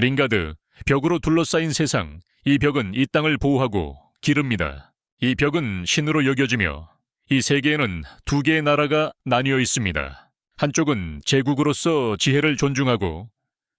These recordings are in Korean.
링가드, 벽으로 둘러싸인 세상, 이 벽은 이 땅을 보호하고 기릅니다. 이 벽은 신으로 여겨지며 이 세계에는 두 개의 나라가 나뉘어 있습니다. 한쪽은 제국으로서 지혜를 존중하고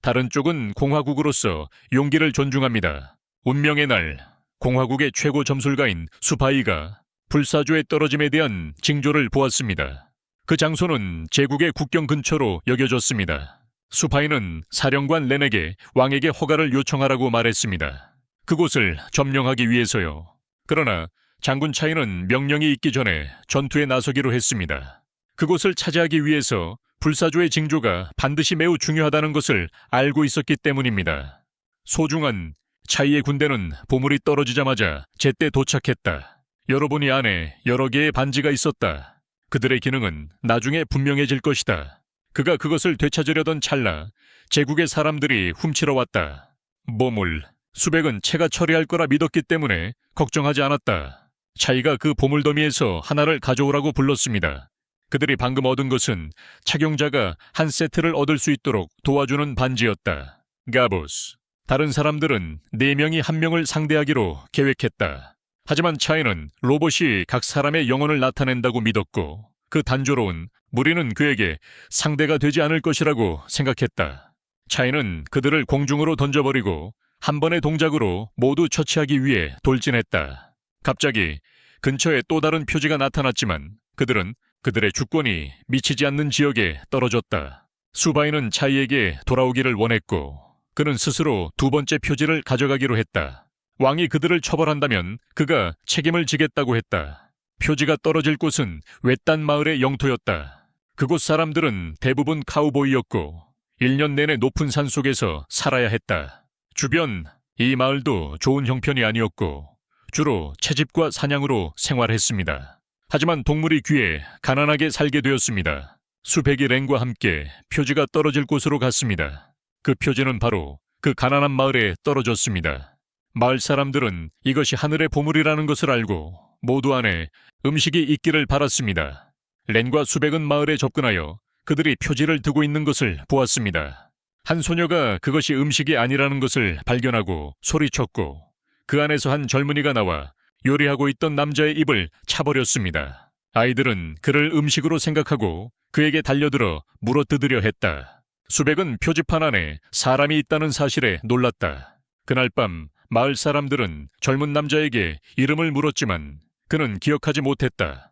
다른 쪽은 공화국으로서 용기를 존중합니다. 운명의 날, 공화국의 최고 점술가인 수파이가 불사조의 떨어짐에 대한 징조를 보았습니다. 그 장소는 제국의 국경 근처로 여겨졌습니다. 수파이는 사령관 렌에게 왕에게 허가를 요청하라고 말했습니다. 그곳을 점령하기 위해서요. 그러나 장군 차이는 명령이 있기 전에 전투에 나서기로 했습니다. 그곳을 차지하기 위해서 불사조의 징조가 반드시 매우 중요하다는 것을 알고 있었기 때문입니다. 소중한 차이의 군대는 보물이 떨어지자마자 제때 도착했다. 열어보니 안에 여러 개의 반지가 있었다. 그들의 기능은 나중에 분명해질 것이다. 그가 그것을 되찾으려던 찰나 제국의 사람들이 훔치러 왔다. 보물, 수백은 채가 처리할 거라 믿었기 때문에 걱정하지 않았다. 차이가 그 보물더미에서 하나를 가져오라고 불렀습니다. 그들이 방금 얻은 것은 착용자가 한 세트를 얻을 수 있도록 도와주는 반지였다. 가보스. 다른 사람들은 4명이 1명을 상대하기로 계획했다. 하지만 차이는 로봇이 각 사람의 영혼을 나타낸다고 믿었고 그 단조로운 무리는 그에게 상대가 되지 않을 것이라고 생각했다. 차이는 그들을 공중으로 던져버리고 한 번의 동작으로 모두 처치하기 위해 돌진했다. 갑자기 근처에 또 다른 표지가 나타났지만 그들은 그들의 주권이 미치지 않는 지역에 떨어졌다. 수바이는 차이에게 돌아오기를 원했고 그는 스스로 두 번째 표지를 가져가기로 했다. 왕이 그들을 처벌한다면 그가 책임을 지겠다고 했다. 표지가 떨어질 곳은 외딴 마을의 영토였다. 그곳 사람들은 대부분 카우보이였고 1년 내내 높은 산 속에서 살아야 했다. 주변 이 마을도 좋은 형편이 아니었고 주로 채집과 사냥으로 생활했습니다. 하지만 동물이 귀해 가난하게 살게 되었습니다. 수백이 랭과 함께 표지가 떨어질 곳으로 갔습니다. 그 표지는 바로 그 가난한 마을에 떨어졌습니다. 마을 사람들은 이것이 하늘의 보물이라는 것을 알고 모두 안에 음식이 있기를 바랐습니다. 렌과 수백은 마을에 접근하여 그들이 표지를 두고 있는 것을 보았습니다. 한 소녀가 그것이 음식이 아니라는 것을 발견하고 소리쳤고 그 안에서 한 젊은이가 나와 요리하고 있던 남자의 입을 차버렸습니다. 아이들은 그를 음식으로 생각하고 그에게 달려들어 물어뜯으려 했다. 수백은 표지판 안에 사람이 있다는 사실에 놀랐다. 그날 밤 마을 사람들은 젊은 남자에게 이름을 물었지만 그는 기억하지 못했다.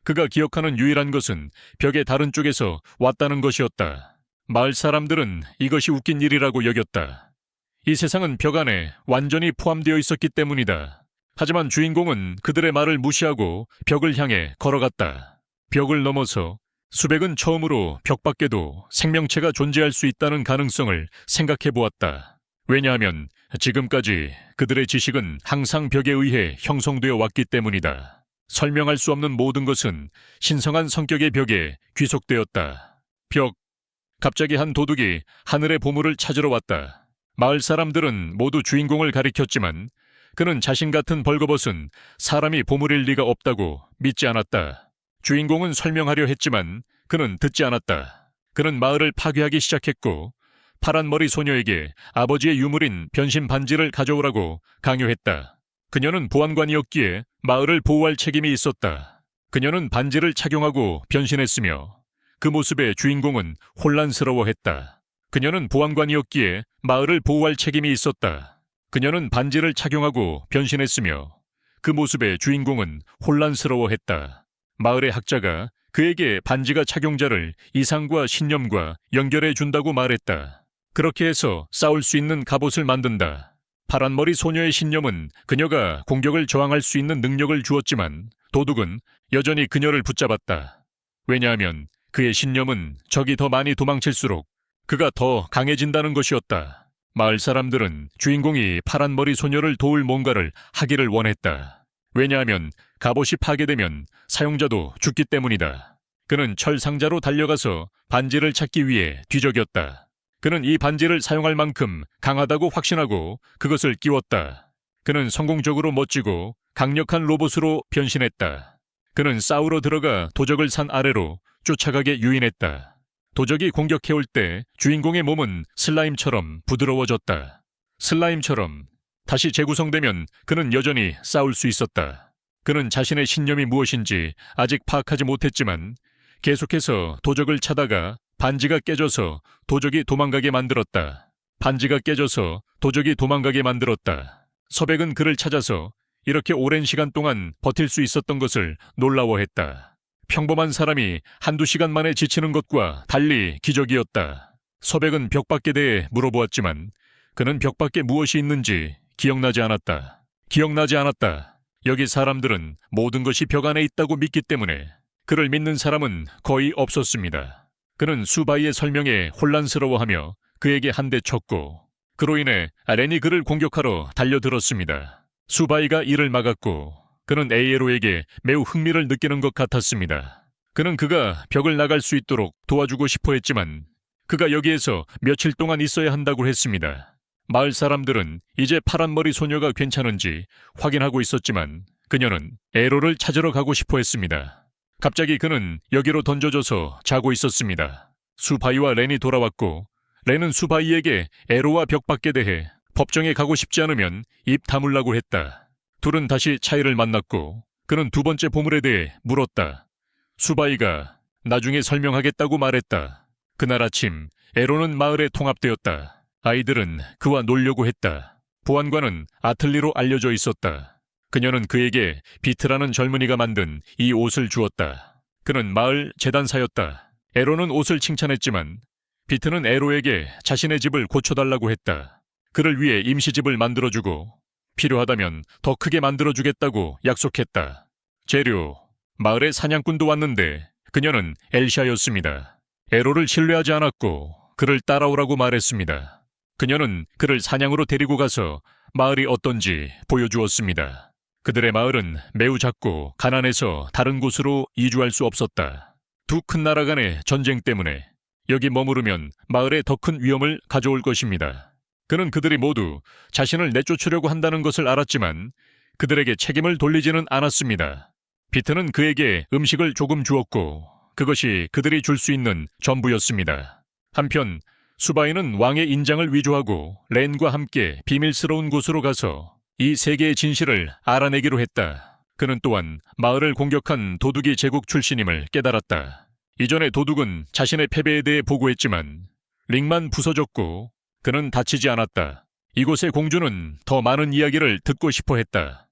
그가 기억하는 유일한 것은 벽의 다른 쪽에서 왔다는 것이었다. 마을 사람들은 이것이 웃긴 일이라고 여겼다. 이 세상은 벽 안에 완전히 포함되어 있었기 때문이다. 하지만 주인공은 그들의 말을 무시하고 벽을 향해 걸어갔다. 벽을 넘어서 수백은 처음으로 벽 밖에도 생명체가 존재할 수 있다는 가능성을 생각해 보았다. 왜냐하면 지금까지 그들의 지식은 항상 벽에 의해 형성되어 왔기 때문이다. 설명할 수 없는 모든 것은 신성한 성격의 벽에 귀속되었다. 벽. 갑자기 한 도둑이 하늘의 보물을 찾으러 왔다. 마을 사람들은 모두 주인공을 가리켰지만 그는 자신 같은 벌거벗은 사람이 보물일 리가 없다고 믿지 않았다. 주인공은 설명하려 했지만 그는 듣지 않았다. 그는 마을을 파괴하기 시작했고 파란 머리 소녀에게 아버지의 유물인 변신 반지를 가져오라고 강요했다. 그녀는 보안관이었기에 마을을 보호할 책임이 있었다. 그녀는 반지를 착용하고 변신했으며 그 모습에 주인공은 혼란스러워했다. 그녀는 보안관이었기에 마을을 보호할 책임이 있었다. 그녀는 반지를 착용하고 변신했으며 그 모습에 주인공은 혼란스러워했다. 마을의 학자가 그에게 반지가 착용자를 이상과 신념과 연결해 준다고 말했다. 그렇게 해서 싸울 수 있는 갑옷을 만든다. 파란머리 소녀의 신념은 그녀가 공격을 저항할 수 있는 능력을 주었지만 도둑은 여전히 그녀를 붙잡았다. 왜냐하면 그의 신념은 적이 더 많이 도망칠수록 그가 더 강해진다는 것이었다. 마을 사람들은 주인공이 파란머리 소녀를 도울 뭔가를 하기를 원했다. 왜냐하면 갑옷이 파괴되면 사용자도 죽기 때문이다. 그는 철상자로 달려가서 반지를 찾기 위해 뒤적였다. 그는 이 반지를 사용할 만큼 강하다고 확신하고 그것을 끼웠다. 그는 성공적으로 멋지고 강력한 로봇으로 변신했다. 그는 싸우러 들어가 도적을 산 아래로 쫓아가게 유인했다. 도적이 공격해올 때 주인공의 몸은 슬라임처럼 부드러워졌다. 슬라임처럼 다시 재구성되면 그는 여전히 싸울 수 있었다. 그는 자신의 신념이 무엇인지 아직 파악하지 못했지만 계속해서 도적을 차다가 반지가 깨져서 도적이 도망가게 만들었다. 반지가 깨져서 도적이 도망가게 만들었다. 서백은 그를 찾아서 이렇게 오랜 시간 동안 버틸 수 있었던 것을 놀라워했다. 평범한 사람이 한두 시간 만에 지치는 것과 달리 기적이었다. 서백은 벽밖에 대해 물어보았지만 그는 벽밖에 무엇이 있는지 기억나지 않았다. 기억나지 않았다. 여기 사람들은 모든 것이 벽 안에 있다고 믿기 때문에 그를 믿는 사람은 거의 없었습니다. 그는 수바이의 설명에 혼란스러워하며 그에게 한 대 쳤고 그로 인해 렌이 그를 공격하러 달려들었습니다. 수바이가 이를 막았고 그는 에이에로에게 매우 흥미를 느끼는 것 같았습니다. 그는 그가 벽을 나갈 수 있도록 도와주고 싶어 했지만 그가 여기에서 며칠 동안 있어야 한다고 했습니다. 마을 사람들은 이제 파란머리 소녀가 괜찮은지 확인하고 있었지만 그녀는 에로를 찾으러 가고 싶어 했습니다. 갑자기 그는 여기로 던져져서 자고 있었습니다. 수바이와 렌이 돌아왔고 렌은 수바이에게 에로와 벽밖에 대해 법정에 가고 싶지 않으면 입 다물라고 했다. 둘은 다시 차이를 만났고 그는 두 번째 보물에 대해 물었다. 수바이가 나중에 설명하겠다고 말했다. 그날 아침 에로는 마을에 통합되었다. 아이들은 그와 놀려고 했다. 보안관은 아틀리로 알려져 있었다. 그녀는 그에게 비트라는 젊은이가 만든 이 옷을 주었다. 그는 마을 재단사였다. 에로는 옷을 칭찬했지만 비트는 에로에게 자신의 집을 고쳐달라고 했다. 그를 위해 임시집을 만들어주고 필요하다면 더 크게 만들어주겠다고 약속했다. 재료, 마을에 사냥꾼도 왔는데 그녀는 엘샤였습니다. 에로를 신뢰하지 않았고 그를 따라오라고 말했습니다. 그녀는 그를 사냥으로 데리고 가서 마을이 어떤지 보여주었습니다. 그들의 마을은 매우 작고 가난해서 다른 곳으로 이주할 수 없었다. 두 큰 나라 간의 전쟁 때문에 여기 머무르면 마을에 더 큰 위험을 가져올 것입니다. 그는 그들이 모두 자신을 내쫓으려고 한다는 것을 알았지만 그들에게 책임을 돌리지는 않았습니다. 비트는 그에게 음식을 조금 주었고 그것이 그들이 줄 수 있는 전부였습니다. 한편 수바이는 왕의 인장을 위조하고 렌과 함께 비밀스러운 곳으로 가서 이 세계의 진실을 알아내기로 했다. 그는 또한 마을을 공격한 도둑이 제국 출신임을 깨달았다. 이전에 도둑은 자신의 패배에 대해 보고했지만 링만 부서졌고 그는 다치지 않았다. 이곳의 공주는 더 많은 이야기를 듣고 싶어 했다.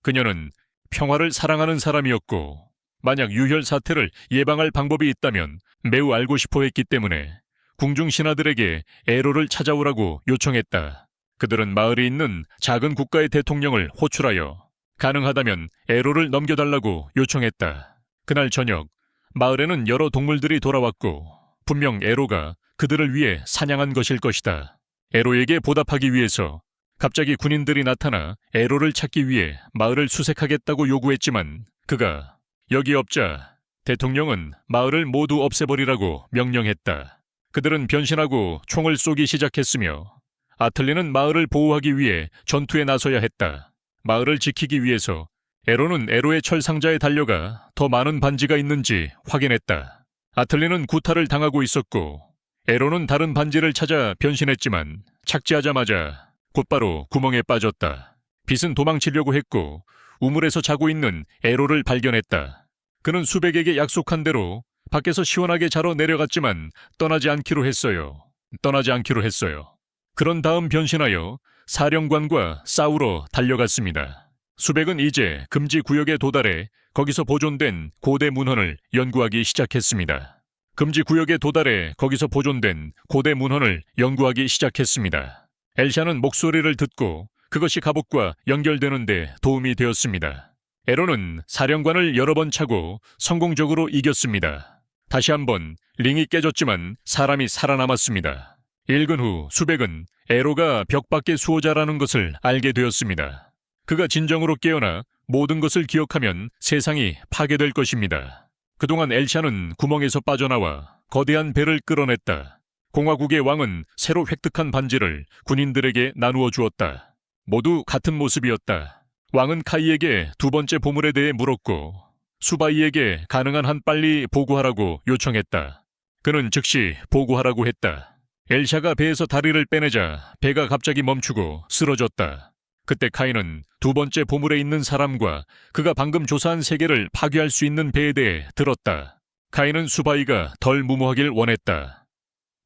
그녀는 평화를 사랑하는 사람이었고 만약 유혈 사태를 예방할 방법이 있다면 매우 알고 싶어 했기 때문에 궁중 신하들에게 에로를 찾아오라고 요청했다. 그들은 마을에 있는 작은 국가의 대통령을 호출하여 가능하다면 에로를 넘겨달라고 요청했다. 그날 저녁 마을에는 여러 동물들이 돌아왔고 분명 에로가 그들을 위해 사냥한 것일 것이다. 에로에게 보답하기 위해서 갑자기 군인들이 나타나 에로를 찾기 위해 마을을 수색하겠다고 요구했지만 그가 여기 없자 대통령은 마을을 모두 없애버리라고 명령했다. 그들은 변신하고 총을 쏘기 시작했으며 아틀리는 마을을 보호하기 위해 전투에 나서야 했다. 마을을 지키기 위해서 에로는 에로의 철상자에 달려가 더 많은 반지가 있는지 확인했다. 아틀리는 구타를 당하고 있었고 에로는 다른 반지를 찾아 변신했지만 착지하자마자 곧바로 구멍에 빠졌다. 빛은 도망치려고 했고 우물에서 자고 있는 에로를 발견했다. 그는 수백에게 약속한 대로 밖에서 시원하게 자러 내려갔지만 떠나지 않기로 했어요. 그런 다음 변신하여 사령관과 싸우러 달려갔습니다. 수백은 이제 금지 구역에 도달해 거기서 보존된 고대 문헌을 연구하기 시작했습니다. 엘샤는 목소리를 듣고 그것이 갑옷과 연결되는 데 도움이 되었습니다. 에로는 사령관을 여러 번 차고 성공적으로 이겼습니다. 다시 한번 링이 깨졌지만 사람이 살아남았습니다. 일근 후 수백은 에로가 벽 밖의 수호자라는 것을 알게 되었습니다. 그가 진정으로 깨어나 모든 것을 기억하면 세상이 파괴될 것입니다. 그동안 엘샤는 구멍에서 빠져나와 거대한 배를 끌어냈다. 공화국의 왕은 새로 획득한 반지를 군인들에게 나누어 주었다. 모두 같은 모습이었다. 왕은 카이에게 두 번째 보물에 대해 물었고 수바이에게 가능한 한 빨리 보고하라고 요청했다. 그는 즉시 보고하라고 했다. 엘샤가 배에서 다리를 빼내자 배가 갑자기 멈추고 쓰러졌다. 그때 카인은 두 번째 보물에 있는 사람과 그가 방금 조사한 세계를 파괴할 수 있는 배에 대해 들었다. 카인은 수바이가 덜 무모하길 원했다.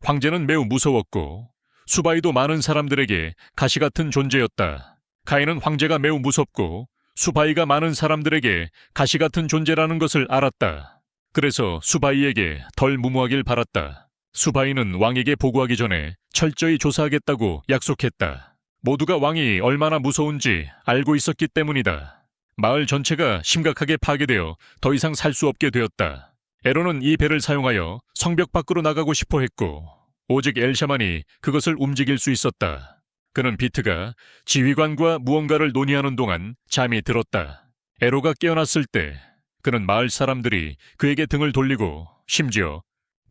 황제는 매우 무서웠고 수바이도 많은 사람들에게 가시 같은 존재였다. 카인은 황제가 매우 무섭고 수바이가 많은 사람들에게 가시 같은 존재라는 것을 알았다. 그래서 수바이에게 덜 무모하길 바랐다. 수바이는 왕에게 보고하기 전에 철저히 조사하겠다고 약속했다. 모두가 왕이 얼마나 무서운지 알고 있었기 때문이다. 마을 전체가 심각하게 파괴되어 더 이상 살 수 없게 되었다. 에로는 이 배를 사용하여 성벽 밖으로 나가고 싶어 했고 오직 엘샤만이 그것을 움직일 수 있었다. 그는 비트가 지휘관과 무언가를 논의하는 동안 잠이 들었다. 에로가 깨어났을 때 그는 마을 사람들이 그에게 등을 돌리고 심지어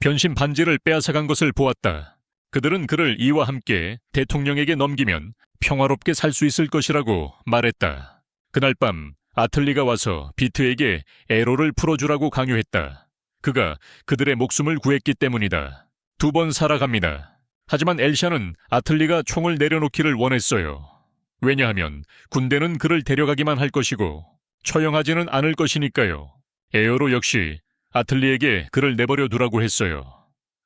변신 반지를 빼앗아간 것을 보았다. 그들은 그를 이와 함께 대통령에게 넘기면 평화롭게 살 수 있을 것이라고 말했다. 그날 밤 아틀리가 와서 비트에게 에로를 풀어주라고 강요했다. 그가 그들의 목숨을 구했기 때문이다. 2번 살아갑니다. 하지만 엘샤는 아틀리가 총을 내려놓기를 원했어요. 왜냐하면 군대는 그를 데려가기만 할 것이고 처형하지는 않을 것이니까요. 에어로 역시 아틀리에게 그를 내버려 두라고 했어요.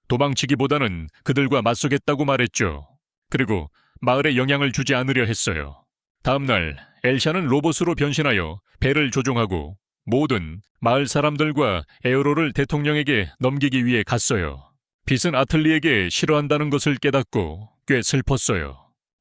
도망치기보다는 그들과 맞서겠다고 말했죠. 그리고 마을에 영향을 주지 않으려 했어요. 다음 날 엘샤는 로봇으로 변신하여 배를 조종하고 모든 마을 사람들과 에어로를 대통령에게 넘기기 위해 갔어요. 빛은 아틀리에게 싫어한다는 것을 깨닫고 꽤 슬펐어요.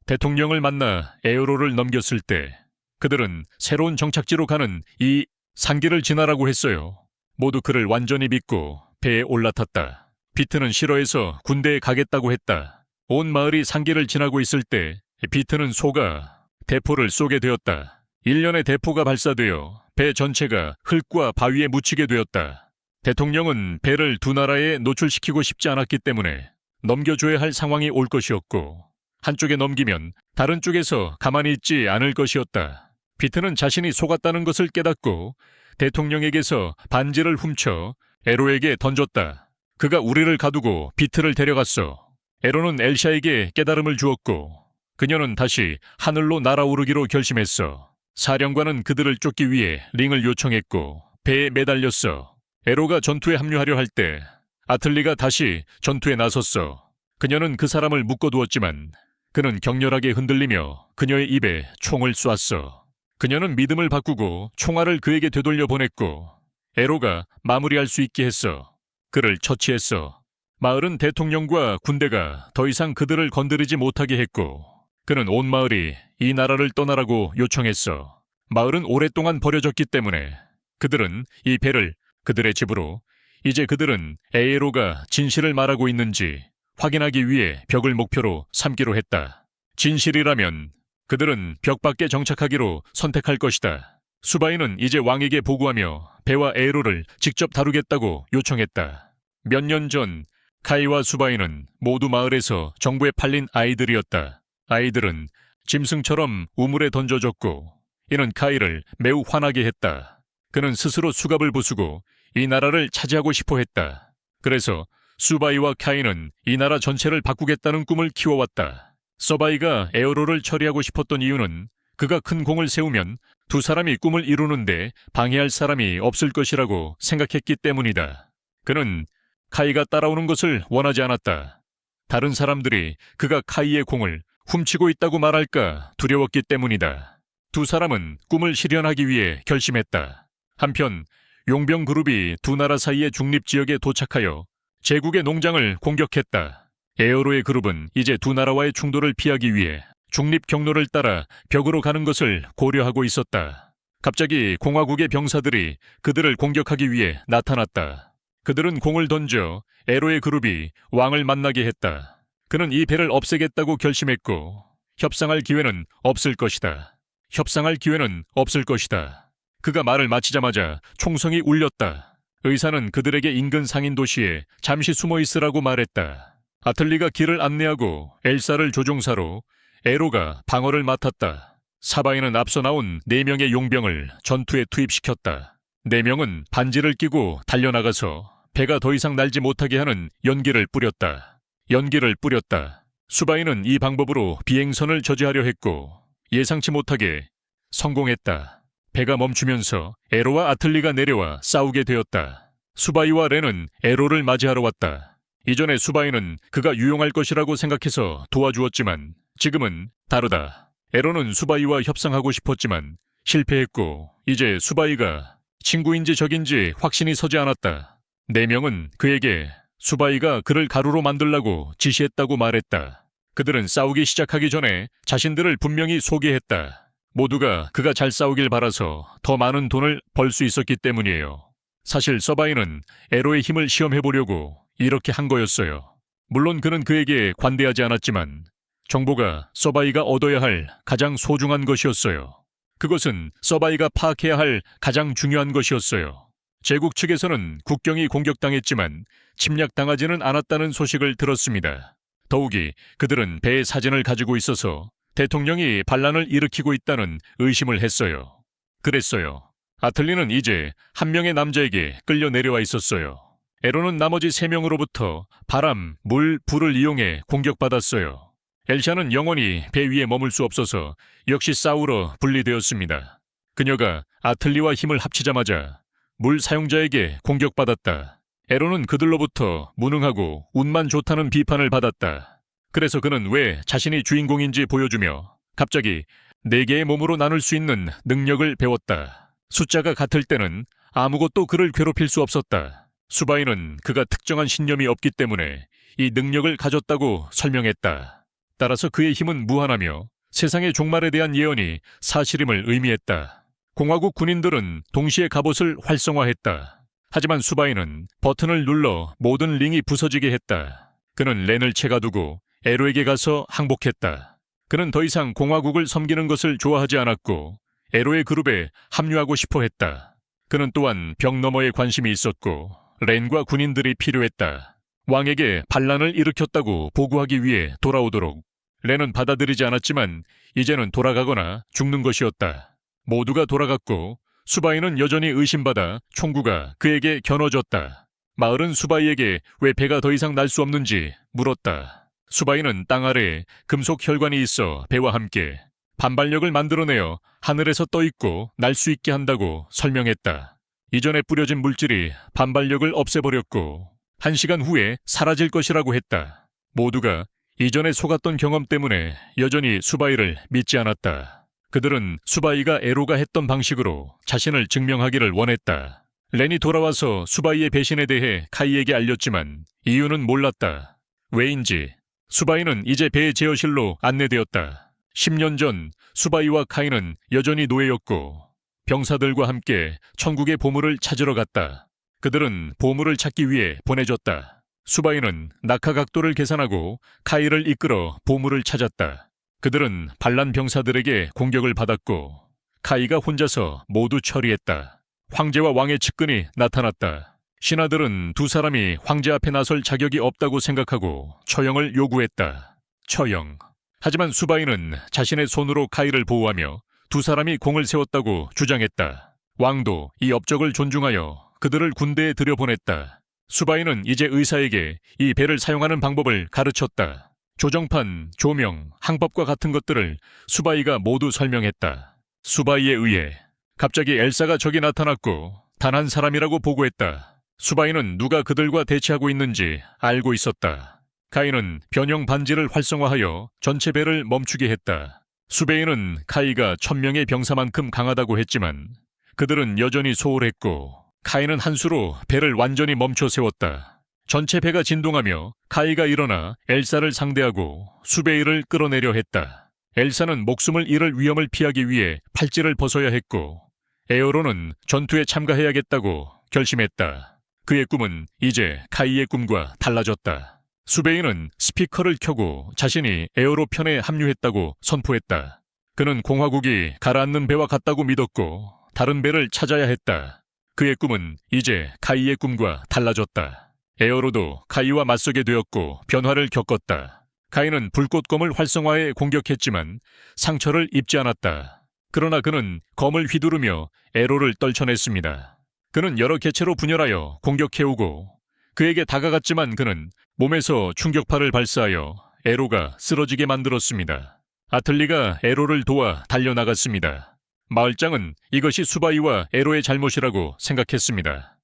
대통령을 만나 에어로를 넘겼을 때 그들은 새로운 정착지로 가는 이 산길을 지나라고 했어요. 모두 그를 완전히 믿고 배에 올라탔다. 비트는 싫어해서 군대에 가겠다고 했다. 온 마을이 산길을 지나고 있을 때 비트는 속아 대포를 쏘게 되었다. 일련의 대포가 발사되어 배 전체가 흙과 바위에 묻히게 되었다. 대통령은 배를 두 나라에 노출시키고 싶지 않았기 때문에 넘겨줘야 할 상황이 올 것이었고 한쪽에 넘기면 다른 쪽에서 가만히 있지 않을 것이었다. 비트는 자신이 속았다는 것을 깨닫고 대통령에게서 반지를 훔쳐 에로에게 던졌다. 그가 우리를 가두고 비트를 데려갔어. 에로는 엘샤에게 깨달음을 주었고 그녀는 다시 하늘로 날아오르기로 결심했어. 사령관은 그들을 쫓기 위해 링을 요청했고 배에 매달렸어. 에로가 전투에 합류하려 할 때 아틀리가 다시 전투에 나섰어. 그녀는 그 사람을 묶어두었지만 그는 격렬하게 흔들리며 그녀의 입에 총을 쐈어. 그녀는 믿음을 바꾸고 총알을 그에게 되돌려 보냈고 에로가 마무리할 수 있게 했어. 그를 처치했어. 마을은 대통령과 군대가 더 이상 그들을 건드리지 못하게 했고 그는 온 마을이 이 나라를 떠나라고 요청했어. 마을은 오랫동안 버려졌기 때문에 그들은 이 배를 그들의 집으로 이제 그들은 에에로가 진실을 말하고 있는지 확인하기 위해 벽을 목표로 삼기로 했다. 진실이라면 그들은 벽 밖에 정착하기로 선택할 것이다. 수바이는 이제 왕에게 보고하며 배와 에에로를 직접 다루겠다고 요청했다. 몇 년 전 카이와 수바이는 모두 마을에서 정부에 팔린 아이들이었다. 아이들은 짐승처럼 우물에 던져졌고 이는 카이를 매우 화나게 했다. 그는 스스로 수갑을 부수고 이 나라를 차지하고 싶어 했다. 그래서 수바이와 카이는 이 나라 전체를 바꾸겠다는 꿈을 키워왔다. 서바이가 에어로를 처리하고 싶었던 이유는 그가 큰 공을 세우면 두 사람이 꿈을 이루는데 방해할 사람이 없을 것이라고 생각했기 때문이다. 그는 카이가 따라오는 것을 원하지 않았다. 다른 사람들이 그가 카이의 공을 훔치고 있다고 말할까 두려웠기 때문이다. 두 사람은 꿈을 실현하기 위해 결심했다. 한편 용병 그룹이 두 나라 사이의 중립지역에 도착하여 제국의 농장을 공격했다. 에어로의 그룹은 이제 두 나라와의 충돌을 피하기 위해 중립 경로를 따라 벽으로 가는 것을 고려하고 있었다. 갑자기 공화국의 병사들이 그들을 공격하기 위해 나타났다. 그들은 공을 던져 에로의 그룹이 왕을 만나게 했다. 그는 이 배를 없애겠다고 결심했고 협상할 기회는 없을 것이다. 협상할 기회는 없을 것이다. 그가 말을 마치자마자 총성이 울렸다. 의사는 그들에게 인근 상인 도시에 잠시 숨어 있으라고 말했다. 아틀리가 길을 안내하고 엘사를 조종사로 에로가 방어를 맡았다. 사바이는 앞서 나온 4명의 용병을 전투에 투입시켰다. 4명은 반지를 끼고 달려나가서 배가 더 이상 날지 못하게 하는 연기를 뿌렸다. 연기를 뿌렸다. 수바이는 이 방법으로 비행선을 저지하려 했고 예상치 못하게 성공했다. 배가 멈추면서 에로와 아틀리가 내려와 싸우게 되었다. 수바이와 렌은 에로를 맞이하러 왔다. 이전에 수바이는 그가 유용할 것이라고 생각해서 도와주었지만 지금은 다르다. 에로는 수바이와 협상하고 싶었지만 실패했고 이제 수바이가 친구인지 적인지 확신이 서지 않았다. 4명은 그에게 수바이가 그를 가루로 만들라고 지시했다고 말했다. 그들은 싸우기 시작하기 전에 자신들을 분명히 소개했다. 모두가 그가 잘 싸우길 바라서 더 많은 돈을 벌 수 있었기 때문이에요. 사실 서바이는 에로의 힘을 시험해보려고 이렇게 한 거였어요. 물론 그는 그에게 관대하지 않았지만 정보가 서바이가 얻어야 할 가장 소중한 것이었어요. 그것은 서바이가 파악해야 할 가장 중요한 것이었어요. 제국 측에서는 국경이 공격당했지만 침략당하지는 않았다는 소식을 들었습니다. 더욱이 그들은 배의 사진을 가지고 있어서 대통령이 반란을 일으키고 있다는 의심을 했어요. 그랬어요. 아틀리는 이제 한 명의 남자에게 끌려 내려와 있었어요. 에로는 나머지 3명으로부터 바람, 물, 불을 이용해 공격받았어요. 엘샤는 영원히 배 위에 머물 수 없어서 역시 싸우러 분리되었습니다. 그녀가 아틀리와 힘을 합치자마자 물 사용자에게 공격받았다. 에로는 그들로부터 무능하고 운만 좋다는 비판을 받았다. 그래서 그는 왜 자신이 주인공인지 보여주며 갑자기 4개의 몸으로 나눌 수 있는 능력을 배웠다. 숫자가 같을 때는 아무것도 그를 괴롭힐 수 없었다. 수바이는 그가 특정한 신념이 없기 때문에 이 능력을 가졌다고 설명했다. 따라서 그의 힘은 무한하며 세상의 종말에 대한 예언이 사실임을 의미했다. 공화국 군인들은 동시에 갑옷을 활성화했다. 하지만 수바이는 버튼을 눌러 모든 링이 부서지게 했다. 그는 렌을 채가두고 에로에게 가서 항복했다. 그는 더 이상 공화국을 섬기는 것을 좋아하지 않았고 에로의 그룹에 합류하고 싶어 했다. 그는 또한 벽 너머에 관심이 있었고 렌과 군인들이 필요했다. 왕에게 반란을 일으켰다고 보고하기 위해 돌아오도록. 렌은 받아들이지 않았지만 이제는 돌아가거나 죽는 것이었다. 모두가 돌아갔고 수바이는 여전히 의심받아 총구가 그에게 겨눠졌다. 마을은 수바이에게 왜 배가 더 이상 날 수 없는지 물었다. 수바이는 땅 아래에 금속 혈관이 있어 배와 함께 반발력을 만들어내어 하늘에서 떠있고 날 수 있게 한다고 설명했다. 이전에 뿌려진 물질이 반발력을 없애버렸고 1시간 후에 사라질 것이라고 했다. 모두가 이전에 속았던 경험 때문에 여전히 수바이를 믿지 않았다. 그들은 수바이가 에로가 했던 방식으로 자신을 증명하기를 원했다. 렌이 돌아와서 수바이의 배신에 대해 카이에게 알렸지만 이유는 몰랐다. 왜인지. 수바이는 이제 배의 제어실로 안내되었다. 10년 전 수바이와 카이는 여전히 노예였고 병사들과 함께 천국의 보물을 찾으러 갔다. 그들은 보물을 찾기 위해 보내줬다. 수바이는 낙하 각도를 계산하고 카이를 이끌어 보물을 찾았다. 그들은 반란 병사들에게 공격을 받았고 카이가 혼자서 모두 처리했다. 황제와 왕의 측근이 나타났다. 신하들은 두 사람이 황제 앞에 나설 자격이 없다고 생각하고 처형을 요구했다. 처형. 하지만 수바이는 자신의 손으로 카이를 보호하며 두 사람이 공을 세웠다고 주장했다. 왕도 이 업적을 존중하여 그들을 군대에 들여보냈다. 수바이는 이제 의사에게 이 배를 사용하는 방법을 가르쳤다. 조정판, 조명, 항법과 같은 것들을 수바이가 모두 설명했다. 수바이에 의해 갑자기 엘사가 저기 나타났고 단 한 사람이라고 보고했다. 수바이는 누가 그들과 대치하고 있는지 알고 있었다. 카이는 변형 반지를 활성화하여 전체 배를 멈추게 했다. 수베이는 카이가 1000명의 병사만큼 강하다고 했지만 그들은 여전히 소홀했고 카이는 한 수로 배를 완전히 멈춰 세웠다. 전체 배가 진동하며 카이가 일어나 엘사를 상대하고 수베이를 끌어내려 했다. 엘사는 목숨을 잃을 위험을 피하기 위해 팔찌를 벗어야 했고 에어로는 전투에 참가해야겠다고 결심했다. 그의 꿈은 이제 카이의 꿈과 달라졌다. 수베이는 스피커를 켜고 자신이 에어로 편에 합류했다고 선포했다. 그는 공화국이 가라앉는 배와 같다고 믿었고 다른 배를 찾아야 했다. 그의 꿈은 이제 카이의 꿈과 달라졌다. 에어로도 카이와 맞서게 되었고 변화를 겪었다. 카이는 불꽃검을 활성화해 공격했지만 상처를 입지 않았다. 그러나 그는 검을 휘두르며 에로를 떨쳐냈습니다. 그는 여러 개체로 분열하여 공격해오고 그에게 다가갔지만 그는 몸에서 충격파를 발사하여 에로가 쓰러지게 만들었습니다. 아틀리가 에로를 도와 달려나갔습니다. 마을장은 이것이 수바이와 에로의 잘못이라고 생각했습니다.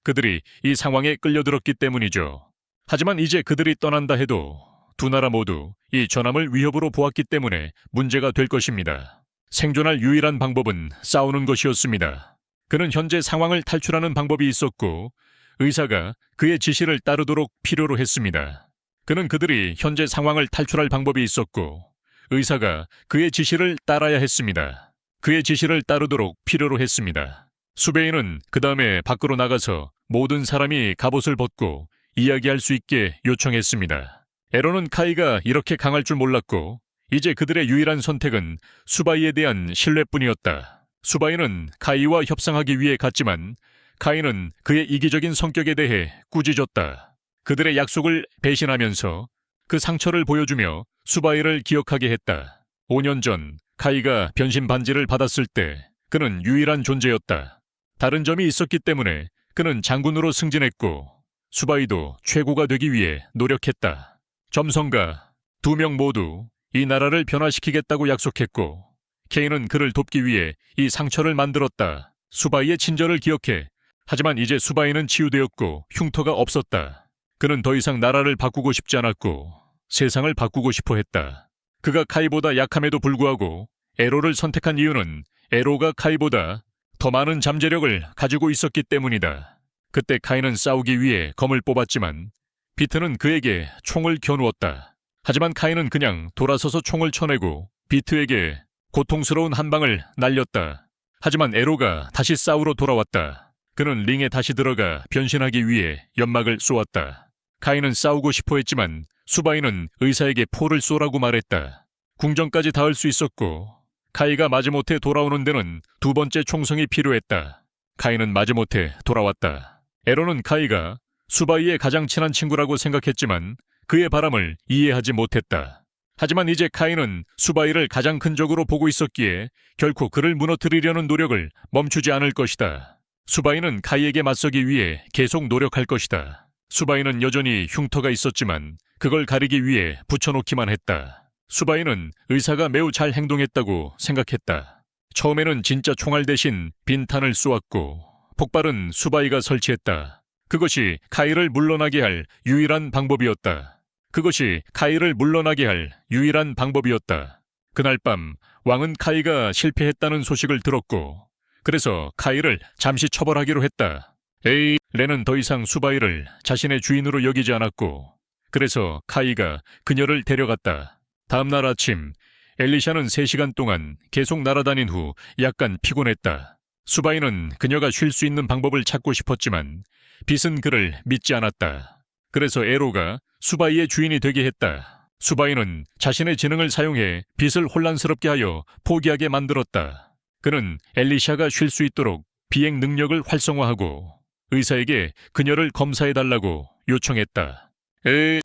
그들이 이 상황에 끌려들었기 때문이죠. 하지만 이제 그들이 떠난다 해도 두 나라 모두 이 전함을 위협으로 보았기 때문에 문제가 될 것입니다. 생존할 유일한 방법은 싸우는 것이었습니다. 그는 현재 상황을 탈출하는 방법이 있었고 의사가 그의 지시를 따르도록 필요로 했습니다. 그는 그들이 현재 상황을 탈출할 방법이 있었고 의사가 그의 지시를 따라야 했습니다. 그의 지시를 따르도록 필요로 했습니다. 수베이는 그 다음에 밖으로 나가서 모든 사람이 갑옷을 벗고 이야기할 수 있게 요청했습니다. 에로는 카이가 이렇게 강할 줄 몰랐고 이제 그들의 유일한 선택은 수바이에 대한 신뢰뿐이었다. 수바이는 카이와 협상하기 위해 갔지만 카이는 그의 이기적인 성격에 대해 꾸짖었다. 그들의 약속을 배신하면서 그 상처를 보여주며 수바이를 기억하게 했다. 5년 전 카이가 변신 반지를 받았을 때 그는 유일한 존재였다. 다른 점이 있었기 때문에 그는 장군으로 승진했고 수바이도 최고가 되기 위해 노력했다. 점성가 2명 모두 이 나라를 변화시키겠다고 약속했고 케인은 그를 돕기 위해 이 상처를 만들었다. 수바이의 친절을 기억해. 하지만 이제 수바이는 치유되었고 흉터가 없었다. 그는 더 이상 나라를 바꾸고 싶지 않았고 세상을 바꾸고 싶어 했다. 그가 카이보다 약함에도 불구하고 에로를 선택한 이유는 에로가 카이보다 더 많은 잠재력을 가지고 있었기 때문이다. 그때 카이는 싸우기 위해 검을 뽑았지만 비트는 그에게 총을 겨누었다. 하지만 카이는 그냥 돌아서서 총을 쳐내고 비트에게 고통스러운 한 방을 날렸다. 하지만 에로가 다시 싸우러 돌아왔다. 그는 링에 다시 들어가 변신하기 위해 연막을 쏘았다. 카이는 싸우고 싶어 했지만 수바이는 의사에게 포를 쏘라고 말했다. 궁전까지 닿을 수 있었고 카이가 마지못해 돌아오는 데는 두 번째 총성이 필요했다. 카이는 마지못해 돌아왔다. 에로는 카이가 수바이의 가장 친한 친구라고 생각했지만 그의 바람을 이해하지 못했다. 하지만 이제 카이는 수바이를 가장 큰 적으로 보고 있었기에 결코 그를 무너뜨리려는 노력을 멈추지 않을 것이다. 수바이는 카이에게 맞서기 위해 계속 노력할 것이다. 수바이는 여전히 흉터가 있었지만 그걸 가리기 위해 붙여놓기만 했다. 수바이는 의사가 매우 잘 행동했다고 생각했다. 처음에는 진짜 총알 대신 빈탄을 쏘았고 폭발은 수바이가 설치했다. 그것이 카이를 물러나게 할 유일한 방법이었다. 그것이 카이를 물러나게 할 유일한 방법이었다. 그날 밤 왕은 카이가 실패했다는 소식을 들었고 그래서 카이를 잠시 처벌하기로 했다. 렌은 더 이상 수바이를 자신의 주인으로 여기지 않았고 그래서 카이가 그녀를 데려갔다. 다음날 아침 엘리샤는 3시간 동안 계속 날아다닌 후 약간 피곤했다. 수바이는 그녀가 쉴 수 있는 방법을 찾고 싶었지만 빛은 그를 믿지 않았다. 그래서 에로가 수바이의 주인이 되게 했다. 수바이는 자신의 지능을 사용해 빛을 혼란스럽게 하여 포기하게 만들었다. 그는 엘리샤가 쉴 수 있도록 비행 능력을 활성화하고 의사에게 그녀를 검사해달라고 요청했다.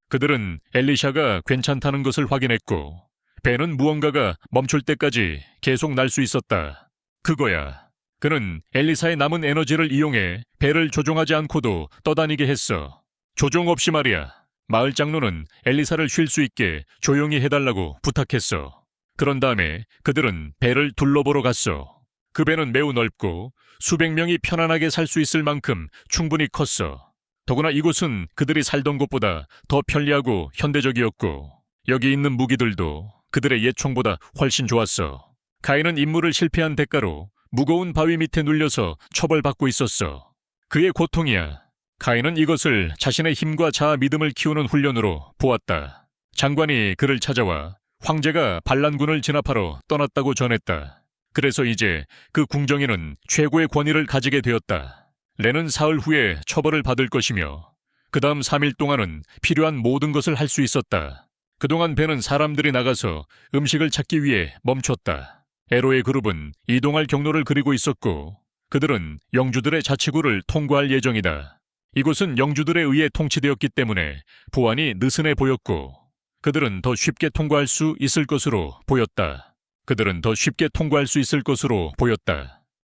그들은 엘리샤가 괜찮다는 것을 확인했고 배는 무언가가 멈출 때까지 계속 날 수 있었다. 그거야. 그는 엘리사의 남은 에너지를 이용해 배를 조종하지 않고도 떠다니게 했어. 조종 없이 말이야. 마을 장로는 엘리사를 쉴 수 있게 조용히 해달라고 부탁했어. 그런 다음에 그들은 배를 둘러보러 갔어. 그 배는 매우 넓고 수백 명이 편안하게 살 수 있을 만큼 충분히 컸어. 더구나 이곳은 그들이 살던 곳보다 더 편리하고 현대적이었고 여기 있는 무기들도 그들의 옛 총보다 훨씬 좋았어. 카이는 임무를 실패한 대가로 무거운 바위 밑에 눌려서 처벌받고 있었어. 그의 고통이야. 카이는 이것을 자신의 힘과 자아 믿음을 키우는 훈련으로 보았다. 장관이 그를 찾아와 황제가 반란군을 진압하러 떠났다고 전했다. 그래서 이제 그 궁정에는 최고의 권위를 가지게 되었다. 렌은 사흘 후에 처벌을 받을 것이며 그 다음 3일 동안은 필요한 모든 것을 할 수 있었다. 그동안 배는 사람들이 나가서 음식을 찾기 위해 멈췄다. 에로의 그룹은 이동할 경로를 그리고 있었고 그들은 영주들의 자치구를 통과할 예정이다. 이곳은 영주들에 의해 통치되었기 때문에 보안이 느슨해 보였고 그들은 더 쉽게 통과할 수 있을 것으로 보였다.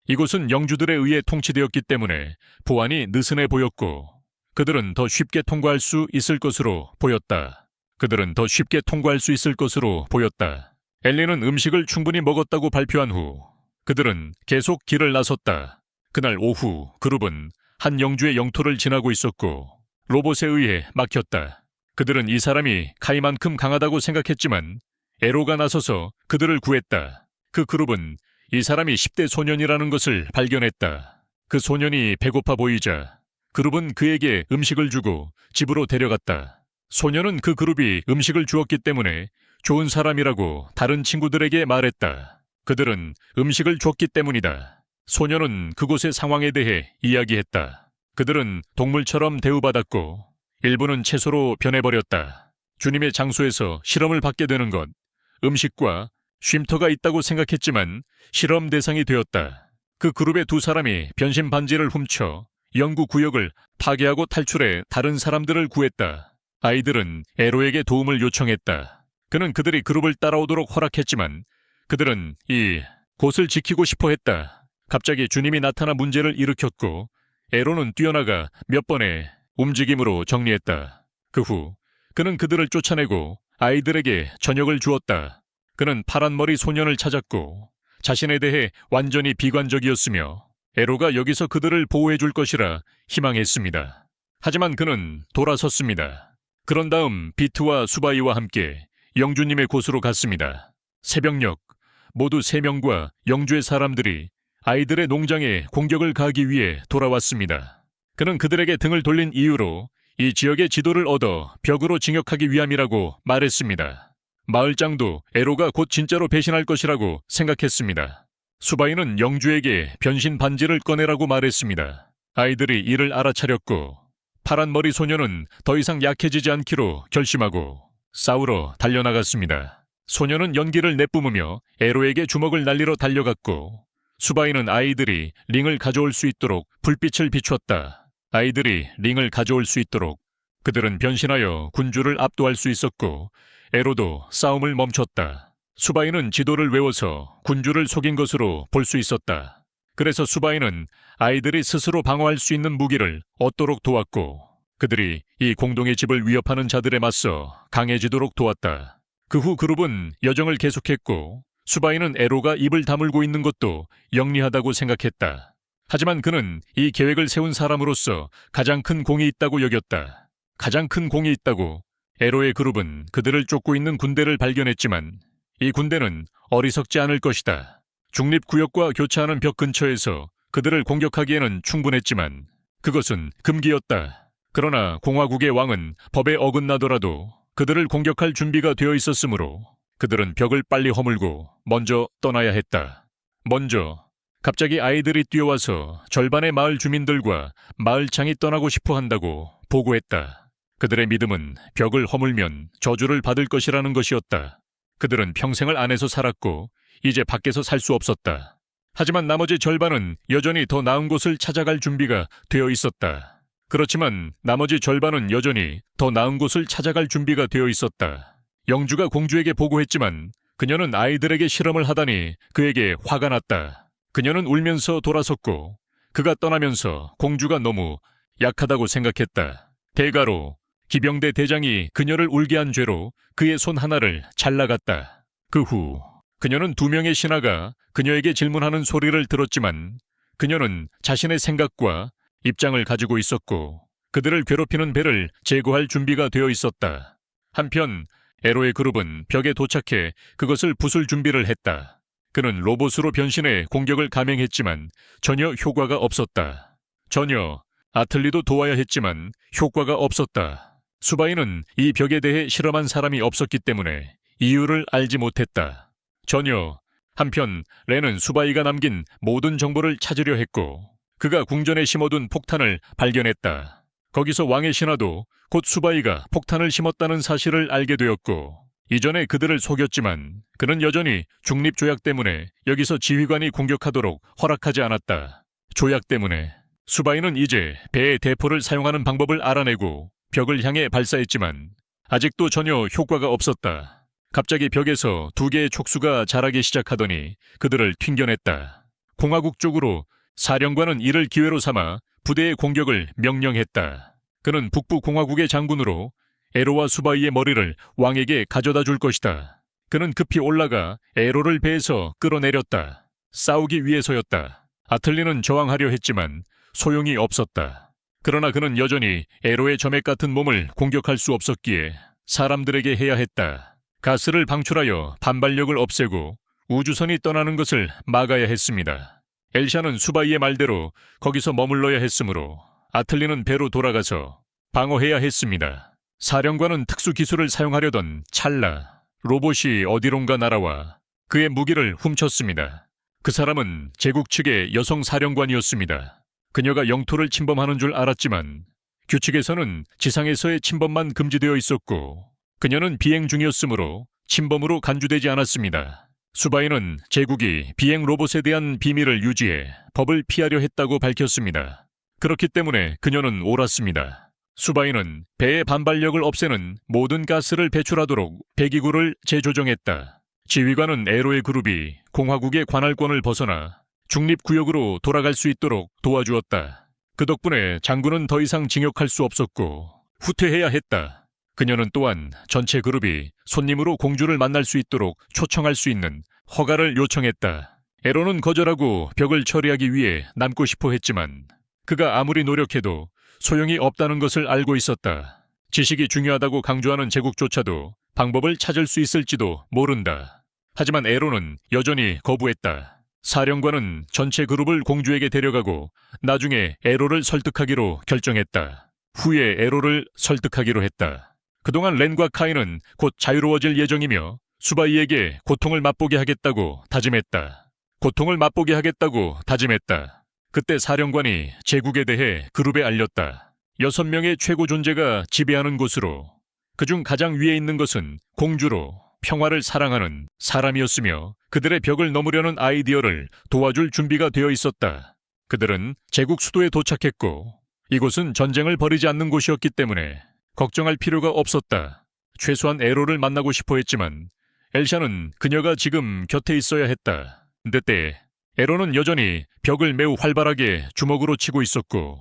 이곳은 영주들에 의해 통치되었기 때문에 보안이 느슨해 보였고 그들은 더 쉽게 통과할 수 있을 것으로 보였다. 엘리는 음식을 충분히 먹었다고 발표한 후 그들은 계속 길을 나섰다. 그날 오후 그룹은 한 영주의 영토를 지나고 있었고 로봇에 의해 막혔다. 그들은 이 사람이 카이만큼 강하다고 생각했지만 에로가 나서서 그들을 구했다. 그 그룹은 이 사람이 10대 소년이라는 것을 발견했다. 그 소년이 배고파 보이자 그룹은 그에게 음식을 주고 집으로 데려갔다. 소년은 그 그룹이 음식을 주었기 때문에 좋은 사람이라고 다른 친구들에게 말했다. 그들은 음식을 줬기 때문이다. 소년은 그곳의 상황에 대해 이야기했다. 그들은 동물처럼 대우받았고 일부는 채소로 변해버렸다. 주님의 장소에서 실험을 받게 되는 것, 음식과 쉼터가 있다고 생각했지만 실험 대상이 되었다. 그 그룹의 두 사람이 변신 반지를 훔쳐 연구구역을 파괴하고 탈출해 다른 사람들을 구했다. 아이들은 에로에게 도움을 요청했다. 그는 그들이 그룹을 따라오도록 허락했지만 그들은 이 곳을 지키고 싶어 했다. 갑자기 주님이 나타나 문제를 일으켰고 에로는 뛰어나가 몇 번의 움직임으로 정리했다. 그 후 그는 그들을 쫓아내고 아이들에게 저녁을 주었다. 그는 파란머리 소년을 찾았고 자신에 대해 완전히 비관적이었으며 에로가 여기서 그들을 보호해 줄 것이라 희망했습니다. 하지만 그는 돌아섰습니다. 그런 다음 비트와 수바이와 함께 영주님의 곳으로 갔습니다. 새벽녘 모두 3명과 영주의 사람들이 아이들의 농장에 공격을 가하기 위해 돌아왔습니다. 그는 그들에게 등을 돌린 이유로 이 지역의 지도를 얻어 벽으로 징역하기 위함이라고 말했습니다. 마을장도 에로가 곧 진짜로 배신할 것이라고 생각했습니다. 수바이는 영주에게 변신 반지를 꺼내라고 말했습니다. 아이들이 이를 알아차렸고 파란머리 소녀는 더 이상 약해지지 않기로 결심하고 싸우러 달려나갔습니다. 소녀는 연기를 내뿜으며 에로에게 주먹을 날리러 달려갔고 수바이는 아이들이 링을 가져올 수 있도록 불빛을 비췄다. 아이들이 링을 가져올 수 있도록 그들은 변신하여 군주를 압도할 수 있었고 에로도 싸움을 멈췄다. 수바이는 지도를 외워서 군주를 속인 것으로 볼 수 있었다. 그래서 수바이는 아이들이 스스로 방어할 수 있는 무기를 얻도록 도왔고 그들이 이 공동의 집을 위협하는 자들에 맞서 강해지도록 도왔다. 그 후 그룹은 여정을 계속했고 수바이는 에로가 입을 다물고 있는 것도 영리하다고 생각했다. 하지만 그는 이 계획을 세운 사람으로서 가장 큰 공이 있다고 여겼다. 가장 큰 공이 있다고. 에로의 그룹은 그들을 쫓고 있는 군대를 발견했지만 이 군대는 어리석지 않을 것이다. 중립구역과 교차하는 벽 근처에서 그들을 공격하기에는 충분했지만 그것은 금기였다. 그러나 공화국의 왕은 법에 어긋나더라도 그들을 공격할 준비가 되어 있었으므로 그들은 벽을 빨리 허물고 먼저 떠나야 했다. 갑자기 아이들이 뛰어와서 절반의 마을 주민들과 마을창이 떠나고 싶어 한다고 보고했다. 그들의 믿음은 벽을 허물면 저주를 받을 것이라는 것이었다. 그들은 평생을 안에서 살았고 이제 밖에서 살 수 없었다. 하지만 나머지 절반은 여전히 더 나은 곳을 찾아갈 준비가 되어 있었다. 그렇지만 나머지 절반은 여전히 더 나은 곳을 찾아갈 준비가 되어 있었다. 영주가 공주에게 보고했지만 그녀는 아이들에게 실험을 하다니 그에게 화가 났다. 그녀는 울면서 돌아섰고 그가 떠나면서 공주가 너무 약하다고 생각했다. 대가로 기병대 대장이 그녀를 울게 한 죄로 그의 손 하나를 잘라갔다. 그 후 그녀는 2명의 신하가 그녀에게 질문하는 소리를 들었지만 그녀는 자신의 생각과 입장을 가지고 있었고 그들을 괴롭히는 배를 제거할 준비가 되어 있었다. 한편 에로의 그룹은 벽에 도착해 그것을 부술 준비를 했다. 그는 로봇으로 변신해 공격을 감행했지만 전혀 효과가 없었다. 아틀리도 도와야 했지만 효과가 없었다. 수바이는 이 벽에 대해 실험한 사람이 없었기 때문에 이유를 알지 못했다. 한편 렌은 수바이가 남긴 모든 정보를 찾으려 했고 그가 궁전에 심어둔 폭탄을 발견했다. 거기서 왕의 신하도 곧 수바이가 폭탄을 심었다는 사실을 알게 되었고 이전에 그들을 속였지만 그는 여전히 중립조약 때문에 여기서 지휘관이 공격하도록 허락하지 않았다. 조약 때문에 수바이는 이제 배의 대포를 사용하는 방법을 알아내고 벽을 향해 발사했지만 아직도 전혀 효과가 없었다. 갑자기 벽에서 2개의 촉수가 자라기 시작하더니 그들을 튕겨냈다. 공화국 쪽으로 사령관은 이를 기회로 삼아 부대의 공격을 명령했다. 그는 북부 공화국의 장군으로 에로와 수바이의 머리를 왕에게 가져다 줄 것이다. 그는 급히 올라가 에로를 배에서 끌어내렸다. 싸우기 위해서였다. 아틀리는 저항하려 했지만 소용이 없었다. 그러나 그는 여전히 에로의 점액 같은 몸을 공격할 수 없었기에 사람들에게 해야 했다. 가스를 방출하여 반발력을 없애고 우주선이 떠나는 것을 막아야 했습니다. 엘샤는 수바이의 말대로 거기서 머물러야 했으므로 아틀리는 배로 돌아가서 방어해야 했습니다. 사령관은 특수기술을 사용하려던 찰나 로봇이 어디론가 날아와 그의 무기를 훔쳤습니다. 그 사람은 제국 측의 여성 사령관이었습니다. 그녀가 영토를 침범하는 줄 알았지만 규칙에서는 지상에서의 침범만 금지되어 있었고 그녀는 비행 중이었으므로 침범으로 간주되지 않았습니다. 수바이는 제국이 비행 로봇에 대한 비밀을 유지해 법을 피하려 했다고 밝혔습니다. 그렇기 때문에 그녀는 옳았습니다. 수바이는 배의 반발력을 없애는 모든 가스를 배출하도록 배기구를 재조정했다. 지휘관은 에로의 그룹이 공화국의 관할권을 벗어나 중립구역으로 돌아갈 수 있도록 도와주었다. 그 덕분에 장군은 더 이상 징역할 수 없었고 후퇴해야 했다. 그녀는 또한 전체 그룹이 손님으로 공주를 만날 수 있도록 초청할 수 있는 허가를 요청했다. 에로는 거절하고 벽을 처리하기 위해 남고 싶어 했지만 그가 아무리 노력해도 소용이 없다는 것을 알고 있었다. 지식이 중요하다고 강조하는 제국조차도 방법을 찾을 수 있을지도 모른다. 하지만 에로는 여전히 거부했다. 사령관은 전체 그룹을 공주에게 데려가고 나중에 에로를 설득하기로 결정했다. 후에 에로를 설득하기로 했다. 그동안 렌과 카이는 곧 자유로워질 예정이며 수바이에게 고통을 맛보게 하겠다고 다짐했다. 고통을 맛보게 하겠다고 다짐했다. 그때 사령관이 제국에 대해 그룹에 알렸다. 6명의 최고 존재가 지배하는 곳으로 그중 가장 위에 있는 것은 공주로 평화를 사랑하는 사람이었으며 그들의 벽을 넘으려는 아이디어를 도와줄 준비가 되어 있었다. 그들은 제국 수도에 도착했고 이곳은 전쟁을 벌이지 않는 곳이었기 때문에 걱정할 필요가 없었다. 최소한 에로를 만나고 싶어 했지만 엘샤는 그녀가 지금 곁에 있어야 했다. 그때 에로는 여전히 벽을 매우 활발하게 주먹으로 치고 있었고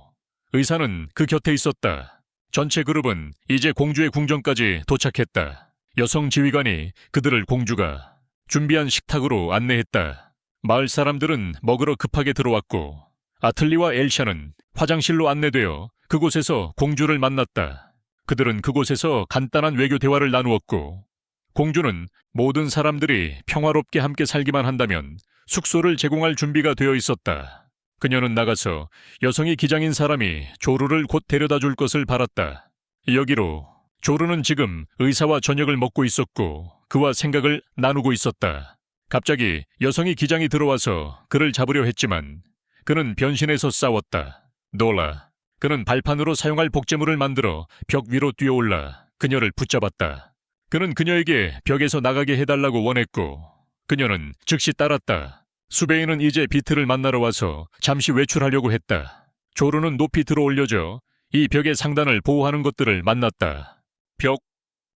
의사는 그 곁에 있었다. 전체 그룹은 이제 공주의 궁전까지 도착했다. 여성 지휘관이 그들을 공주가 준비한 식탁으로 안내했다. 마을 사람들은 먹으러 급하게 들어왔고 아틀리와 엘샤는 화장실로 안내되어 그곳에서 공주를 만났다. 그들은 그곳에서 간단한 외교 대화를 나누었고 공주는 모든 사람들이 평화롭게 함께 살기만 한다면 숙소를 제공할 준비가 되어 있었다. 그녀는 나가서 여성이 기장인 사람이 조르를 곧 데려다 줄 것을 바랐다. 여기로 조르는 지금 의사와 저녁을 먹고 있었고 그와 생각을 나누고 있었다. 갑자기 여성이 기장이 들어와서 그를 잡으려 했지만 그는 변신해서 싸웠다. 놀라. 그는 발판으로 사용할 복제물을 만들어 벽 위로 뛰어올라 그녀를 붙잡았다. 그는 그녀에게 벽에서 나가게 해달라고 원했고 그녀는 즉시 따랐다. 수베이는 이제 비트를 만나러 와서 잠시 외출하려고 했다. 조르는 높이 들어올려져 이 벽의 상단을 보호하는 것들을 만났다. 벽.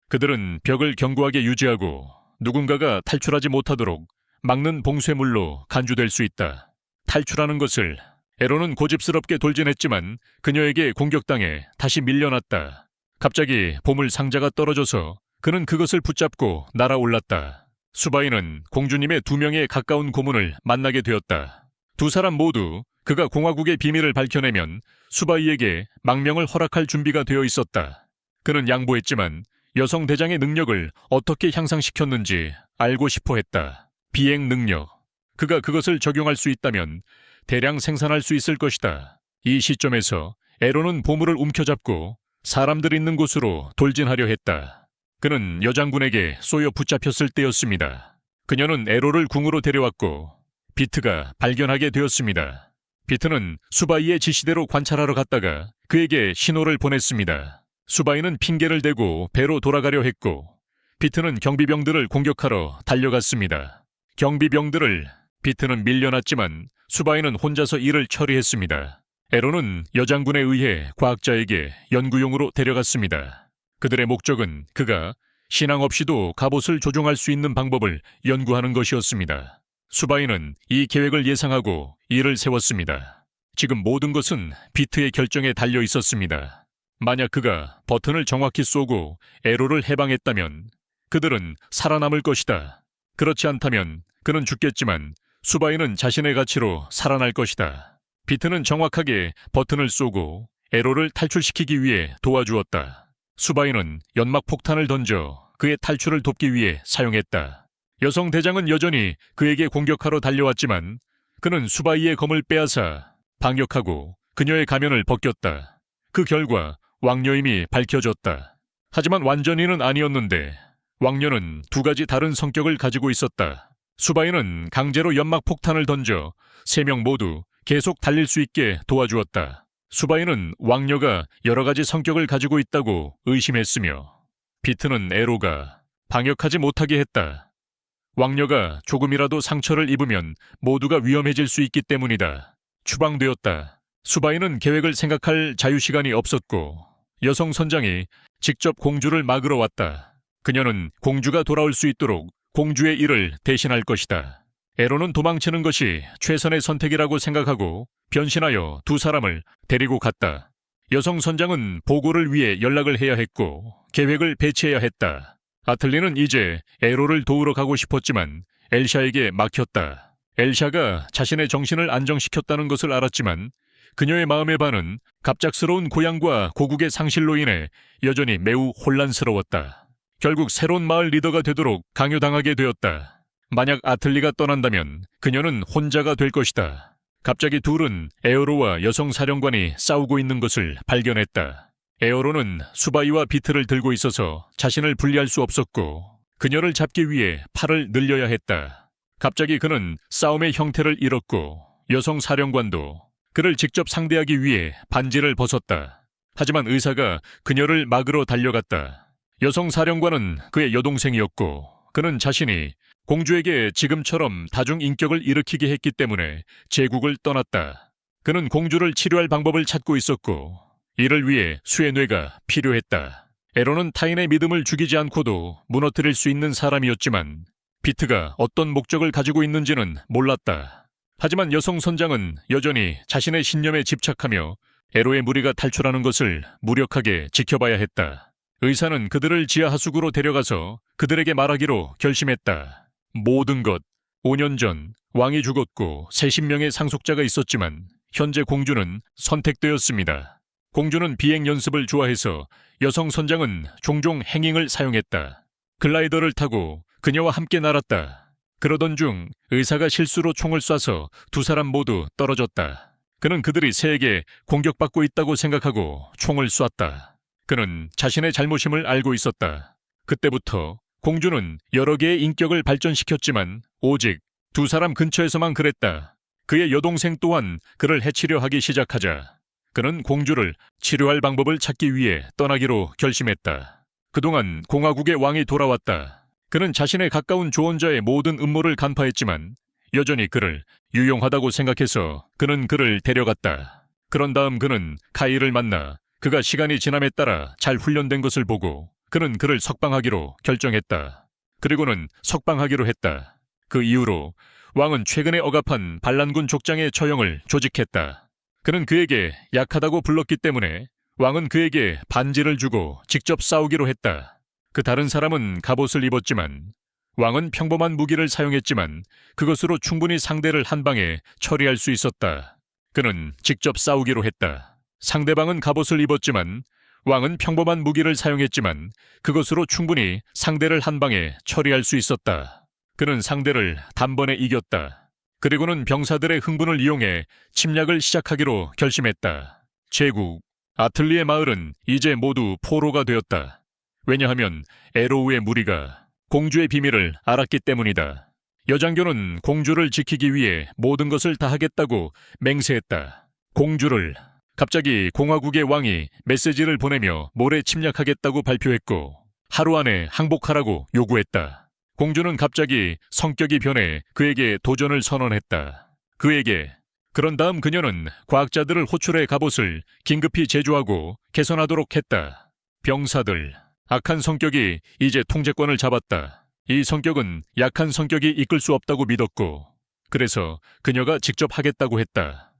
그들은 벽을 견고하게 유지하고 누군가가 탈출하지 못하도록 막는 봉쇄물로 간주될 수 있다. 탈출하는 것을 에로는 고집스럽게 돌진했지만 그녀에게 공격당해 다시 밀려났다. 갑자기 보물 상자가 떨어져서 그는 그것을 붙잡고 날아올랐다. 수바이는 공주님의 2명의 가까운 고문을 만나게 되었다. 두 사람 모두 그가 공화국의 비밀을 밝혀내면 수바이에게 망명을 허락할 준비가 되어 있었다. 그는 양보했지만 여성 대장의 능력을 어떻게 향상시켰는지 알고 싶어 했다. 비행 능력. 그가 그것을 적용할 수 있다면 대량 생산할 수 있을 것이다. 이 시점에서 에로는 보물을 움켜잡고 사람들 있는 곳으로 돌진하려 했다. 그는 여장군에게 쏘여 붙잡혔을 때였습니다. 그녀는 에로를 궁으로 데려왔고 비트가 발견하게 되었습니다. 비트는 수바이의 지시대로 관찰하러 갔다가 그에게 신호를 보냈습니다. 수바이는 핑계를 대고 배로 돌아가려 했고 비트는 경비병들을 공격하러 달려갔습니다. 경비병들을 비트는 밀려났지만 수바이는 혼자서 일을 처리했습니다. 에로는 여장군에 의해 과학자에게 연구용으로 데려갔습니다. 그들의 목적은 그가 신앙 없이도 갑옷을 조종할 수 있는 방법을 연구하는 것이었습니다. 수바이는 이 계획을 예상하고 일을 세웠습니다. 지금 모든 것은 비트의 결정에 달려 있었습니다. 만약 그가 버튼을 정확히 쏘고 에로를 해방했다면 그들은 살아남을 것이다. 그렇지 않다면 그는 죽겠지만 수바이는 자신의 가치로 살아날 것이다. 비트는 정확하게 버튼을 쏘고 에로를 탈출시키기 위해 도와주었다. 수바이는 연막 폭탄을 던져 그의 탈출을 돕기 위해 사용했다. 여성 대장은 여전히 그에게 공격하러 달려왔지만 그는 수바이의 검을 빼앗아 반격하고 그녀의 가면을 벗겼다. 그 결과 왕녀임이 밝혀졌다. 하지만 완전히는 아니었는데 왕녀는 두 가지 다른 성격을 가지고 있었다. 수바이는 강제로 연막 폭탄을 던져 3명 모두 계속 달릴 수 있게 도와주었다. 수바이는 왕녀가 여러 가지 성격을 가지고 있다고 의심했으며 비트는 에로가 방역하지 못하게 했다. 왕녀가 조금이라도 상처를 입으면 모두가 위험해질 수 있기 때문이다. 추방되었다. 수바이는 계획을 생각할 자유시간이 없었고 여성 선장이 직접 공주를 막으러 왔다. 그녀는 공주가 돌아올 수 있도록 공주의 일을 대신할 것이다. 에로는 도망치는 것이 최선의 선택이라고 생각하고 변신하여 두 사람을 데리고 갔다. 여성 선장은 보고를 위해 연락을 해야 했고 계획을 배치해야 했다. 아틀리는 이제 에로를 도우러 가고 싶었지만 엘샤에게 막혔다. 엘샤가 자신의 정신을 안정시켰다는 것을 알았지만 그녀의 마음의 반은 갑작스러운 고향과 고국의 상실로 인해 여전히 매우 혼란스러웠다. 결국 새로운 마을 리더가 되도록 강요당하게 되었다. 만약 아틀리가 떠난다면 그녀는 혼자가 될 것이다. 갑자기 둘은 에어로와 여성 사령관이 싸우고 있는 것을 발견했다. 에어로는 수바이와 비트를 들고 있어서 자신을 분리할 수 없었고 그녀를 잡기 위해 팔을 늘려야 했다. 갑자기 그는 싸움의 형태를 잃었고 여성 사령관도 그를 직접 상대하기 위해 반지를 벗었다. 하지만 의사가 그녀를 막으러 달려갔다. 여성 사령관은 그의 여동생이었고 그는 자신이 공주에게 지금처럼 다중인격을 일으키게 했기 때문에 제국을 떠났다. 그는 공주를 치료할 방법을 찾고 있었고 이를 위해 수의 뇌가 필요했다. 에로는 타인의 믿음을 죽이지 않고도 무너뜨릴 수 있는 사람이었지만 비트가 어떤 목적을 가지고 있는지는 몰랐다. 하지만 여성 선장은 여전히 자신의 신념에 집착하며 에로의 무리가 탈출하는 것을 무력하게 지켜봐야 했다. 의사는 그들을 지하 하수구로 데려가서 그들에게 말하기로 결심했다. 모든 것. 5년 전 왕이 죽었고 30명의 상속자가 있었지만 현재 공주는 선택되었습니다. 공주는 비행 연습을 좋아해서 여성 선장은 종종 행잉을 사용했다. 글라이더를 타고 그녀와 함께 날았다. 그러던 중 의사가 실수로 총을 쏴서 두 사람 모두 떨어졌다. 그는 그들이 새에게 공격받고 있다고 생각하고 총을 쐈다. 그는 자신의 잘못임을 알고 있었다. 그때부터 공주는 여러 개의 인격을 발전시켰지만 오직 두 사람 근처에서만 그랬다. 그의 여동생 또한 그를 해치려 하기 시작하자 그는 공주를 치료할 방법을 찾기 위해 떠나기로 결심했다. 그동안 공화국의 왕이 돌아왔다. 그는 자신의 가까운 조언자의 모든 음모를 간파했지만 여전히 그를 유용하다고 생각해서 그는 그를 데려갔다. 그런 다음 그는 카이를 만나 그가 시간이 지남에 따라 잘 훈련된 것을 보고 그는 그를 석방하기로 결정했다. 그리고는 석방하기로 했다. 그 이후로 왕은 최근에 억압한 반란군 족장의 처형을 조직했다. 그는 그에게 약하다고 불렀기 때문에 왕은 그에게 반지를 주고 직접 싸우기로 했다. 그 다른 사람은 갑옷을 입었지만 왕은 평범한 무기를 사용했지만 그것으로 충분히 상대를 한 방에 처리할 수 있었다. 그는 직접 싸우기로 했다. 상대방은 갑옷을 입었지만 왕은 평범한 무기를 사용했지만 그것으로 충분히 상대를 한 방에 처리할 수 있었다. 그는 상대를 단번에 이겼다. 그리고는 병사들의 흥분을 이용해 침략을 시작하기로 결심했다. 제국, 아틀리의 마을은 이제 모두 포로가 되었다. 왜냐하면 에로우의 무리가 공주의 비밀을 알았기 때문이다. 여장교는 공주를 지키기 위해 모든 것을 다 하겠다고 맹세했다. 공주를 갑자기 공화국의 왕이 메시지를 보내며 모래 침략하겠다고 발표했고 하루 안에 항복하라고 요구했다. 공주는 갑자기 성격이 변해 그에게 도전을 선언했다. 그런 다음 그녀는 과학자들을 호출해 갑옷을 긴급히 제조하고 개선하도록 했다. 병사들, 악한 성격이 이제 통제권을 잡았다. 이 성격은 약한 성격이 이끌 수 없다고 믿었고 그래서 그녀가 직접 하겠다고 했다.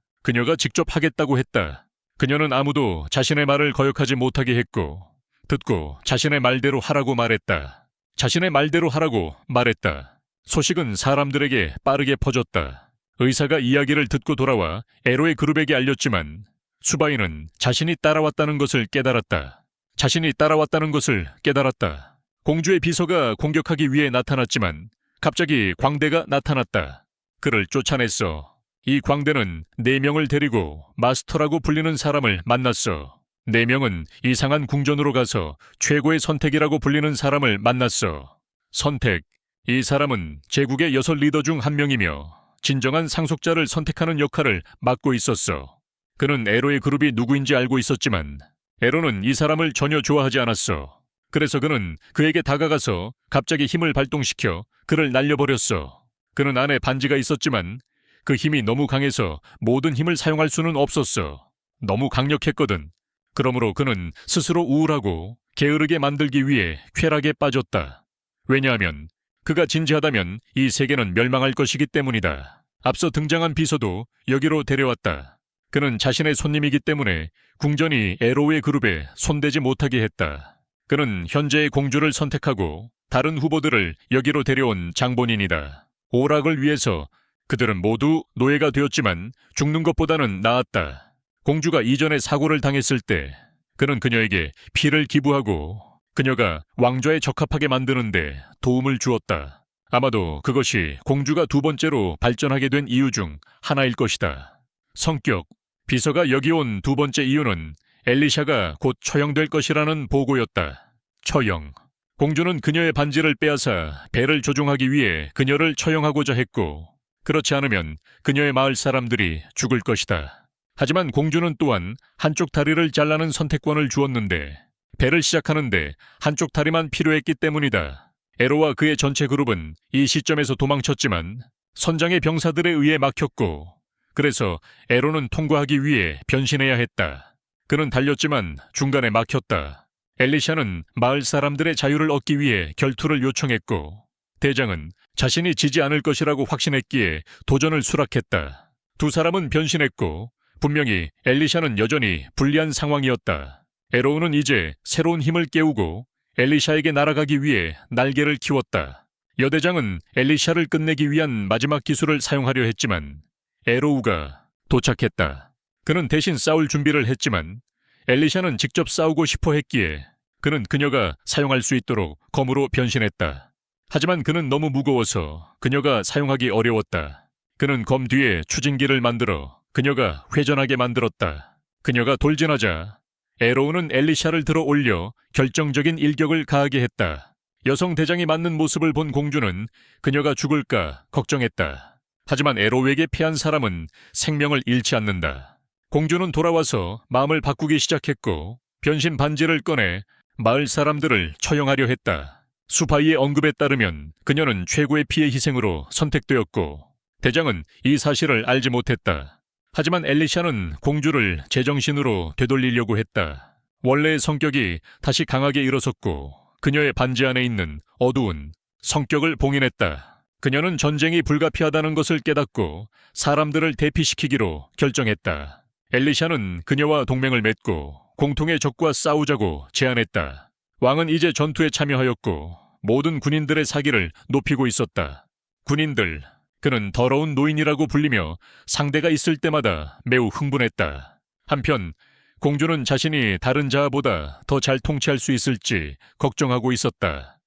그녀는 아무도 자신의 말을 거역하지 못하게 했고 듣고 자신의 말대로 하라고 말했다. 자신의 말대로 하라고 말했다. 소식은 사람들에게 빠르게 퍼졌다. 의사가 이야기를 듣고 돌아와 에로의 그룹에게 알렸지만 수바이는 자신이 따라왔다는 것을 깨달았다. 자신이 따라왔다는 것을 깨달았다. 공주의 비서가 공격하기 위해 나타났지만 갑자기 광대가 나타났다. 그를 쫓아냈어. 이 광대는 4명을 데리고 마스터라고 불리는 사람을 만났어. 4명은 이상한 궁전으로 가서 최고의 선택이라고 불리는 사람을 만났어. 선택. 이 사람은 제국의 6 리더 중 한 명이며 진정한 상속자를 선택하는 역할을 맡고 있었어. 그는 에로의 그룹이 누구인지 알고 있었지만 에로는 이 사람을 전혀 좋아하지 않았어. 그래서 그는 그에게 다가가서 갑자기 힘을 발동시켜 그를 날려버렸어. 그는 안에 반지가 있었지만 그 힘이 너무 강해서 모든 힘을 사용할 수는 없었어. 너무 강력했거든. 그러므로 그는 스스로 우울하고 게으르게 만들기 위해 쾌락에 빠졌다. 왜냐하면 그가 진지하다면 이 세계는 멸망할 것이기 때문이다. 앞서 등장한 비서도 여기로 데려왔다. 그는 자신의 손님이기 때문에 궁전이 에로의 그룹에 손대지 못하게 했다. 그는 현재의 공주를 선택하고 다른 후보들을 여기로 데려온 장본인이다. 오락을 위해서 그들은 모두 노예가 되었지만 죽는 것보다는 나았다. 공주가 이전에 사고를 당했을 때 그는 그녀에게 피를 기부하고 그녀가 왕좌에 적합하게 만드는데 도움을 주었다. 아마도 그것이 공주가 2번째로 발전하게 된 이유 중 하나일 것이다. 성격. 비서가 여기 온 2번째 이유는 엘리샤가 곧 처형될 것이라는 보고였다. 처형. 공주는 그녀의 반지를 빼앗아 배를 조종하기 위해 그녀를 처형하고자 했고 그렇지 않으면 그녀의 마을 사람들이 죽을 것이다. 하지만 공주는 또한 한쪽 다리를 잘라는 선택권을 주었는데 배를 시작하는데 한쪽 다리만 필요했기 때문이다. 에로와 그의 전체 그룹은 이 시점에서 도망쳤지만 선장의 병사들에 의해 막혔고 그래서 에로는 통과하기 위해 변신해야 했다. 그는 달렸지만 중간에 막혔다. 엘리샤는 마을 사람들의 자유를 얻기 위해 결투를 요청했고 대장은 자신이 지지 않을 것이라고 확신했기에 도전을 수락했다. 2 사람은 변신했고 분명히 엘리샤는 여전히 불리한 상황이었다. 에로우는 이제 새로운 힘을 깨우고 엘리샤에게 날아가기 위해 날개를 키웠다. 여대장은 엘리샤를 끝내기 위한 마지막 기술을 사용하려 했지만 에로우가 도착했다. 그는 대신 싸울 준비를 했지만 엘리샤는 직접 싸우고 싶어 했기에 그는 그녀가 사용할 수 있도록 검으로 변신했다. 하지만 그는 너무 무거워서 그녀가 사용하기 어려웠다. 그는 검 뒤에 추진기를 만들어 그녀가 회전하게 만들었다. 그녀가 돌진하자 에로우는 엘리샤를 들어 올려 결정적인 일격을 가하게 했다. 여성 대장이 맞는 모습을 본 공주는 그녀가 죽을까 걱정했다. 하지만 에로우에게 패한 사람은 생명을 잃지 않는다. 공주는 돌아와서 마음을 바꾸기 시작했고 변신 반지를 꺼내 마을 사람들을 처형하려 했다. 수바이의 언급에 따르면 그녀는 최고의 피해 희생으로 선택되었고 대장은 이 사실을 알지 못했다. 하지만 엘리샤는 공주를 제정신으로 되돌리려고 했다. 원래의 성격이 다시 강하게 일어섰고 그녀의 반지 안에 있는 어두운 성격을 봉인했다. 그녀는 전쟁이 불가피하다는 것을 깨닫고 사람들을 대피시키기로 결정했다. 엘리샤는 그녀와 동맹을 맺고 공통의 적과 싸우자고 제안했다. 왕은 이제 전투에 참여하였고 모든 군인들의 사기를 높이고 있었다. 군인들, 그는 더러운 노인이라고 불리며 상대가 있을 때마다 매우 흥분했다. 한편 공주는 자신이 다른 자보다 더 잘 통치할 수 있을지 걱정하고 있었다.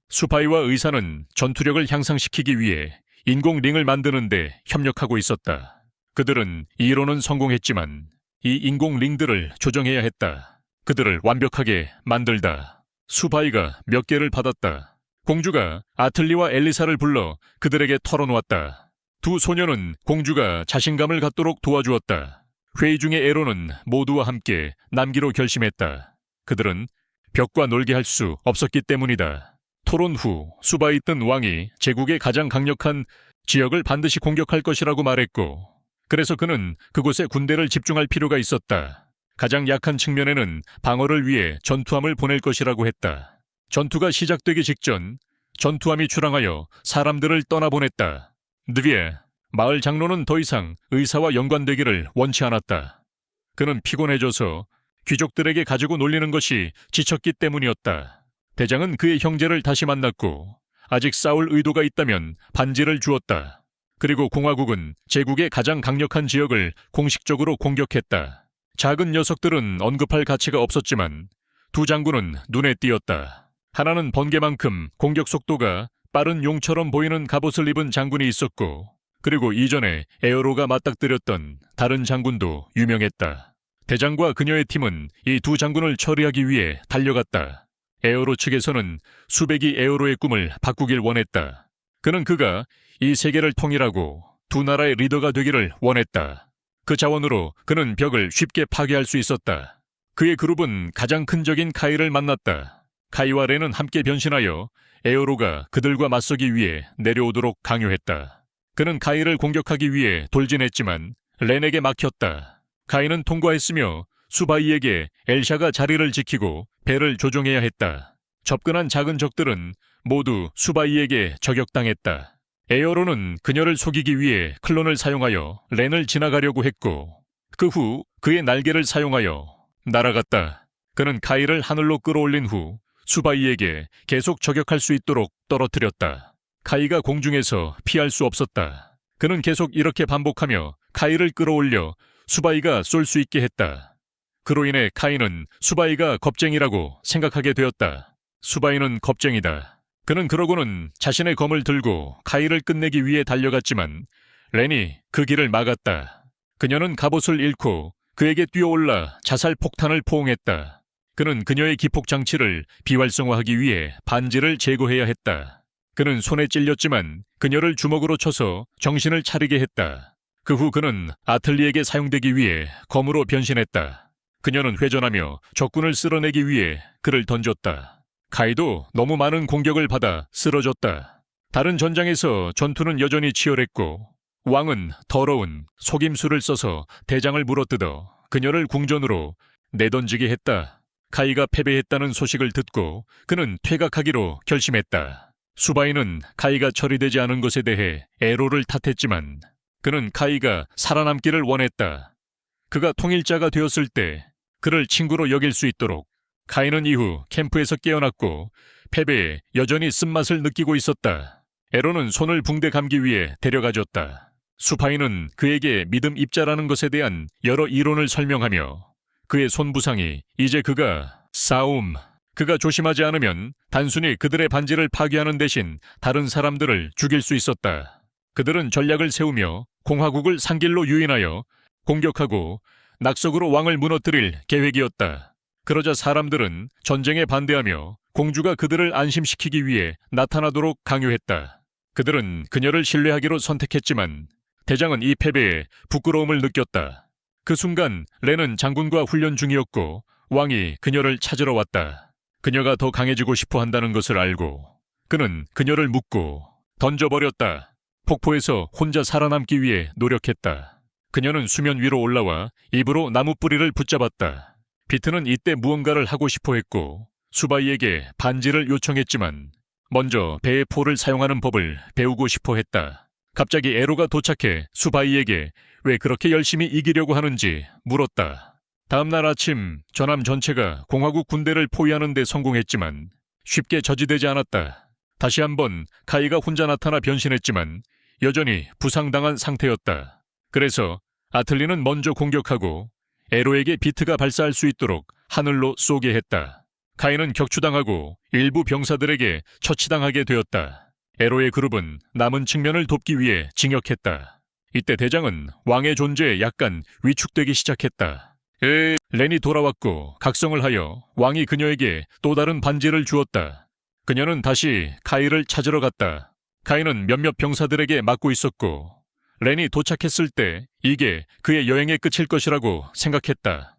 수바이와 의사는 전투력을 향상시키기 위해 인공 링을 만드는데 협력하고 있었다. 그들은 이론은 성공했지만 이 인공 링들을 조정해야 했다. 그들을 완벽하게 만들다. 수바이가 몇 개를 받았다. 공주가 아틀리와 엘리사를 불러 그들에게 털어놓았다. 2 소녀는 공주가 자신감을 갖도록 도와주었다. 회의 중에 에로는 모두와 함께 남기로 결심했다. 그들은 벽과 놀게 할 수 없었기 때문이다. 토론 후 수바이 뜬 왕이 제국의 가장 강력한 지역을 반드시 공격할 것이라고 말했고 그래서 그는 그곳에 군대를 집중할 필요가 있었다. 가장 약한 측면에는 방어를 위해 전투함을 보낼 것이라고 했다. 전투가 시작되기 직전 전투함이 출항하여 사람들을 떠나보냈다. 느비에 마을 장로는 더 이상 의사와 연관되기를 원치 않았다. 그는 피곤해져서 귀족들에게 가지고 놀리는 것이 지쳤기 때문이었다. 대장은 그의 형제를 다시 만났고 아직 싸울 의도가 있다면 반지를 주었다. 그리고 공화국은 제국의 가장 강력한 지역을 공식적으로 공격했다. 작은 녀석들은 언급할 가치가 없었지만 두 장군은 눈에 띄었다. 하나는 번개만큼 공격 속도가 빠른 용처럼 보이는 갑옷을 입은 장군이 있었고, 그리고 이전에 에어로가 맞닥뜨렸던 다른 장군도 유명했다. 대장과 그녀의 팀은 이 두 장군을 처리하기 위해 달려갔다. 에어로 측에서는 수백이 에어로의 꿈을 바꾸길 원했다. 그가 이 세계를 통일하고 두 나라의 리더가 되기를 원했다. 그 자원으로 그는 벽을 쉽게 파괴할 수 있었다. 그의 그룹은 가장 큰 적인 카이를 만났다. 카이와 렌은 함께 변신하여 에어로가 그들과 맞서기 위해 내려오도록 강요했다. 그는 카이를 공격하기 위해 돌진했지만 렌에게 막혔다. 카이는 통과했으며 수바이에게 엘샤가 자리를 지키고 배를 조종해야 했다. 접근한 작은 적들은 모두 수바이에게 저격당했다. 에어로는 그녀를 속이기 위해 클론을 사용하여 렌을 지나가려고 했고, 그 후 그의 날개를 사용하여 날아갔다. 그는 카이를 하늘로 끌어올린 후 수바이에게 계속 저격할 수 있도록 떨어뜨렸다. 카이가 공중에서 피할 수 없었다. 그는 계속 이렇게 반복하며 카이를 끌어올려 수바이가 쏠 수 있게 했다. 그로 인해 카이는 수바이가 겁쟁이라고 생각하게 되었다. 수바이는 겁쟁이다. 그는 그러고는 자신의 검을 들고 카이를 끝내기 위해 달려갔지만 렌이 그 길을 막았다. 그녀는 갑옷을 잃고 그에게 뛰어올라 자살 폭탄을 포옹했다. 그는 그녀의 기폭 장치를 비활성화하기 위해 반지를 제거해야 했다. 그는 손에 찔렸지만 그녀를 주먹으로 쳐서 정신을 차리게 했다. 그 후 그는 아틀리에게 사용되기 위해 검으로 변신했다. 그녀는 회전하며 적군을 쓸어내기 위해 그를 던졌다. 카이도 너무 많은 공격을 받아 쓰러졌다. 다른 전장에서 전투는 여전히 치열했고 왕은 더러운 속임수를 써서 대장을 물어뜯어 그녀를 궁전으로 내던지게 했다. 카이가 패배했다는 소식을 듣고 그는 퇴각하기로 결심했다. 수바이는 카이가 처리되지 않은 것에 대해 에로를 탓했지만 그는 카이가 살아남기를 원했다. 그가 통일자가 되었을 때 그를 친구로 여길 수 있도록. 카이는 이후 캠프에서 깨어났고 패배에 여전히 쓴맛을 느끼고 있었다. 에로는 손을 붕대 감기 위해 데려가줬다. 수바이는 그에게 믿음 입자라는 것에 대한 여러 이론을 설명하며 그의 손 부상이 이제 그가 조심하지 않으면 단순히 그들의 반지를 파괴하는 대신 다른 사람들을 죽일 수 있었다. 그들은 전략을 세우며 공화국을 산길로 유인하여 공격하고 낙석으로 왕을 무너뜨릴 계획이었다. 그러자 사람들은 전쟁에 반대하며 공주가 그들을 안심시키기 위해 나타나도록 강요했다. 그들은 그녀를 신뢰하기로 선택했지만 대장은 이 패배에 부끄러움을 느꼈다. 그 순간 렌은 장군과 훈련 중이었고 왕이 그녀를 찾으러 왔다. 그녀가 더 강해지고 싶어 한다는 것을 알고 그는 그녀를 묶고 던져버렸다. 폭포에서 혼자 살아남기 위해 노력했다. 그녀는 수면 위로 올라와 입으로 나무 뿌리를 붙잡았다. 비트는 이때 무언가를 하고 싶어 했고 수바이에게 반지를 요청했지만 먼저 배의 포를 사용하는 법을 배우고 싶어 했다. 갑자기 에로가 도착해 수바이에게 왜 그렇게 열심히 이기려고 하는지 물었다. 다음날 아침 전함 전체가 공화국 군대를 포위하는 데 성공했지만 쉽게 저지되지 않았다. 다시 한번 카이가 혼자 나타나 변신했지만 여전히 부상당한 상태였다. 그래서 아틀리는 먼저 공격하고 에로에게 비트가 발사할 수 있도록 하늘로 쏘게 했다. 카이는 격추당하고 일부 병사들에게 처치당하게 되었다. 에로의 그룹은 남은 측면을 돕기 위해 진격했다. 이때 대장은 왕의 존재에 약간 위축되기 시작했다. 렌이 돌아왔고 각성을 하여 왕이 그녀에게 또 다른 반지를 주었다. 그녀는 다시 카이를 찾으러 갔다. 카이는 몇몇 병사들에게 맞고 있었고 렌이 도착했을 때 이게 그의 여행의 끝일 것이라고 생각했다.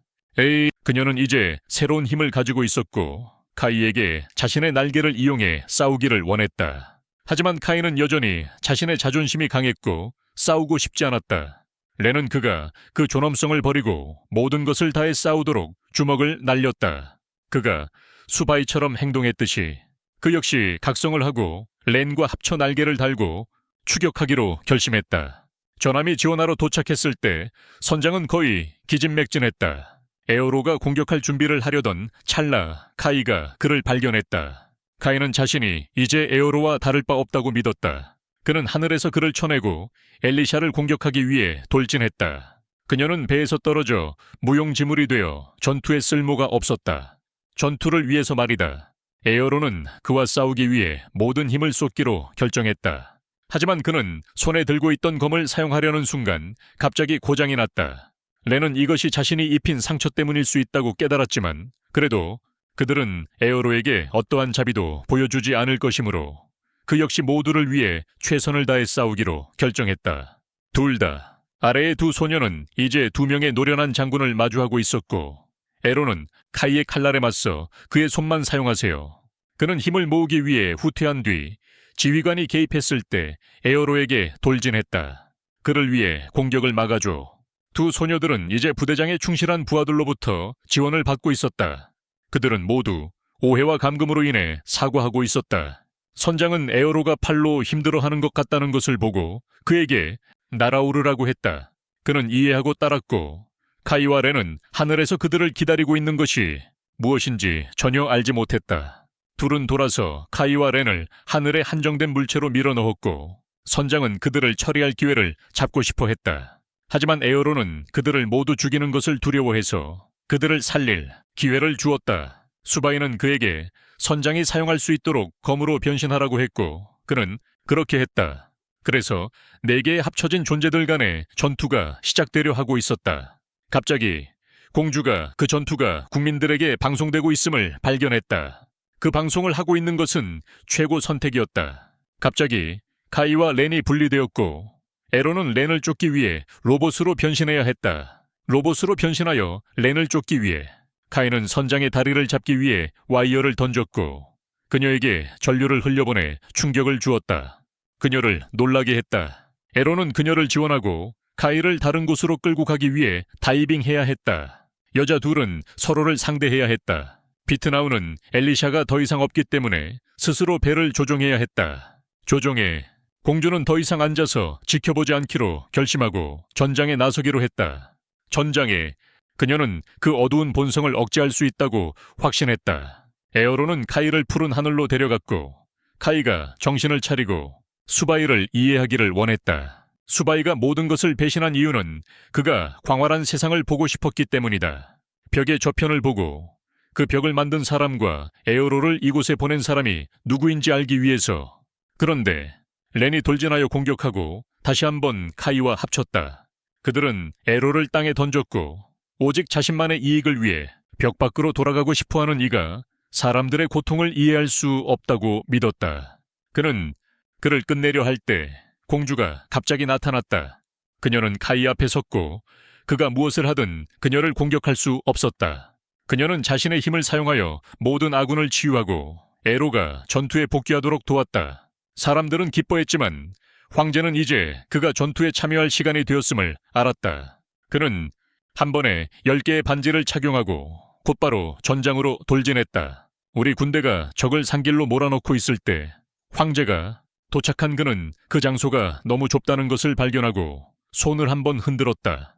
그녀는 이제 새로운 힘을 가지고 있었고 카이에게 자신의 날개를 이용해 싸우기를 원했다. 하지만 카이는 여전히 자신의 자존심이 강했고 싸우고 싶지 않았다. 렌은 그가 그 존엄성을 버리고 모든 것을 다해 싸우도록 주먹을 날렸다. 그가 수바이처럼 행동했듯이 그 역시 각성을 하고 렌과 합쳐 날개를 달고 추격하기로 결심했다. 전함이 지원하러 도착했을 때 선장은 거의 기진맥진했다. 에어로가 공격할 준비를 하려던 찰나 카이가 그를 발견했다. 카이는 자신이 이제 에어로와 다를 바 없다고 믿었다. 그는 하늘에서 그를 쳐내고 엘리샤를 공격하기 위해 돌진했다. 그녀는 배에서 떨어져 무용지물이 되어 전투에 쓸모가 없었다. 전투를 위해서 말이다. 에어로는 그와 싸우기 위해 모든 힘을 쏟기로 결정했다. 하지만 그는 손에 들고 있던 검을 사용하려는 순간 갑자기 고장이 났다. 렌은 이것이 자신이 입힌 상처 때문일 수 있다고 깨달았지만 그래도 그들은 에어로에게 어떠한 자비도 보여주지 않을 것이므로 그 역시 모두를 위해 최선을 다해 싸우기로 결정했다. 둘 다, 아래의 두 소녀는 이제 2명의 노련한 장군을 마주하고 있었고 에로는 카이의 칼날에 맞서 그의 손만 사용하세요. 그는 힘을 모으기 위해 후퇴한 뒤 지휘관이 개입했을 때 에어로에게 돌진했다. 그를 위해 공격을 막아줘. 두 소녀들은 이제 부대장의 충실한 부하들로부터 지원을 받고 있었다. 그들은 모두 오해와 감금으로 인해 사과하고 있었다. 선장은 에어로가 팔로 힘들어하는 것 같다는 것을 보고 그에게 날아오르라고 했다. 그는 이해하고 따랐고 카이와 렌은 하늘에서 그들을 기다리고 있는 것이 무엇인지 전혀 알지 못했다. 둘은 돌아서 카이와 렌을 하늘에 한정된 물체로 밀어넣었고 선장은 그들을 처리할 기회를 잡고 싶어 했다. 하지만 에어로는 그들을 모두 죽이는 것을 두려워해서 그들을 살릴 기회를 주었다. 수바이는 그에게 선장이 사용할 수 있도록 검으로 변신하라고 했고 그는 그렇게 했다. 그래서 4개의 합쳐진 존재들 간의 전투가 시작되려 하고 있었다. 갑자기 공주가 그 전투가 국민들에게 방송되고 있음을 발견했다. 그 방송을 하고 있는 것은 최고 선택이었다. 갑자기 카이와 렌이 분리되었고 에로는 렌을 쫓기 위해 로봇으로 변신해야 했다. 로봇으로 변신하여 렌을 쫓기 위해 카이는 선장의 다리를 잡기 위해 와이어를 던졌고 그녀에게 전류를 흘려보내 충격을 주었다. 그녀를 놀라게 했다. 에로는 그녀를 지원하고 카이를 다른 곳으로 끌고 가기 위해 다이빙해야 했다. 여자 둘은 서로를 상대해야 했다. 비트나우는 엘리샤가 더 이상 없기 때문에 스스로 배를 조종해야 했다. 조종해 공주는 더 이상 앉아서 지켜보지 않기로 결심하고 전장에 나서기로 했다. 전장에 그녀는 그 어두운 본성을 억제할 수 있다고 확신했다. 에어로는 카이를 푸른 하늘로 데려갔고 카이가 정신을 차리고 수바이를 이해하기를 원했다. 수바이가 모든 것을 배신한 이유는 그가 광활한 세상을 보고 싶었기 때문이다. 벽의 저편을 보고 그 벽을 만든 사람과 에어로를 이곳에 보낸 사람이 누구인지 알기 위해서. 그런데 렌이 돌진하여 공격하고 다시 한번 카이와 합쳤다. 그들은 에로를 땅에 던졌고 오직 자신만의 이익을 위해 벽 밖으로 돌아가고 싶어하는 이가 사람들의 고통을 이해할 수 없다고 믿었다. 그는 그를 끝내려 할 때 공주가 갑자기 나타났다. 그녀는 카이 앞에 섰고 그가 무엇을 하든 그녀를 공격할 수 없었다. 그녀는 자신의 힘을 사용하여 모든 아군을 치유하고 에로가 전투에 복귀하도록 도왔다. 사람들은 기뻐했지만 황제는 이제 그가 전투에 참여할 시간이 되었음을 알았다. 그는 한 번에 10개의 반지를 착용하고 곧바로 전장으로 돌진했다. 우리 군대가 적을 산길로 몰아넣고 있을 때 황제가 도착한 그는 그 장소가 너무 좁다는 것을 발견하고 손을 한번 흔들었다.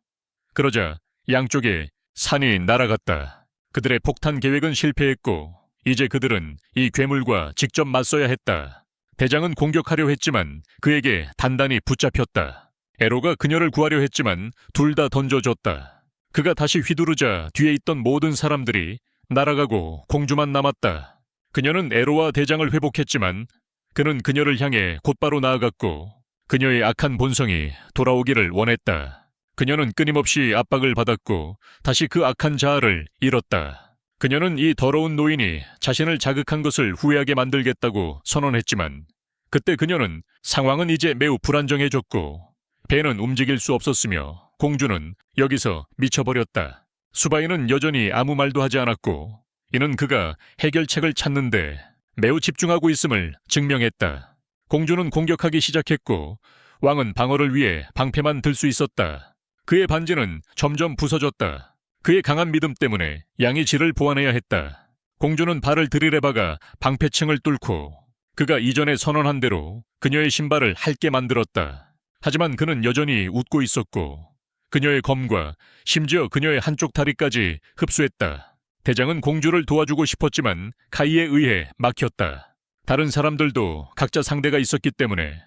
그러자 양쪽에 산이 날아갔다. 그들의 폭탄 계획은 실패했고 이제 그들은 이 괴물과 직접 맞서야 했다. 대장은 공격하려 했지만 그에게 단단히 붙잡혔다. 에로가 그녀를 구하려 했지만 둘 다 던져줬다. 그가 다시 휘두르자 뒤에 있던 모든 사람들이 날아가고 공주만 남았다. 그녀는 에로와 대장을 회복했지만 그는 그녀를 향해 곧바로 나아갔고 그녀의 악한 본성이 돌아오기를 원했다. 그녀는 끊임없이 압박을 받았고 다시 그 악한 자아를 잃었다. 그녀는 이 더러운 노인이 자신을 자극한 것을 후회하게 만들겠다고 선언했지만 그때 그녀는 상황은 이제 매우 불안정해졌고 배는 움직일 수 없었으며 공주는 여기서 미쳐버렸다. 수바이는 여전히 아무 말도 하지 않았고 이는 그가 해결책을 찾는데 매우 집중하고 있음을 증명했다. 공주는 공격하기 시작했고 왕은 방어를 위해 방패만 들 수 있었다. 그의 반지는 점점 부서졌다. 그의 강한 믿음 때문에 양이 질을 보완해야 했다. 공주는 발을 들이래박아 방패층을 뚫고 그가 이전에 선언한 대로 그녀의 신발을 핥게 만들었다. 하지만 그는 여전히 웃고 있었고 그녀의 검과 심지어 그녀의 한쪽 다리까지 흡수했다. 대장은 공주를 도와주고 싶었지만 카이에 의해 막혔다. 다른 사람들도 각자 상대가 있었기 때문에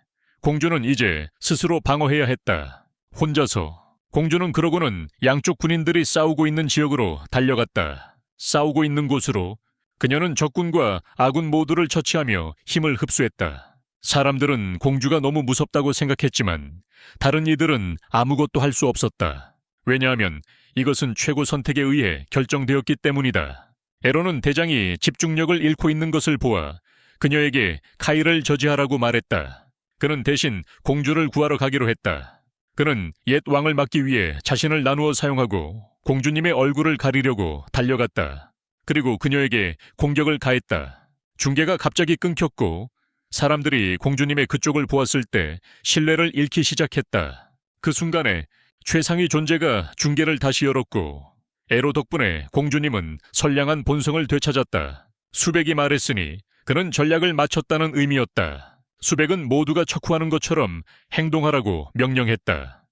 공주는 이제 스스로 방어해야 했다. 혼자서. 공주는 그러고는 양쪽 군인들이 싸우고 있는 지역으로 달려갔다. 싸우고 있는 곳으로 그녀는 적군과 아군 모두를 처치하며 힘을 흡수했다. 사람들은 공주가 너무 무섭다고 생각했지만 다른 이들은 아무것도 할 수 없었다. 왜냐하면 이것은 최고 선택에 의해 결정되었기 때문이다. 에로는 대장이 집중력을 잃고 있는 것을 보아 그녀에게 카이를 저지하라고 말했다. 그는 대신 공주를 구하러 가기로 했다. 그는 옛 왕을 막기 위해 자신을 나누어 사용하고 공주님의 얼굴을 가리려고 달려갔다. 그리고 그녀에게 공격을 가했다. 중계가 갑자기 끊겼고 사람들이 공주님의 그쪽을 보았을 때 신뢰를 잃기 시작했다. 그 순간에 최상위 존재가 중계를 다시 열었고 에로 덕분에 공주님은 선량한 본성을 되찾았다. 수백이 말했으니 그는 전략을 마쳤다는 의미였다. 수백은 모두가 척후하는 것처럼 행동하라고 명령했다.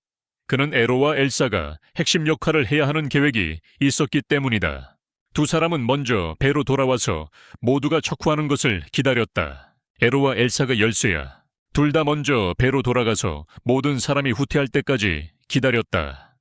그는 에로와 엘사가 핵심 역할을 해야 하는 계획이 있었기 때문이다. 두 사람은 먼저 배로 돌아와서 모두가 척후하는 것을 기다렸다. 에로와 엘사가 열쇠야. 둘 다 먼저 배로 돌아가서 모든 사람이 후퇴할 때까지 기다렸다.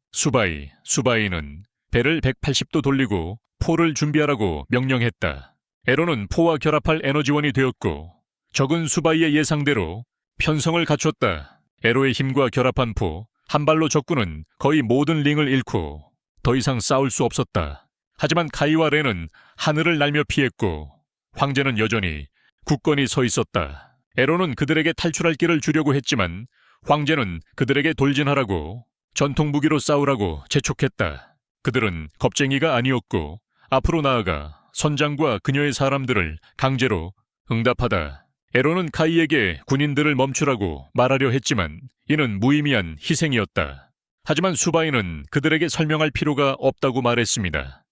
수바이는 배를 180도 돌리고 포를 준비하라고 명령했다. 에로는 포와 결합할 에너지원이 되었고 적은 수바이의 예상대로 편성을 갖췄다. 에로의 힘과 결합한 포, 한 발로 적군은 거의 모든 링을 잃고 더 이상 싸울 수 없었다. 하지만 카이와 렌은 하늘을 날며 피했고 황제는 여전히 굳건히 서 있었다. 에로는 그들에게 탈출할 길을 주려고 했지만 황제는 그들에게 돌진하라고 전통 무기로 싸우라고 재촉했다. 그들은 겁쟁이가 아니었고 앞으로 나아가 선장과 그녀의 사람들을 강제로 응답하다. 에로는 카이에게 군인들을 멈추라고 말하려 했지만 이는 무의미한 희생이었다. 하지만 수바이는 그들에게 설명할 필요가 없다고 말했습니다.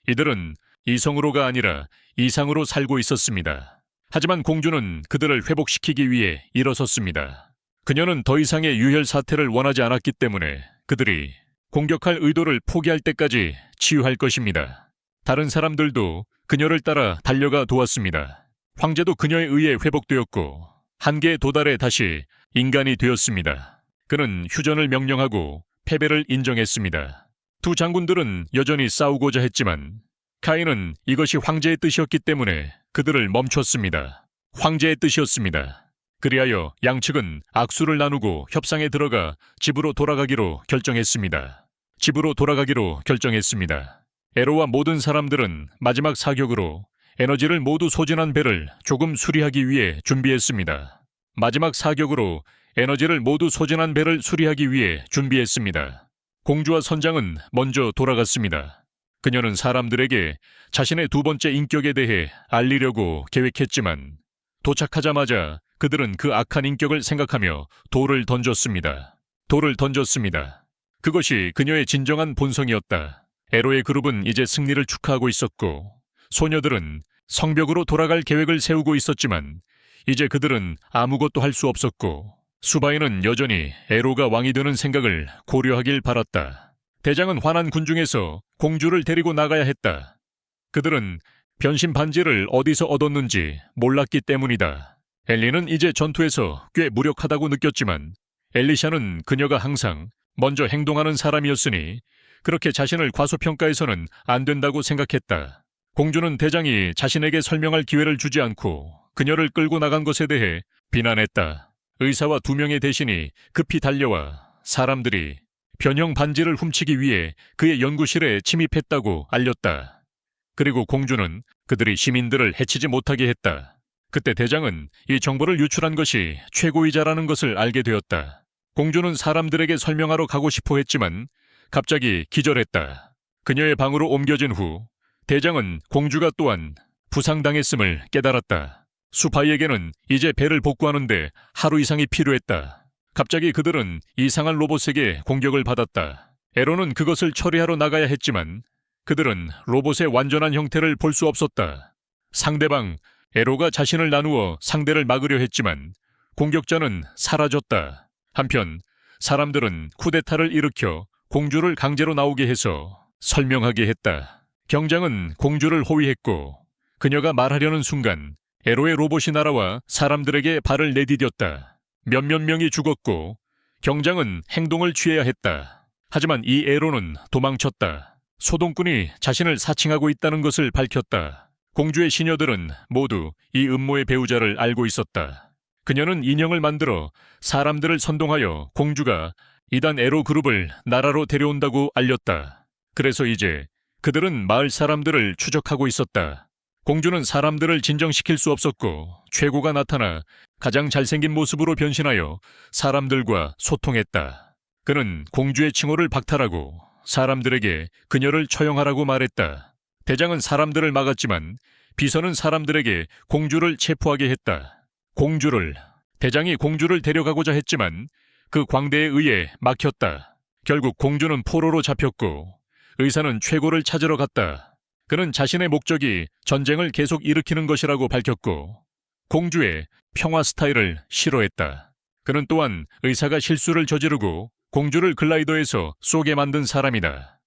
이들은 이성으로가 아니라 이상으로 살고 있었습니다. 하지만 공주는 그들을 회복시키기 위해 일어섰습니다. 그녀는 더 이상의 유혈 사태를 원하지 않았기 때문에 그들이 공격할 의도를 포기할 때까지 치유할 것입니다. 다른 사람들도 그녀를 따라 달려가 도왔습니다. 황제도 그녀에 의해 회복되었고 한계에 도달해 다시 인간이 되었습니다. 그는 휴전을 명령하고 패배를 인정했습니다. 두 장군들은 여전히 싸우고자 했지만 카이는 이것이 황제의 뜻이었기 때문에 그들을 멈췄습니다. 황제의 뜻이었습니다. 그리하여 양측은 악수를 나누고 협상에 들어가 집으로 돌아가기로 결정했습니다. 에로와 모든 사람들은 마지막 사격으로 에너지를 모두 소진한 배를 조금 수리하기 위해 준비했습니다. 공주와 선장은 먼저 돌아갔습니다. 그녀는 사람들에게 자신의 두 번째 인격에 대해 알리려고 계획했지만 도착하자마자 그들은 그 악한 인격을 생각하며 돌을 던졌습니다. 그것이 그녀의 진정한 본성이었다. 에로의 그룹은 이제 승리를 축하하고 있었고 소녀들은 성벽으로 돌아갈 계획을 세우고 있었지만 이제 그들은 아무것도 할 수 없었고 수바이는 여전히 에로가 왕이 되는 생각을 고려하길 바랐다. 대장은 화난 군중에서 공주를 데리고 나가야 했다. 그들은 변신 반지를 어디서 얻었는지 몰랐기 때문이다. 엘리는 이제 전투에서 꽤 무력하다고 느꼈지만 엘리샤는 그녀가 항상 먼저 행동하는 사람이었으니 그렇게 자신을 과소평가해서는 안 된다고 생각했다. 공주는 대장이 자신에게 설명할 기회를 주지 않고 그녀를 끌고 나간 것에 대해 비난했다. 의사와 2명의 대신이 급히 달려와 사람들이 변형 반지를 훔치기 위해 그의 연구실에 침입했다고 알렸다. 그리고 공주는 그들이 시민들을 해치지 못하게 했다. 그때 대장은 이 정보를 유출한 것이 최고의자라는 것을 알게 되었다. 공주는 사람들에게 설명하러 가고 싶어 했지만 갑자기 기절했다. 그녀의 방으로 옮겨진 후 대장은 공주가 또한 부상당했음을 깨달았다. 수바이에게는 이제 배를 복구하는데 하루 이상이 필요했다. 갑자기 그들은 이상한 로봇에게 공격을 받았다. 에로는 그것을 처리하러 나가야 했지만 그들은 로봇의 완전한 형태를 볼 수 없었다. 상대방 에로가 자신을 나누어 상대를 막으려 했지만 공격자는 사라졌다. 한편 사람들은 쿠데타를 일으켜 공주를 강제로 나오게 해서 설명하게 했다. 경장은 공주를 호위했고 그녀가 말하려는 순간 에로의 로봇이 날아와 사람들에게 발을 내디뎠다. 몇몇 명이 죽었고 경장은 행동을 취해야 했다. 하지만 이 에로는 도망쳤다. 소동꾼이 자신을 사칭하고 있다는 것을 밝혔다. 공주의 시녀들은 모두 이 음모의 배우자를 알고 있었다. 그녀는 인형을 만들어 사람들을 선동하여 공주가 이단 에로 그룹을 나라로 데려온다고 알렸다. 그래서 이제 그들은 마을 사람들을 추적하고 있었다. 공주는 사람들을 진정시킬 수 없었고 최고가 나타나 가장 잘생긴 모습으로 변신하여 사람들과 소통했다. 그는 공주의 칭호를 박탈하고 사람들에게 그녀를 처형하라고 말했다. 대장은 사람들을 막았지만 비서는 사람들에게 공주를 체포하게 했다. 대장이 공주를 데려가고자 했지만 그 광대에 의해 막혔다. 결국 공주는 포로로 잡혔고 의사는 최고를 찾으러 갔다. 그는 자신의 목적이 전쟁을 계속 일으키는 것이라고 밝혔고 공주의 평화 스타일을 싫어했다. 그는 또한 의사가 실수를 저지르고 공주를 글라이더에서 쏘게 만든 사람이다.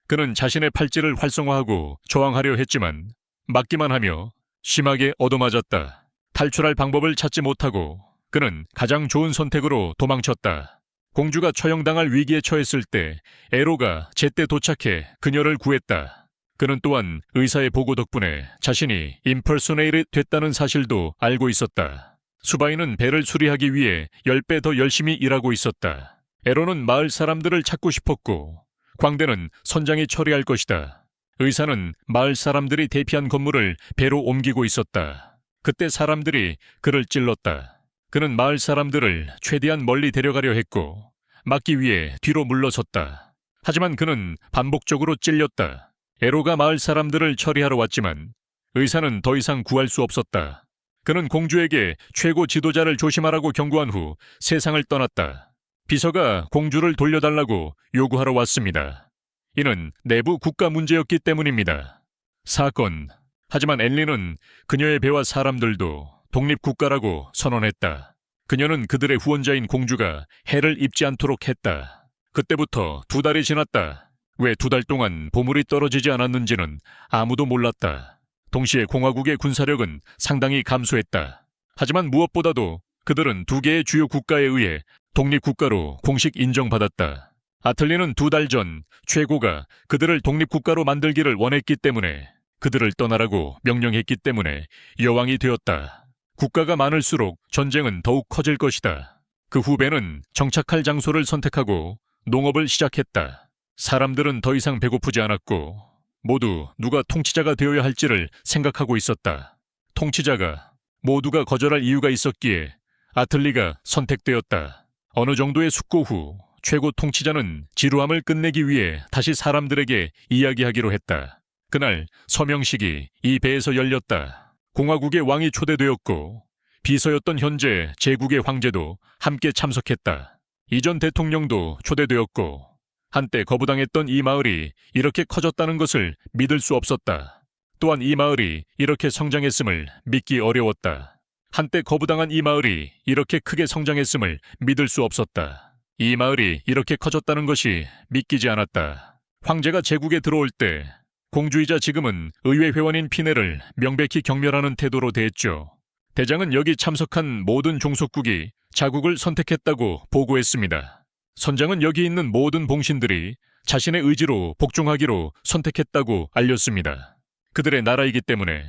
그는 자신의 팔찌를 활성화하고 저항하려 했지만 막기만 하며 심하게 얻어맞았다. 탈출할 방법을 찾지 못하고 그는 가장 좋은 선택으로 도망쳤다. 공주가 처형당할 위기에 처했을 때 에로가 제때 도착해 그녀를 구했다. 그는 또한 의사의 보고 덕분에 자신이 임퍼소네이트 됐다는 사실도 알고 있었다. 수바이는 배를 수리하기 위해 10배 더 열심히 일하고 있었다. 에로는 마을 사람들을 찾고 싶었고 광대는 선장이 처리할 것이다. 의사는 마을 사람들이 대피한 건물을 배로 옮기고 있었다. 그때 사람들이 그를 찔렀다. 그는 마을 사람들을 최대한 멀리 데려가려 했고 막기 위해 뒤로 물러섰다. 하지만 그는 반복적으로 찔렸다. 에로가 마을 사람들을 처리하러 왔지만 의사는 더 이상 구할 수 없었다. 그는 공주에게 최고 지도자를 조심하라고 경고한 후 세상을 떠났다. 비서가 공주를 돌려달라고 요구하러 왔습니다. 이는 내부 국가 문제였기 때문입니다. 사건. 하지만 앤리는 그녀의 배와 사람들도 독립국가라고 선언했다. 그녀는 그들의 후원자인 공주가 해를 입지 않도록 했다. 그때부터 2달이 지났다. 왜 2달 동안 보물이 떨어지지 않았는지는 아무도 몰랐다. 동시에 공화국의 군사력은 상당히 감소했다. 하지만 무엇보다도 그들은 2개의 주요 국가에 의해 독립국가로 공식 인정받았다. 아틀리는 2달 전 최고가 그들을 독립국가로 만들기를 원했기 때문에 그들을 떠나라고 명령했기 때문에 여왕이 되었다. 국가가 많을수록 전쟁은 더욱 커질 것이다. 그 후배는 정착할 장소를 선택하고 농업을 시작했다. 사람들은 더 이상 배고프지 않았고 모두 누가 통치자가 되어야 할지를 생각하고 있었다. 통치자가 모두가 거절할 이유가 있었기에 아틀리가 선택되었다. 어느 정도의 숙고 후 최고 통치자는 지루함을 끝내기 위해 다시 사람들에게 이야기하기로 했다. 그날 서명식이 이 배에서 열렸다. 공화국의 왕이 초대되었고 비서였던 현재 제국의 황제도 함께 참석했다. 이전 대통령도 초대되었고 한때 거부당했던 이 마을이 이렇게 커졌다는 것을 믿을 수 없었다. 또한 이 마을이 이렇게 성장했음을 믿기 어려웠다. 한때 거부당한 이 마을이 이렇게 크게 성장했음을 믿을 수 없었다. 이 마을이 이렇게 커졌다는 것이 믿기지 않았다. 황제가 제국에 들어올 때 공주이자 지금은 의회 회원인 피네를 명백히 경멸하는 태도로 대했죠. 대장은 여기 참석한 모든 종속국이 자국을 선택했다고 보고했습니다. 선장은 여기 있는 모든 봉신들이 자신의 의지로 복종하기로 선택했다고 알렸습니다. 그들의 나라이기 때문에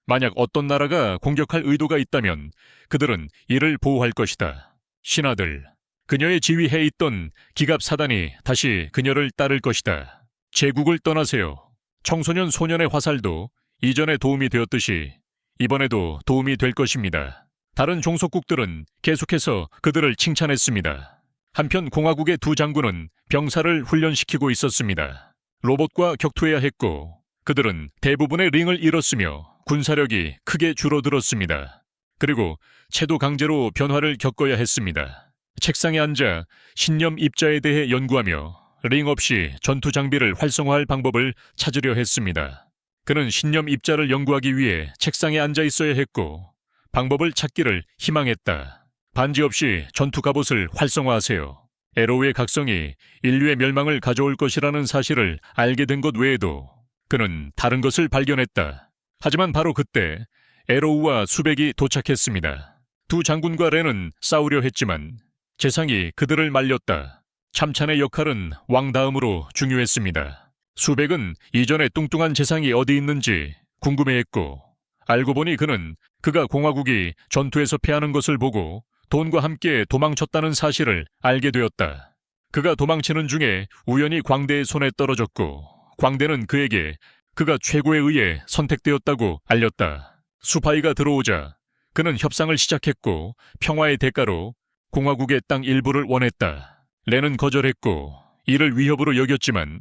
만약 어떤 나라가 공격할 의도가 있다면 그들은 이를 보호할 것이다. 신하들, 그녀의 지휘해 있던 기갑 사단이 다시 그녀를 따를 것이다. 제국을 떠나세요. 청소년 소년의 화살도 이전에 도움이 되었듯이 이번에도 도움이 될 것입니다. 다른 종속국들은 계속해서 그들을 칭찬했습니다. 한편 공화국의 2 장군은 병사를 훈련시키고 있었습니다. 로봇과 격투해야 했고 그들은 대부분의 링을 잃었으며 군사력이 크게 줄어들었습니다. 그리고 채도 강제로 변화를 겪어야 했습니다. 책상에 앉아 신념 입자에 대해 연구하며 링 없이 전투 장비를 활성화할 방법을 찾으려 했습니다. 그는 신념 입자를 연구하기 위해 책상에 앉아 있어야 했고 방법을 찾기를 희망했다. 반지 없이 전투 갑옷을 활성화하세요. 에로우의 각성이 인류의 멸망을 가져올 것이라는 사실을 알게 된 것 외에도 그는 다른 것을 발견했다. 하지만 바로 그때 에로우와 수백이 도착했습니다. 두 장군과 렌은 싸우려 했지만 재상이 그들을 말렸다. 참찬의 역할은 왕 다음으로 중요했습니다. 수백은 이전에 뚱뚱한 재상이 어디 있는지 궁금해했고, 알고 보니 그는 그가 공화국이 전투에서 패하는 것을 보고 돈과 함께 도망쳤다는 사실을 알게 되었다. 그가 도망치는 중에 우연히 광대의 손에 떨어졌고, 광대는 그에게 그가 최고에 의해 선택되었다고 알렸다. 수파이가 들어오자 그는 협상을 시작했고, 평화의 대가로 공화국의 땅 일부를 원했다. 렌은 거절했고 이를 위협으로 여겼지만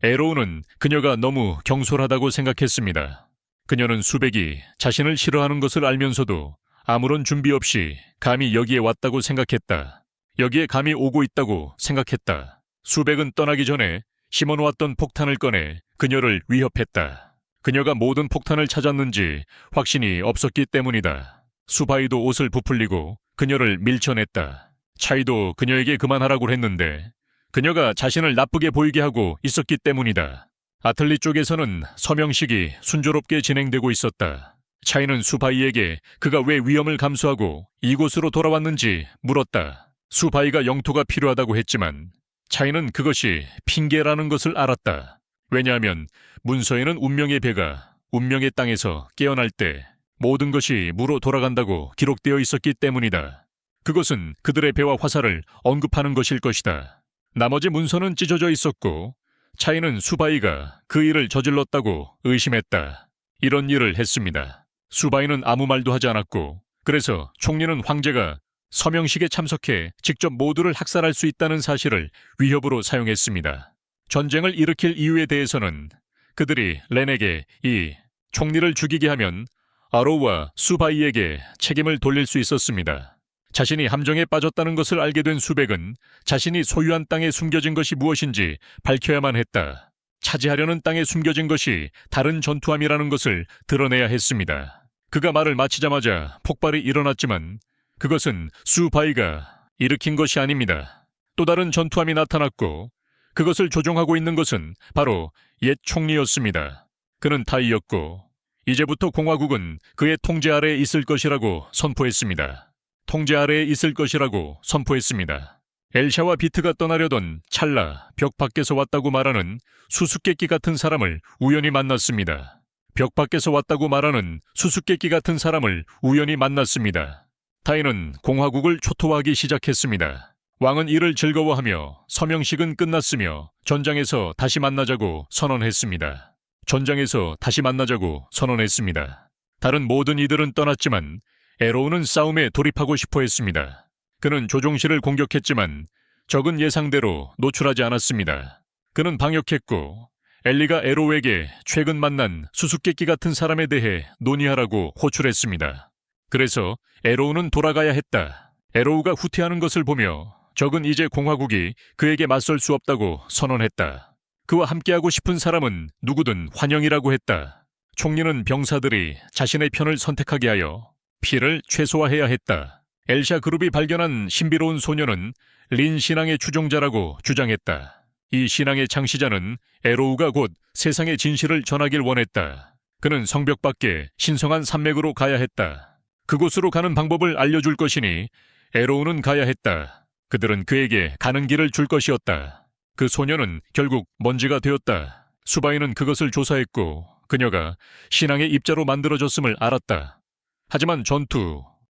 에로우는 그녀가 너무 경솔하다고 생각했습니다. 그녀는 수백이 자신을 싫어하는 것을 알면서도 아무런 준비 없이 감히 여기에 왔다고 생각했다. 여기에 감히 오고 있다고 생각했다. 수백은 떠나기 전에 심어놓았던 폭탄을 꺼내 그녀를 위협했다. 그녀가 모든 폭탄을 찾았는지 확신이 없었기 때문이다. 수바이도 옷을 부풀리고 그녀를 밀쳐냈다. 차이도 그녀에게 그만하라고 했는데 그녀가 자신을 나쁘게 보이게 하고 있었기 때문이다. 아틀리 쪽에서는 서명식이 순조롭게 진행되고 있었다. 차이는 수바이에게 그가 왜 위험을 감수하고 이곳으로 돌아왔는지 물었다. 수바이가 영토가 필요하다고 했지만 차이는 그것이 핑계라는 것을 알았다. 왜냐하면 문서에는 운명의 배가 운명의 땅에서 깨어날 때 모든 것이 무로 돌아간다고 기록되어 있었기 때문이다. 그것은 그들의 배와 화살을 언급하는 것일 것이다. 나머지 문서는 찢어져 있었고 차이는 수바이가 그 일을 저질렀다고 의심했다. 이런 일을 했습니다. 수바이는 아무 말도 하지 않았고 그래서 총리는 황제가 서명식에 참석해 직접 모두를 학살할 수 있다는 사실을 위협으로 사용했습니다. 전쟁을 일으킬 이유에 대해서는 그들이 렌에게 이 총리를 죽이게 하면 아로우와 수바이에게 책임을 돌릴 수 있었습니다. 자신이 함정에 빠졌다는 것을 알게 된 수백은 자신이 소유한 땅에 숨겨진 것이 무엇인지 밝혀야만 했다. 차지하려는 땅에 숨겨진 것이 다른 전투함이라는 것을 드러내야 했습니다. 그가 말을 마치자마자 폭발이 일어났지만 그것은 수바이가 일으킨 것이 아닙니다. 또 다른 전투함이 나타났고 그것을 조종하고 있는 것은 바로 옛 총리였습니다. 그는 타이였고 이제부터 공화국은 그의 통제 아래에 있을 것이라고 선포했습니다. 통제 아래에 있을 것이라고 선포했습니다. 엘샤와 비트가 떠나려던 찰나 벽 밖에서 왔다고 말하는 수수께끼 같은 사람을 우연히 만났습니다. 벽 밖에서 왔다고 말하는 수수께끼 같은 사람을 우연히 만났습니다. 타이는 공화국을 초토화하기 시작했습니다. 왕은 이를 즐거워하며 서명식은 끝났으며 전장에서 다시 만나자고 선언했습니다. 전장에서 다시 만나자고 선언했습니다. 다른 모든 이들은 떠났지만 에로우는 싸움에 돌입하고 싶어 했습니다. 그는 조종실을 공격했지만 적은 예상대로 노출하지 않았습니다. 그는 방역했고 엘리가 에로우에게 최근 만난 수수께끼 같은 사람에 대해 논의하라고 호출했습니다. 그래서 에로우는 돌아가야 했다. 에로우가 후퇴하는 것을 보며 적은 이제 공화국이 그에게 맞설 수 없다고 선언했다. 그와 함께하고 싶은 사람은 누구든 환영이라고 했다. 총리는 병사들이 자신의 편을 선택하게 하여 피를 최소화해야 했다. 엘샤 그룹이 발견한 신비로운 소녀는 린 신앙의 추종자라고 주장했다. 이 신앙의 창시자는 에로우가 곧 세상의 진실을 전하길 원했다. 그는 성벽 밖에 신성한 산맥으로 가야 했다. 그곳으로 가는 방법을 알려줄 것이니 에로우는 가야 했다. 그들은 그에게 가는 길을 줄 것이었다. 그 소녀는 결국 먼지가 되었다. 수바이는 그것을 조사했고 그녀가 신앙의 입자로 만들어졌음을 알았다. 하지만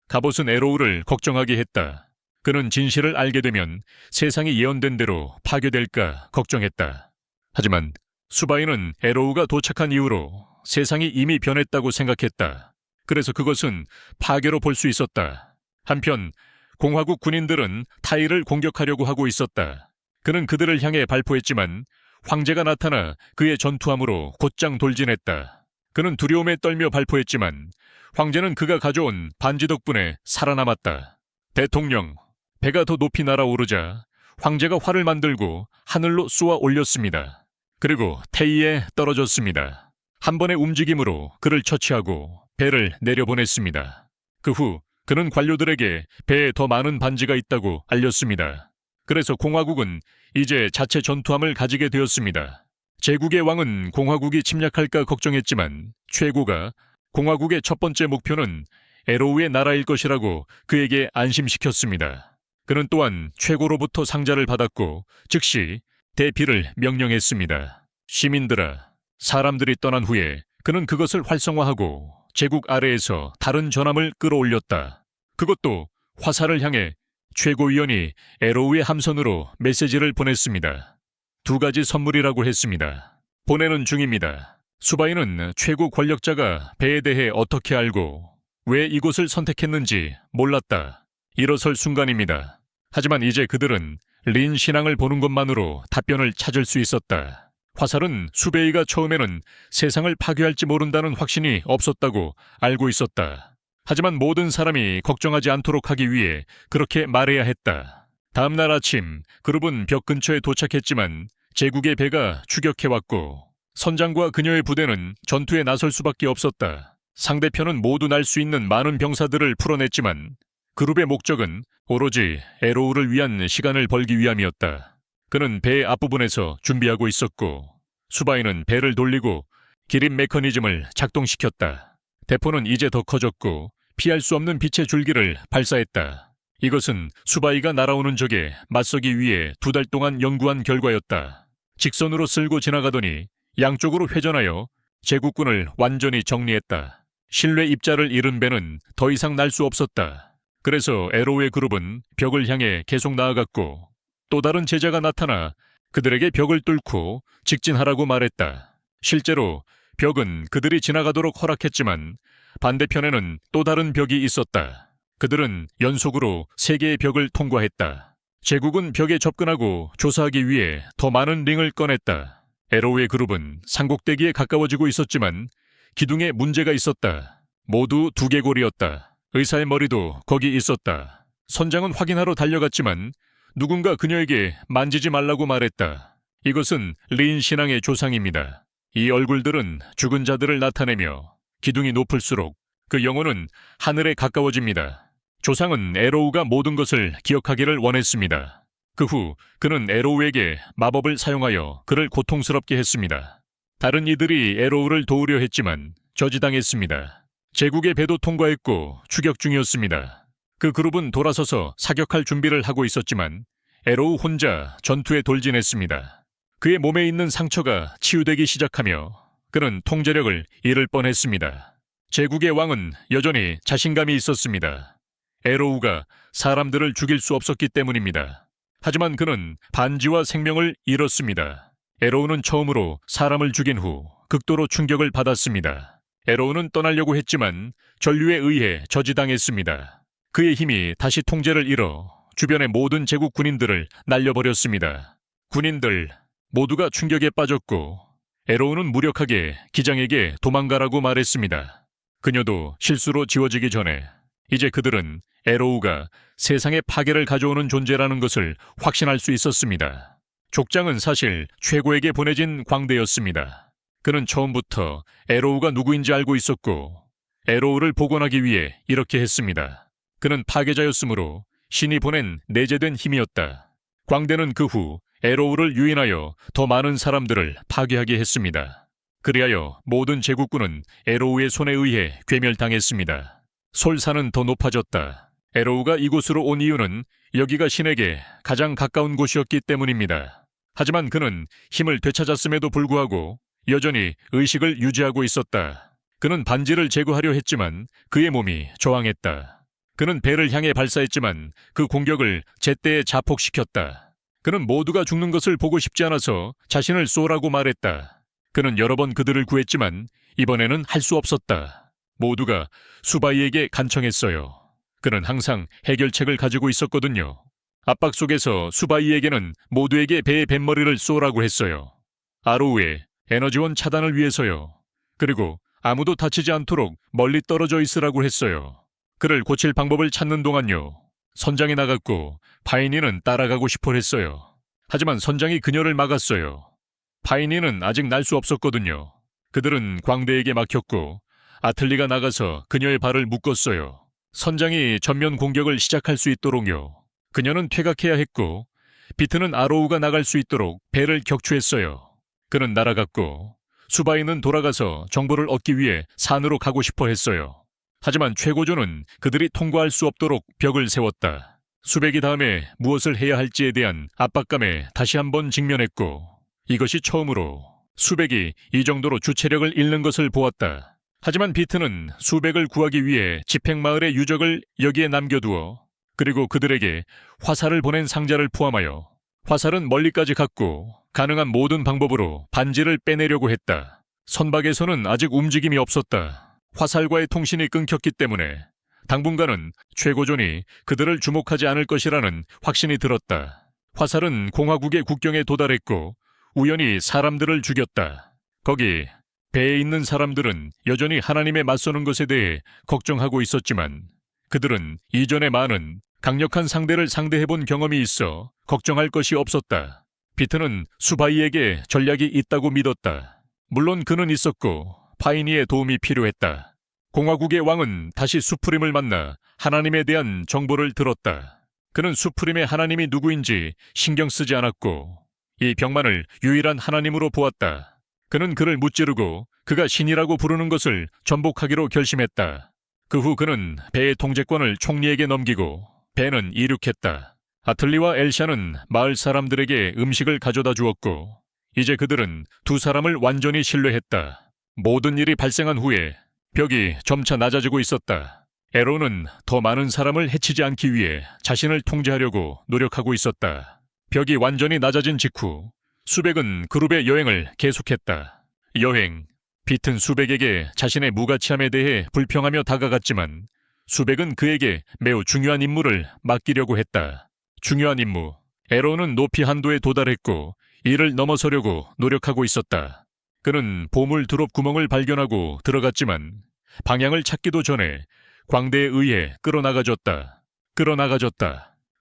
갑옷은 에로우를 걱정하게 했다. 그는 진실을 알게 되면 세상이 예언된 대로 파괴될까 걱정했다. 하지만 수바이는 에로우가 도착한 이후로 세상이 이미 변했다고 생각했다. 그래서 그것은 파괴로 볼 수 있었다. 한편 공화국 군인들은 타이를 공격하려고 하고 있었다. 그는 그들을 향해 발포했지만 황제가 나타나 그의 전투함으로 곧장 돌진했다. 그는 두려움에 떨며 발포했지만 황제는 그가 가져온 반지 덕분에 살아남았다. 대통령, 배가 더 높이 날아오르자 황제가 활을 만들고 하늘로 쏘아 올렸습니다. 그리고 태이에 떨어졌습니다. 한 번의 움직임으로 그를 처치하고 배를 내려보냈습니다. 그 후 그는 관료들에게 배에 더 많은 반지가 있다고 알렸습니다. 그래서 공화국은 이제 자체 전투함을 가지게 되었습니다. 제국의 왕은 공화국이 침략할까 걱정했지만 최고가 공화국의 첫 번째 목표는 에로우의 나라일 것이라고 그에게 안심시켰습니다. 그는 또한 최고로부터 상자를 받았고 즉시 대피를 명령했습니다. 시민들아, 사람들이 떠난 후에 그는 그것을 활성화하고 제국 아래에서 다른 전함을 끌어올렸다. 그것도 화살을 향해 최고위원이 에로우의 함선으로 메시지를 보냈습니다. 2가지 선물이라고 했습니다. 보내는 중입니다. 수바이는 최고 권력자가 배에 대해 어떻게 알고 왜 이곳을 선택했는지 몰랐다. 일어설 순간입니다. 하지만 이제 그들은 린 신앙을 보는 것만으로 답변을 찾을 수 있었다. 화살은 수베이가 처음에는 세상을 파괴할지 모른다는 확신이 없었다고 알고 있었다. 하지만 모든 사람이 걱정하지 않도록 하기 위해 그렇게 말해야 했다. 다음 날 아침 그룹은 벽 근처에 도착했지만 제국의 배가 추격해왔고 선장과 그녀의 부대는 전투에 나설 수밖에 없었다. 상대편은 모두 날 수 있는 많은 병사들을 풀어냈지만 그룹의 목적은 오로지 에로우를 위한 시간을 벌기 위함이었다. 그는 배 앞부분에서 준비하고 있었고 수바이는 배를 돌리고 기립 메커니즘을 작동시켰다. 대포는 이제 더 커졌고 피할 수 없는 빛의 줄기를 발사했다. 이것은 수바이가 날아오는 적에 맞서기 위해 2달 동안 연구한 결과였다. 직선으로 쓸고 지나가더니 양쪽으로 회전하여 제국군을 완전히 정리했다. 신뢰 입자를 잃은 배는 더 이상 날 수 없었다. 그래서 에로우의 그룹은 벽을 향해 계속 나아갔고 또 다른 제자가 나타나 그들에게 벽을 뚫고 직진하라고 말했다. 실제로 벽은 그들이 지나가도록 허락했지만 반대편에는 또 다른 벽이 있었다. 그들은 연속으로 3개의 벽을 통과했다. 제국은 벽에 접근하고 조사하기 위해 더 많은 링을 꺼냈다. 에로우의 그룹은 산꼭대기에 가까워지고 있었지만 기둥에 문제가 있었다. 모두 두개골이었다. 의사의 머리도 거기 있었다. 선장은 확인하러 달려갔지만 누군가 그녀에게 만지지 말라고 말했다. 이것은 린 신앙의 조상입니다. 이 얼굴들은 죽은 자들을 나타내며 기둥이 높을수록 그 영혼은 하늘에 가까워집니다. 조상은 에로우가 모든 것을 기억하기를 원했습니다. 그 후 그는 에로우에게 마법을 사용하여 그를 고통스럽게 했습니다. 다른 이들이 에로우를 도우려 했지만 저지당했습니다. 제국의 배도 통과했고 추격 중이었습니다. 그 그룹은 돌아서서 사격할 준비를 하고 있었지만 에로우 혼자 전투에 돌진했습니다. 그의 몸에 있는 상처가 치유되기 시작하며 그는 통제력을 잃을 뻔했습니다. 제국의 왕은 여전히 자신감이 있었습니다. 에로우가 사람들을 죽일 수 없었기 때문입니다. 하지만 그는 반지와 생명을 잃었습니다. 에로우는 처음으로 사람을 죽인 후 극도로 충격을 받았습니다. 에로우는 떠나려고 했지만 전류에 의해 저지당했습니다. 그의 힘이 다시 통제를 잃어 주변의 모든 제국 군인들을 날려버렸습니다. 군인들 모두가 충격에 빠졌고 에로우는 무력하게 기장에게 도망가라고 말했습니다. 그녀도 실수로 지워지기 전에 이제 그들은 에로우가 세상의 파괴를 가져오는 존재라는 것을 확신할 수 있었습니다. 족장은 사실 최고에게 보내진 광대였습니다. 그는 처음부터 에로우가 누구인지 알고 있었고 에로우를 복원하기 위해 이렇게 했습니다. 그는 파괴자였으므로 신이 보낸 내재된 힘이었다. 광대는 그 후 에로우를 유인하여 더 많은 사람들을 파괴하게 했습니다. 그리하여 모든 제국군은 에로우의 손에 의해 괴멸당했습니다. 솔산은 더 높아졌다. 에로우가 이곳으로 온 이유는 여기가 신에게 가장 가까운 곳이었기 때문입니다. 하지만 그는 힘을 되찾았음에도 불구하고 여전히 의식을 유지하고 있었다. 그는 반지를 제거하려 했지만 그의 몸이 저항했다. 그는 배를 향해 발사했지만 그 공격을 제때에 자폭시켰다. 그는 모두가 죽는 것을 보고 싶지 않아서 자신을 쏘라고 말했다. 그는 여러 번 그들을 구했지만 이번에는 할 수 없었다. 모두가 수바이에게 간청했어요. 그는 항상 해결책을 가지고 있었거든요. 압박 속에서 수바이에게는 모두에게 배의 뱃머리를 쏘라고 했어요. 아로우의 에너지원 차단을 위해서요. 그리고 아무도 다치지 않도록 멀리 떨어져 있으라고 했어요. 그를 고칠 방법을 찾는 동안요. 선장이 나갔고 파이니는 따라가고 싶어 했어요. 하지만 선장이 그녀를 막았어요. 파이니는 아직 날 수 없었거든요. 그들은 광대에게 막혔고 아틀리가 나가서 그녀의 발을 묶었어요. 선장이 전면 공격을 시작할 수 있도록요. 그녀는 퇴각해야 했고 비트는 아로우가 나갈 수 있도록 배를 격추했어요. 그는 날아갔고 수바이는 돌아가서 정보를 얻기 위해 산으로 가고 싶어 했어요. 하지만 최고조는 그들이 통과할 수 없도록 벽을 세웠다. 수백이 다음에 무엇을 해야 할지에 대한 압박감에 다시 한번 직면했고 이것이 처음으로 수백이 이 정도로 주체력을 잃는 것을 보았다. 하지만 비트는 수백을 구하기 위해 집행마을의 유적을 여기에 남겨두어 그리고 그들에게 화살을 보낸 상자를 포함하여 화살은 멀리까지 갔고 가능한 모든 방법으로 반지를 빼내려고 했다. 선박에서는 아직 움직임이 없었다. 화살과의 통신이 끊겼기 때문에 당분간은 최고존이 그들을 주목하지 않을 것이라는 확신이 들었다. 화살은 공화국의 국경에 도달했고 우연히 사람들을 죽였다. 거기 배에 있는 사람들은 여전히 하나님에 맞서는 것에 대해 걱정하고 있었지만 그들은 이전에 많은 강력한 상대를 상대해본 경험이 있어 걱정할 것이 없었다. 비트는 수바이에게 전략이 있다고 믿었다. 물론 그는 있었고 파이니의 도움이 필요했다. 공화국의 왕은 다시 수프림을 만나 하나님에 대한 정보를 들었다. 그는 수프림의 하나님이 누구인지 신경 쓰지 않았고 이 병만을 유일한 하나님으로 보았다. 그는 그를 무찌르고 그가 신이라고 부르는 것을 전복하기로 결심했다. 그 후 그는 배의 통제권을 총리에게 넘기고 배는 이륙했다. 아틀리와 엘샤는 마을 사람들에게 음식을 가져다 주었고 이제 그들은 두 사람을 완전히 신뢰했다. 모든 일이 발생한 후에 벽이 점차 낮아지고 있었다. 에로는 더 많은 사람을 해치지 않기 위해 자신을 통제하려고 노력하고 있었다. 벽이 완전히 낮아진 직후 수백은 그룹의 여행을 계속했다. 여행, 비튼 수백에게 자신의 무가치함에 대해 불평하며 다가갔지만 수백은 그에게 매우 중요한 임무를 맡기려고 했다. 중요한 임무. 에로는 높이 한도에 도달했고 이를 넘어서려고 노력하고 있었다. 그는 보물 드롭 구멍을 발견하고 들어갔지만 방향을 찾기도 전에 광대에 의해 끌어나가졌다.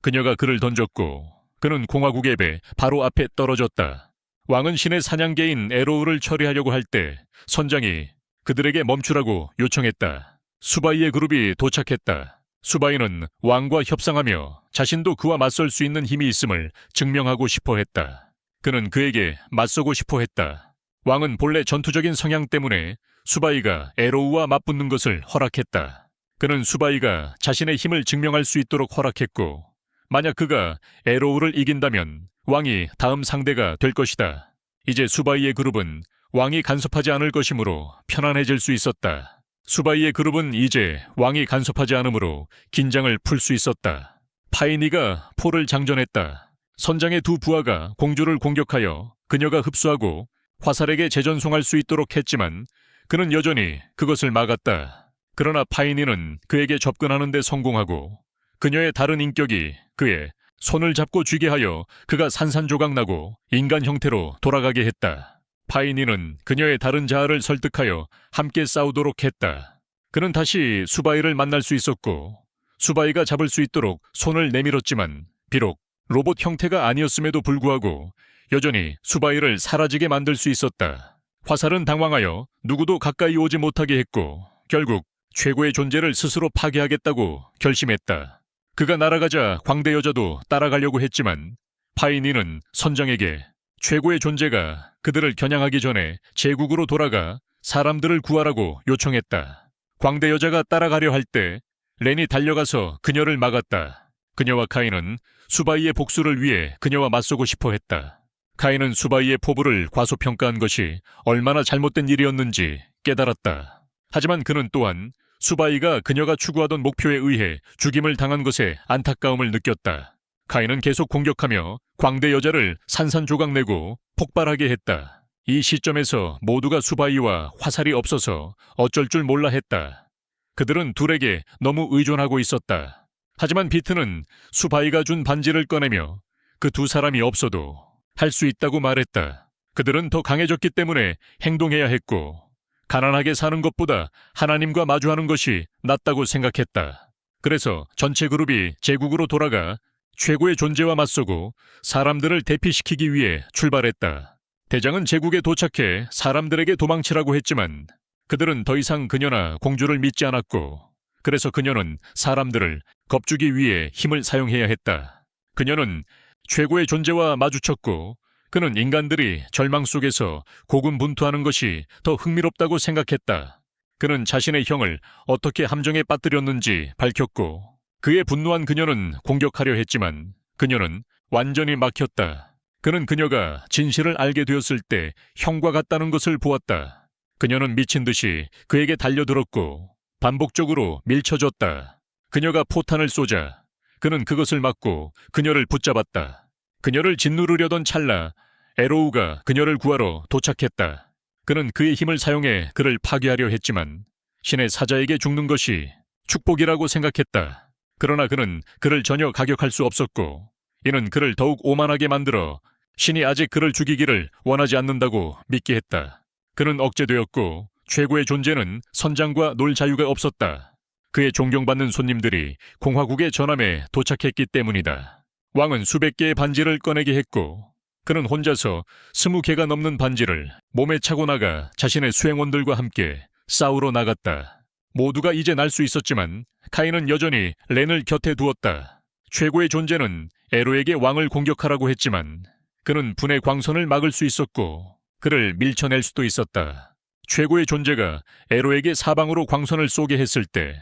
그녀가 그를 던졌고 그는 공화국의 배 바로 앞에 떨어졌다. 왕은 신의 사냥개인 에로우를 처리하려고 할 때 선장이 그들에게 멈추라고 요청했다. 수바이의 그룹이 도착했다. 수바이는 왕과 협상하며 자신도 그와 맞설 수 있는 힘이 있음을 증명하고 싶어 했다. 그는 그에게 맞서고 싶어 했다. 왕은 본래 전투적인 성향 때문에 수바이가 에로우와 맞붙는 것을 허락했다. 그는 수바이가 자신의 힘을 증명할 수 있도록 허락했고 만약 그가 에로우를 이긴다면 왕이 다음 상대가 될 것이다. 이제 수바이의 그룹은 왕이 간섭하지 않을 것이므로 편안해질 수 있었다. 수바이의 그룹은 이제 왕이 간섭하지 않으므로 긴장을 풀 수 있었다. 파이니가 포를 장전했다. 선장의 두 부하가 공주를 공격하여 그녀가 흡수하고 화살에게 재전송할 수 있도록 했지만 그는 여전히 그것을 막았다. 그러나 파이니는 그에게 접근하는 데 성공하고 그녀의 다른 인격이 그의 손을 잡고 쥐게 하여 그가 산산조각나고 인간 형태로 돌아가게 했다. 파이니는 그녀의 다른 자아를 설득하여 함께 싸우도록 했다. 그는 다시 수바이를 만날 수 있었고 수바이가 잡을 수 있도록 손을 내밀었지만 비록 로봇 형태가 아니었음에도 불구하고 여전히 수바이를 사라지게 만들 수 있었다. 화살은 당황하여 누구도 가까이 오지 못하게 했고 결국 최고의 존재를 스스로 파괴하겠다고 결심했다. 그가 날아가자 광대 여자도 따라가려고 했지만 파이니는 선장에게 최고의 존재가 그들을 겨냥하기 전에 제국으로 돌아가 사람들을 구하라고 요청했다. 광대 여자가 따라가려 할 때 렌이 달려가서 그녀를 막았다. 그녀와 카인은 수바이의 복수를 위해 그녀와 맞서고 싶어 했다. 카인은 수바이의 포부를 과소평가한 것이 얼마나 잘못된 일이었는지 깨달았다. 하지만 그는 또한 수바이가 그녀가 추구하던 목표에 의해 죽임을 당한 것에 안타까움을 느꼈다. 카인은 계속 공격하며 광대 여자를 산산조각내고 폭발하게 했다. 이 시점에서 모두가 수바이와 화살이 없어서 어쩔 줄 몰라 했다. 그들은 둘에게 너무 의존하고 있었다. 하지만 비트는 수바이가 준 반지를 꺼내며 그 두 사람이 없어도 할 수 있다고 말했다. 그들은 더 강해졌기 때문에 행동해야 했고 가난하게 사는 것보다 하나님과 마주하는 것이 낫다고 생각했다. 그래서 전체 그룹이 제국으로 돌아가 최고의 존재와 맞서고 사람들을 대피시키기 위해 출발했다. 대장은 제국에 도착해 사람들에게 도망치라고 했지만 그들은 더 이상 그녀나 공주를 믿지 않았고 그래서 그녀는 사람들을 겁주기 위해 힘을 사용해야 했다. 그녀는 최고의 존재와 마주쳤고 그는 인간들이 절망 속에서 고군분투하는 것이 더 흥미롭다고 생각했다. 그는 자신의 형을 어떻게 함정에 빠뜨렸는지 밝혔고 그의 분노한 그녀는 공격하려 했지만 그녀는 완전히 막혔다. 그는 그녀가 진실을 알게 되었을 때 형과 같다는 것을 보았다. 그녀는 미친 듯이 그에게 달려들었고 반복적으로 밀쳐줬다. 그녀가 포탄을 쏘자 그는 그것을 막고 그녀를 붙잡았다. 그녀를 짓누르려던 찰나 에로우가 그녀를 구하러 도착했다. 그는 그의 힘을 사용해 그를 파괴하려 했지만 신의 사자에게 죽는 것이 축복이라고 생각했다. 그러나 그는 그를 전혀 가격할 수 없었고 이는 그를 더욱 오만하게 만들어 신이 아직 그를 죽이기를 원하지 않는다고 믿게 했다. 그는 억제되었고 최고의 존재는 선장과 놀 자유가 없었다. 그의 존경받는 손님들이 공화국의 전함에 도착했기 때문이다. 왕은 수백 개의 반지를 꺼내게 했고 그는 혼자서 20개가 넘는 반지를 몸에 차고 나가 자신의 수행원들과 함께 싸우러 나갔다. 모두가 이제 날 수 있었지만 카인은 여전히 렌을 곁에 두었다. 최고의 존재는 에로에게 왕을 공격하라고 했지만 그는 분의 광선을 막을 수 있었고 그를 밀쳐낼 수도 있었다. 최고의 존재가 에로에게 사방으로 광선을 쏘게 했을 때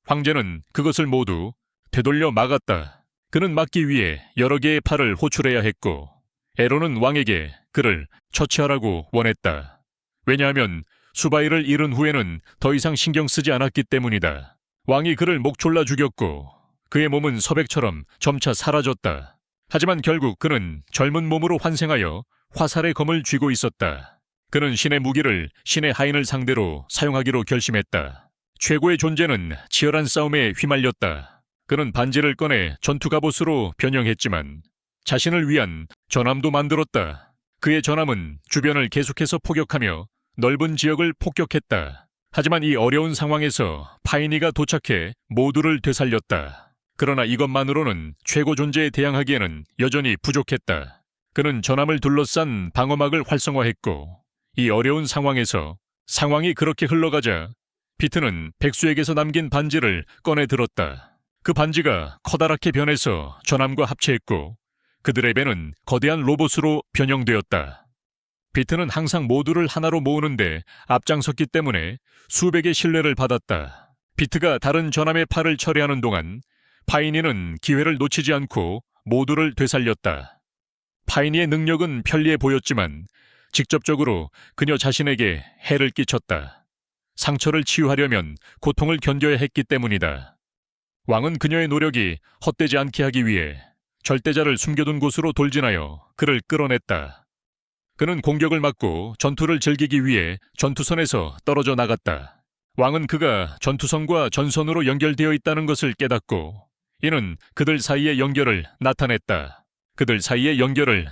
황제는 그것을 모두 되돌려 막았다. 그는 막기 위해 여러 개의 팔을 호출해야 했고 에로는 왕에게 그를 처치하라고 원했다. 왜냐하면 수바이를 잃은 후에는 더 이상 신경 쓰지 않았기 때문이다. 왕이 그를 목 졸라 죽였고 그의 몸은 서백처럼 점차 사라졌다. 하지만 결국 그는 젊은 몸으로 환생하여 화살의 검을 쥐고 있었다. 그는 신의 무기를 신의 하인을 상대로 사용하기로 결심했다. 최고의 존재는 치열한 싸움에 휘말렸다. 그는 반지를 꺼내 전투 갑옷으로 변형했지만 자신을 위한 전함도 만들었다. 그의 전함은 주변을 계속해서 포격하며 넓은 지역을 폭격했다. 하지만 이 어려운 상황에서 파이니가 도착해 모두를 되살렸다. 그러나 이것만으로는 최고 존재에 대항하기에는 여전히 부족했다. 그는 전함을 둘러싼 방어막을 활성화했고 이 어려운 상황에서 상황이 그렇게 흘러가자 비트는 백수에게서 남긴 반지를 꺼내 들었다. 그 반지가 커다랗게 변해서 전함과 합체했고 그들의 배는 거대한 로봇으로 변형되었다. 비트는 항상 모두를 하나로 모으는데 앞장섰기 때문에 수백의 신뢰를 받았다. 비트가 다른 전함의 팔을 처리하는 동안 파이니는 기회를 놓치지 않고 모두를 되살렸다. 파이니의 능력은 편리해 보였지만 직접적으로 그녀 자신에게 해를 끼쳤다. 상처를 치유하려면 고통을 견뎌야 했기 때문이다. 왕은 그녀의 노력이 헛되지 않게 하기 위해 절대자를 숨겨둔 곳으로 돌진하여 그를 끌어냈다. 그는 공격을 막고 전투를 즐기기 위해 전투선에서 떨어져 나갔다. 왕은 그가 전투선과 전선으로 연결되어 있다는 것을 깨닫고 이는 그들 사이의 연결을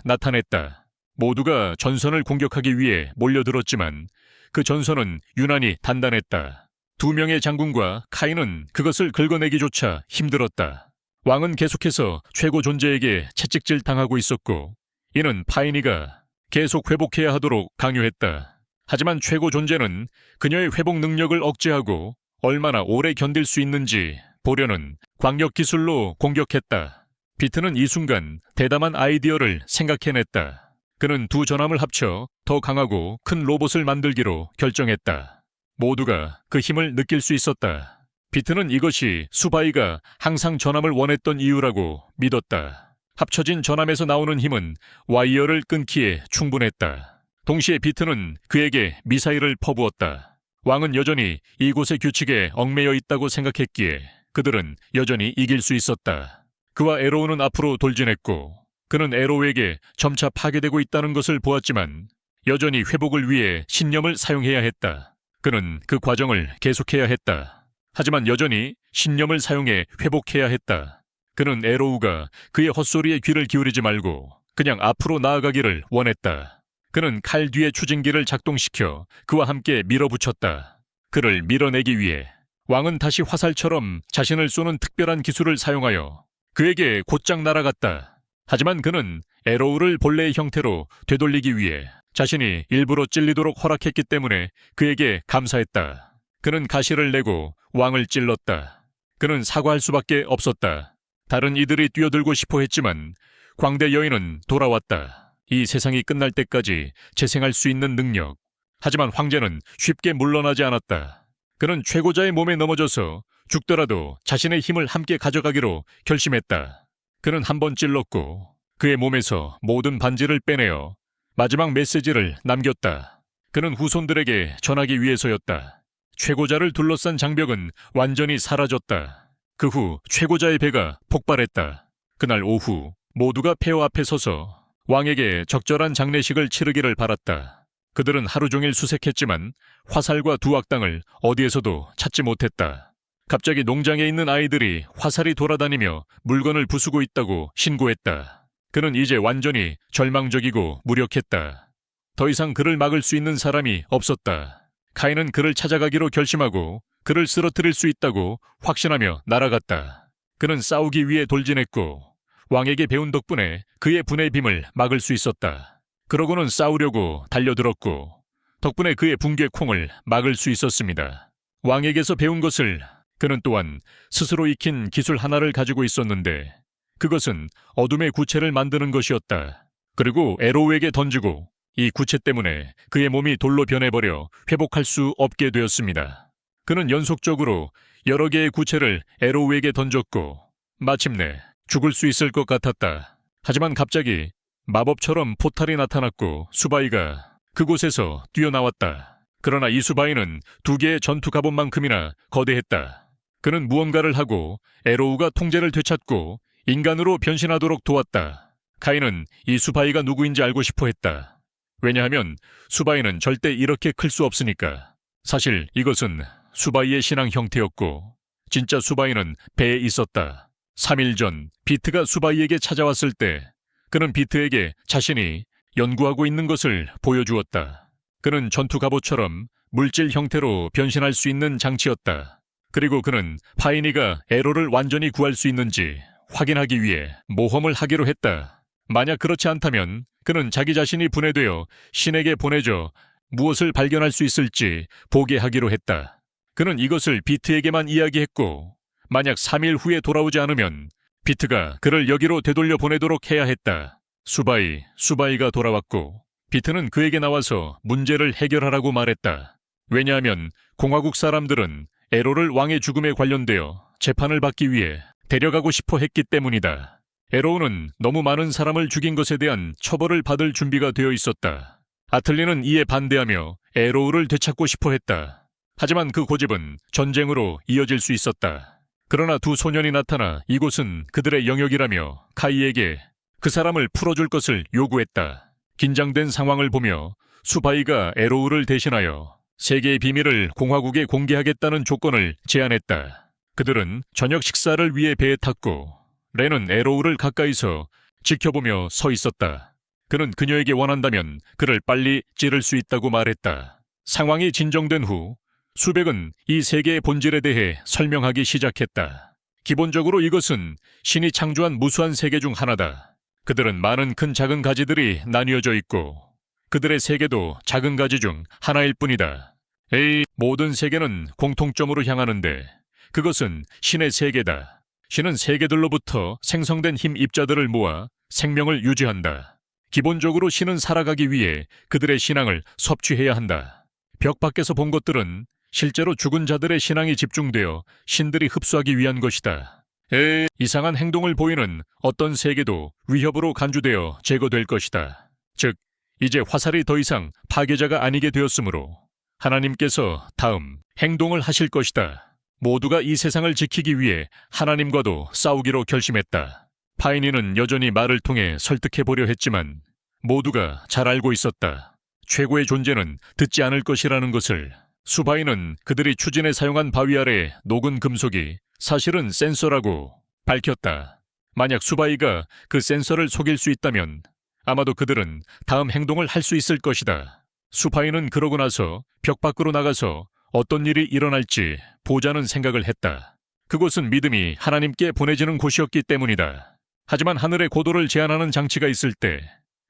나타냈다. 모두가 전선을 공격하기 위해 몰려들었지만 그 전선은 유난히 단단했다. 2명의 장군과 카인은 그것을 긁어내기조차 힘들었다. 왕은 계속해서 최고 존재에게 채찍질 당하고 있었고 이는 파이니가 계속 회복해야 하도록 강요했다. 하지만 최고 존재는 그녀의 회복 능력을 억제하고 얼마나 오래 견딜 수 있는지 보려는 광역 기술로 공격했다. 비트는 이 순간 대담한 아이디어를 생각해냈다. 그는 두 전함을 합쳐 더 강하고 큰 로봇을 만들기로 결정했다. 모두가 그 힘을 느낄 수 있었다. 비트는 이것이 수바이가 항상 전함을 원했던 이유라고 믿었다. 합쳐진 전함에서 나오는 힘은 와이어를 끊기에 충분했다. 동시에 비트는 그에게 미사일을 퍼부었다. 왕은 여전히 이곳의 규칙에 얽매여 있다고 생각했기에 그들은 여전히 이길 수 있었다. 그와 에로우는 앞으로 돌진했고 그는 에로우에게 점차 파괴되고 있다는 것을 보았지만 여전히 회복을 위해 신념을 사용해야 했다. 그는 그 과정을 계속해야 했다. 하지만 여전히 신념을 사용해 회복해야 했다. 그는 에로우가 그의 헛소리에 귀를 기울이지 말고 그냥 앞으로 나아가기를 원했다. 그는 칼 뒤에 추진기를 작동시켜 그와 함께 밀어붙였다. 그를 밀어내기 위해 왕은 다시 화살처럼 자신을 쏘는 특별한 기술을 사용하여 그에게 곧장 날아갔다. 하지만 그는 에로우를 본래의 형태로 되돌리기 위해 자신이 일부러 찔리도록 허락했기 때문에 그에게 감사했다. 그는 가시를 내고 왕을 찔렀다. 그는 사과할 수밖에 없었다. 다른 이들이 뛰어들고 싶어 했지만 광대 여인은 돌아왔다. 이 세상이 끝날 때까지 재생할 수 있는 능력. 하지만 황제는 쉽게 물러나지 않았다. 그는 최고자의 몸에 넘어져서 죽더라도 자신의 힘을 함께 가져가기로 결심했다. 그는 한 번 찔렀고 그의 몸에서 모든 반지를 빼내어 마지막 메시지를 남겼다. 그는 후손들에게 전하기 위해서였다. 최고자를 둘러싼 장벽은 완전히 사라졌다. 그 후 최고자의 배가 폭발했다. 그날 오후 모두가 폐허 앞에 서서 왕에게 적절한 장례식을 치르기를 바랐다. 그들은 하루 종일 수색했지만 화살과 두 악당을 어디에서도 찾지 못했다. 갑자기 농장에 있는 아이들이 화살이 돌아다니며 물건을 부수고 있다고 신고했다. 그는 이제 완전히 절망적이고 무력했다. 더 이상 그를 막을 수 있는 사람이 없었다. 카인은 그를 찾아가기로 결심하고 그를 쓰러뜨릴 수 있다고 확신하며 날아갔다. 그는 싸우기 위해 돌진했고 왕에게 배운 덕분에 그의 분의 빔을 막을 수 있었다. 그러고는 싸우려고 달려들었고 덕분에 그의 붕괴콩을 막을 수 있었습니다. 왕에게서 배운 것을 그는 또한 스스로 익힌 기술 하나를 가지고 있었는데 그것은 어둠의 구체를 만드는 것이었다. 그리고 에로우에게 던지고 이 구체 때문에 그의 몸이 돌로 변해버려 회복할 수 없게 되었습니다. 그는 연속적으로 여러 개의 구체를 에로우에게 던졌고 마침내 죽을 수 있을 것 같았다. 하지만 갑자기 마법처럼 포탈이 나타났고 수바이가 그곳에서 뛰어나왔다. 그러나 이 수바이는 두 개의 전투 갑옷만큼이나 거대했다. 그는 무언가를 하고 에로우가 통제를 되찾고 인간으로 변신하도록 도왔다. 카인은 이 수바이가 누구인지 알고 싶어 했다. 왜냐하면 수바이는 절대 이렇게 클 수 없으니까. 사실 이것은 수바이의 신앙 형태였고 진짜 수바이는 배에 있었다. 3일 전 비트가 수바이에게 찾아왔을 때 그는 비트에게 자신이 연구하고 있는 것을 보여주었다. 그는 전투 갑옷처럼 물질 형태로 변신할 수 있는 장치였다. 그리고 그는 파이니가 에로를 완전히 구할 수 있는지 확인하기 위해 모험을 하기로 했다. 만약 그렇지 않다면 그는 자기 자신이 분해되어 신에게 보내줘 무엇을 발견할 수 있을지 보게 하기로 했다. 그는 이것을 비트에게만 이야기했고 만약 3일 후에 돌아오지 않으면 비트가 그를 여기로 되돌려 보내도록 해야 했다. 수바이가 돌아왔고 비트는 그에게 나와서 문제를 해결하라고 말했다. 왜냐하면 공화국 사람들은 에로를 왕의 죽음에 관련되어 재판을 받기 위해 데려가고 싶어 했기 때문이다. 에로우는 너무 많은 사람을 죽인 것에 대한 처벌을 받을 준비가 되어 있었다. 아틀리는 이에 반대하며 에로우를 되찾고 싶어 했다. 하지만 그 고집은 전쟁으로 이어질 수 있었다. 그러나 두 소년이 나타나 이곳은 그들의 영역이라며 카이에게 그 사람을 풀어줄 것을 요구했다. 긴장된 상황을 보며 수바이가 에로우를 대신하여 세계의 비밀을 공화국에 공개하겠다는 조건을 제안했다. 그들은 저녁 식사를 위해 배에 탔고 렌은 에로우를 가까이서 지켜보며 서 있었다. 그는 그녀에게 원한다면 그를 빨리 찌를 수 있다고 말했다. 상황이 진정된 후 수백은 이 세계의 본질에 대해 설명하기 시작했다. 기본적으로 이것은 신이 창조한 무수한 세계 중 하나다. 그들은 많은 큰 작은 가지들이 나뉘어져 있고 그들의 세계도 작은 가지 중 하나일 뿐이다. 모든 세계는 공통점으로 향하는데 그것은 신의 세계다. 신은 세계들로부터 생성된 힘 입자들을 모아 생명을 유지한다. 기본적으로 신은 살아가기 위해 그들의 신앙을 섭취해야 한다. 벽 밖에서 본 것들은 실제로 죽은 자들의 신앙이 집중되어 신들이 흡수하기 위한 것이다. 이상한 행동을 보이는 어떤 세계도 위협으로 간주되어 제거될 것이다. 즉, 이제 화살이 더 이상 파괴자가 아니게 되었으므로 하나님께서 다음 행동을 하실 것이다. 모두가 이 세상을 지키기 위해 하나님과도 싸우기로 결심했다. 파이니는 여전히 말을 통해 설득해보려 했지만 모두가 잘 알고 있었다. 최고의 존재는 듣지 않을 것이라는 것을. 수바이는 그들이 추진에 사용한 바위 아래 녹은 금속이 사실은 센서라고 밝혔다. 만약 수바이가 그 센서를 속일 수 있다면 아마도 그들은 다음 행동을 할 수 있을 것이다. 수바이는 그러고 나서 벽 밖으로 나가서 어떤 일이 일어날지 보자는 생각을 했다. 그곳은 믿음이 하나님께 보내지는 곳이었기 때문이다. 하지만 하늘의 고도를 제한하는 장치가 있을 때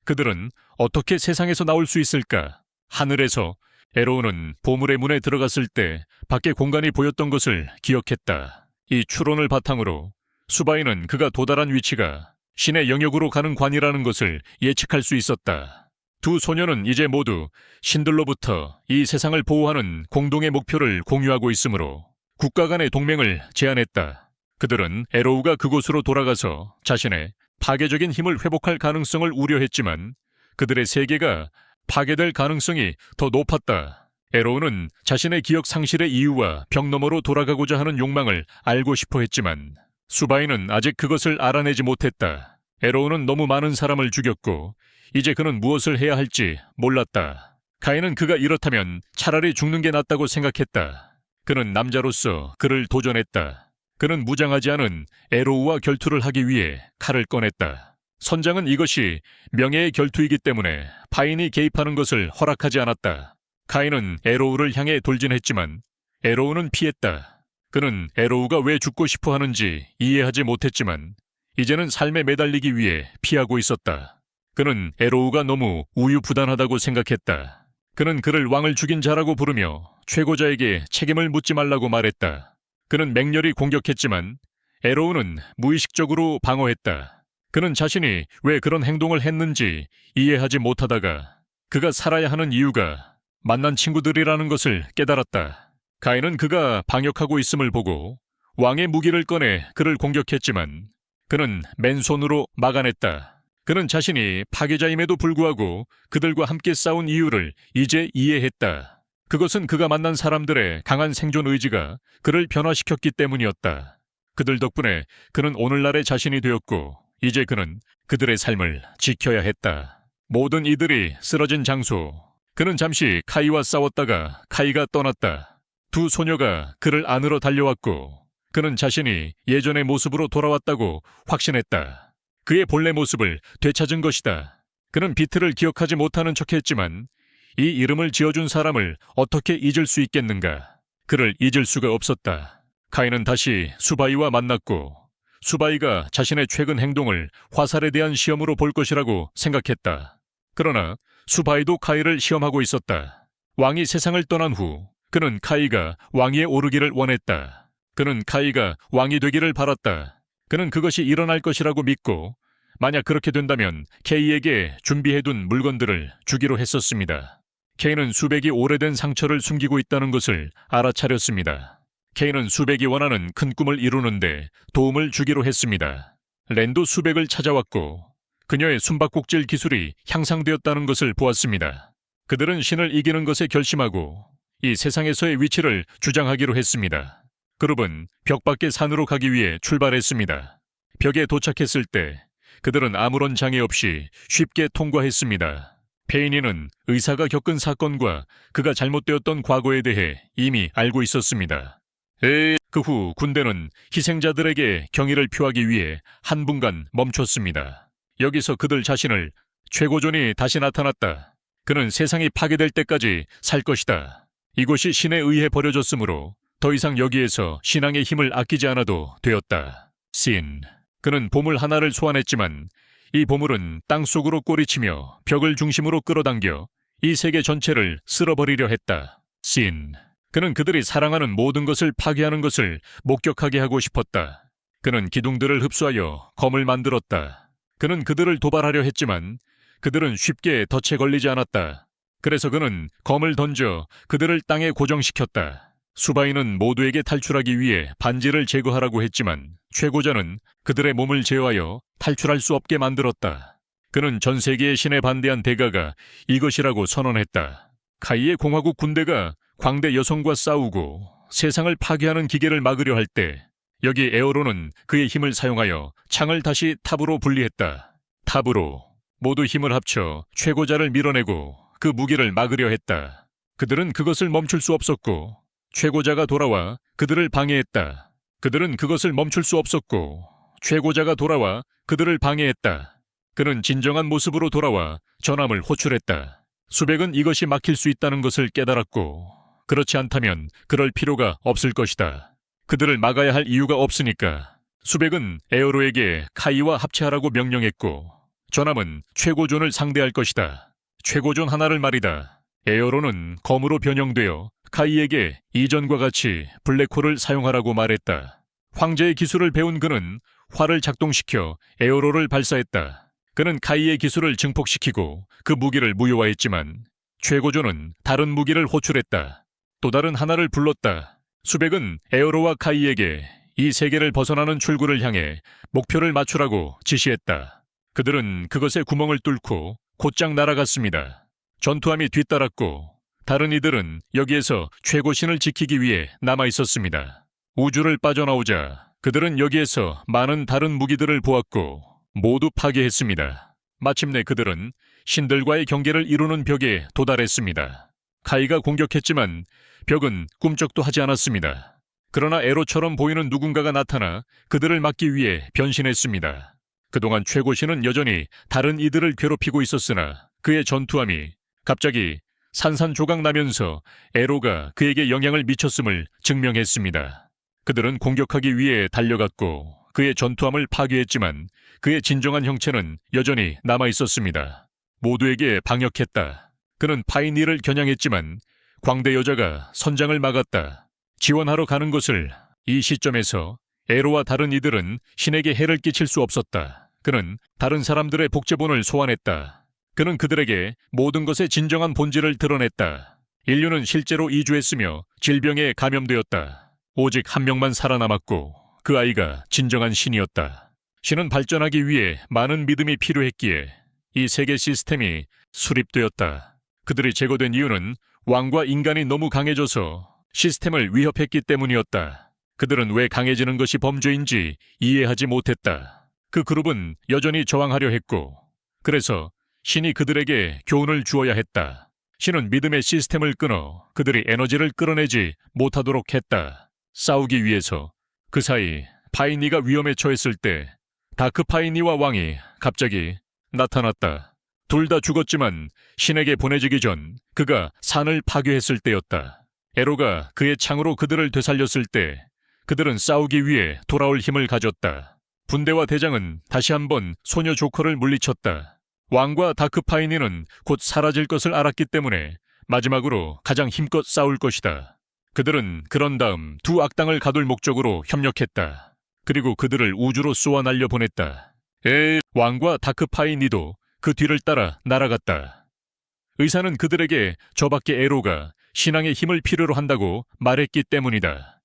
그들은 어떻게 세상에서 나올 수 있을까? 하늘에서 에로우는 보물의 문에 들어갔을 때 밖에 공간이 보였던 것을 기억했다. 이 추론을 바탕으로 수바이는 그가 도달한 위치가 신의 영역으로 가는 관이라는 것을 예측할 수 있었다. 두 소녀는 이제 모두 신들로부터 이 세상을 보호하는 공동의 목표를 공유하고 있으므로 국가 간의 동맹을 제안했다. 그들은 에로우가 그곳으로 돌아가서 자신의 파괴적인 힘을 회복할 가능성을 우려했지만 그들의 세계가 파괴될 가능성이 더 높았다. 에로우는 자신의 기억 상실의 이유와 벽 너머로 돌아가고자 하는 욕망을 알고 싶어 했지만 수바이는 아직 그것을 알아내지 못했다. 에로우는 너무 많은 사람을 죽였고 이제 그는 무엇을 해야 할지 몰랐다. 카인은 그가 이렇다면 차라리 죽는 게 낫다고 생각했다. 그는 남자로서 그를 도전했다. 그는 무장하지 않은 에로우와 결투를 하기 위해 칼을 꺼냈다. 선장은 이것이 명예의 결투이기 때문에 파인이 개입하는 것을 허락하지 않았다. 카인은 에로우를 향해 돌진했지만 에로우는 피했다. 그는 에로우가 왜 죽고 싶어 하는지 이해하지 못했지만 이제는 삶에 매달리기 위해 피하고 있었다. 그는 에로우가 너무 우유부단하다고 생각했다. 그는 그를 왕을 죽인 자라고 부르며 최고자에게 책임을 묻지 말라고 말했다. 그는 맹렬히 공격했지만 에로우는 무의식적으로 방어했다. 그는 자신이 왜 그런 행동을 했는지 이해하지 못하다가 그가 살아야 하는 이유가 만난 친구들이라는 것을 깨달았다. 카인은 그가 방역하고 있음을 보고 왕의 무기를 꺼내 그를 공격했지만 그는 맨손으로 막아냈다. 그는 자신이 파괴자임에도 불구하고 그들과 함께 싸운 이유를 이제 이해했다. 그것은 그가 만난 사람들의 강한 생존 의지가 그를 변화시켰기 때문이었다. 그들 덕분에 그는 오늘날의 자신이 되었고 이제 그는 그들의 삶을 지켜야 했다. 모든 이들이 쓰러진 장소. 그는 잠시 카이와 싸웠다가 카이가 떠났다. 두 소녀가 그를 안으로 달려왔고 그는 자신이 예전의 모습으로 돌아왔다고 확신했다. 그의 본래 모습을 되찾은 것이다. 그는 비트를 기억하지 못하는 척했지만 이 이름을 지어준 사람을 어떻게 잊을 수 있겠는가. 그를 잊을 수가 없었다. 카이는 다시 수바이와 만났고 수바이가 자신의 최근 행동을 화살에 대한 시험으로 볼 것이라고 생각했다. 그러나 수바이도 카이를 시험하고 있었다. 왕이 세상을 떠난 후 그는 카이가 왕위에 오르기를 원했다. 그는 카이가 왕이 되기를 바랐다. 그는 그것이 일어날 것이라고 믿고 만약 그렇게 된다면 케이에게 준비해둔 물건들을 주기로 했었습니다. 케이는 수백이 오래된 상처를 숨기고 있다는 것을 알아차렸습니다. 케이는 수백이 원하는 큰 꿈을 이루는데 도움을 주기로 했습니다. 랜도 수백을 찾아왔고 그녀의 숨바꼭질 기술이 향상되었다는 것을 보았습니다. 그들은 신을 이기는 것에 결심하고 이 세상에서의 위치를 주장하기로 했습니다. 그룹은 벽 밖의 산으로 가기 위해 출발했습니다. 벽에 도착했을 때 그들은 아무런 장애 없이 쉽게 통과했습니다. 페이니는 의사가 겪은 사건과 그가 잘못되었던 과거에 대해 이미 알고 있었습니다. 그 후 군대는 희생자들에게 경의를 표하기 위해 한 분간 멈췄습니다. 여기서 그들 자신을 최고존이 다시 나타났다. 그는 세상이 파괴될 때까지 살 것이다. 이곳이 신에 의해 버려졌으므로 더 이상 여기에서 신앙의 힘을 아끼지 않아도 되었다. 신. 그는 보물 하나를 소환했지만 이 보물은 땅속으로 꼬리치며 벽을 중심으로 끌어당겨 이 세계 전체를 쓸어버리려 했다. 신. 그는 그들이 사랑하는 모든 것을 파괴하는 것을 목격하게 하고 싶었다. 그는 기둥들을 흡수하여 검을 만들었다. 그는 그들을 도발하려 했지만 그들은 쉽게 덫에 걸리지 않았다. 그래서 그는 검을 던져 그들을 땅에 고정시켰다. 수바이는 모두에게 탈출하기 위해 반지를 제거하라고 했지만 최고자는 그들의 몸을 제어하여 탈출할 수 없게 만들었다. 그는 전 세계의 신에 반대한 대가가 이것이라고 선언했다. 카이의 공화국 군대가 광대 여성과 싸우고 세상을 파괴하는 기계를 막으려 할 때 여기 에어로는 그의 힘을 사용하여 창을 다시 탑으로 분리했다. 탑으로 모두 힘을 합쳐 최고자를 밀어내고 그 무기를 막으려 했다. 그들은 그것을 멈출 수 없었고 최고자가 돌아와 그들을 방해했다. 그들은 그것을 멈출 수 없었고 최고자가 돌아와 그들을 방해했다. 그는 진정한 모습으로 돌아와 전함을 호출했다. 수백은 이것이 막힐 수 있다는 것을 깨달았고 그렇지 않다면 그럴 필요가 없을 것이다. 그들을 막아야 할 이유가 없으니까 수백은 에어로에게 카이와 합체하라고 명령했고 전함은 최고존을 상대할 것이다. 최고존 하나를 말이다. 에어로는 검으로 변형되어 카이에게 이전과 같이 블랙홀을 사용하라고 말했다. 황제의 기술을 배운 그는 활을 작동시켜 에어로를 발사했다. 그는 카이의 기술을 증폭시키고 그 무기를 무효화했지만 최고조는 다른 무기를 호출했다. 또 다른 하나를 불렀다. 수백은 에어로와 카이에게 이 세계를 벗어나는 출구를 향해 목표를 맞추라고 지시했다. 그들은 그것에 구멍을 뚫고 곧장 날아갔습니다. 전투함이 뒤따랐고 다른 이들은 여기에서 최고신을 지키기 위해 남아있었습니다. 우주를 빠져나오자 그들은 여기에서 많은 다른 무기들을 보았고 모두 파괴했습니다. 마침내 그들은 신들과의 경계를 이루는 벽에 도달했습니다. 카이가 공격했지만 벽은 꿈쩍도 하지 않았습니다. 그러나 에로처럼 보이는 누군가가 나타나 그들을 막기 위해 변신했습니다. 그동안 최고신은 여전히 다른 이들을 괴롭히고 있었으나 그의 전투함이 갑자기 산산조각 나면서 에로가 그에게 영향을 미쳤음을 증명했습니다. 그들은 공격하기 위해 달려갔고 그의 전투함을 파괴했지만 그의 진정한 형체는 여전히 남아있었습니다. 모두에게 방역했다. 그는 파이니를 겨냥했지만 광대 여자가 선장을 막았다. 지원하러 가는 것을 이 시점에서 에로와 다른 이들은 신에게 해를 끼칠 수 없었다. 그는 다른 사람들의 복제본을 소환했다. 그는 그들에게 모든 것의 진정한 본질을 드러냈다. 인류는 실제로 이주했으며 질병에 감염되었다. 오직 한 명만 살아남았고 그 아이가 진정한 신이었다. 신은 발전하기 위해 많은 믿음이 필요했기에 이 세계 시스템이 수립되었다. 그들이 제거된 이유는 왕과 인간이 너무 강해져서 시스템을 위협했기 때문이었다. 그들은 왜 강해지는 것이 범죄인지 이해하지 못했다. 그 그룹은 여전히 저항하려 했고 그래서 신이 그들에게 교훈을 주어야 했다. 신은 믿음의 시스템을 끊어 그들이 에너지를 끌어내지 못하도록 했다. 싸우기 위해서. 그 사이 파이니가 위험에 처했을 때 다크 파이니와 왕이 갑자기 나타났다. 둘 다 죽었지만 신에게 보내지기 전 그가 산을 파괴했을 때였다. 에로가 그의 창으로 그들을 되살렸을 때 그들은 싸우기 위해 돌아올 힘을 가졌다. 분대와 대장은 다시 한번 소녀 조커를 물리쳤다. 왕과 다크파이니는 곧 사라질 것을 알았기 때문에 마지막으로 가장 힘껏 싸울 것이다. 그들은 그런 다음 두 악당을 가둘 목적으로 협력했다. 그리고 그들을 우주로 쏘아 날려보냈다. 왕과 다크파이니도 그 뒤를 따라 날아갔다. 의사는 그들에게 저밖에 에로가 신앙의 힘을 필요로 한다고 말했기 때문이다.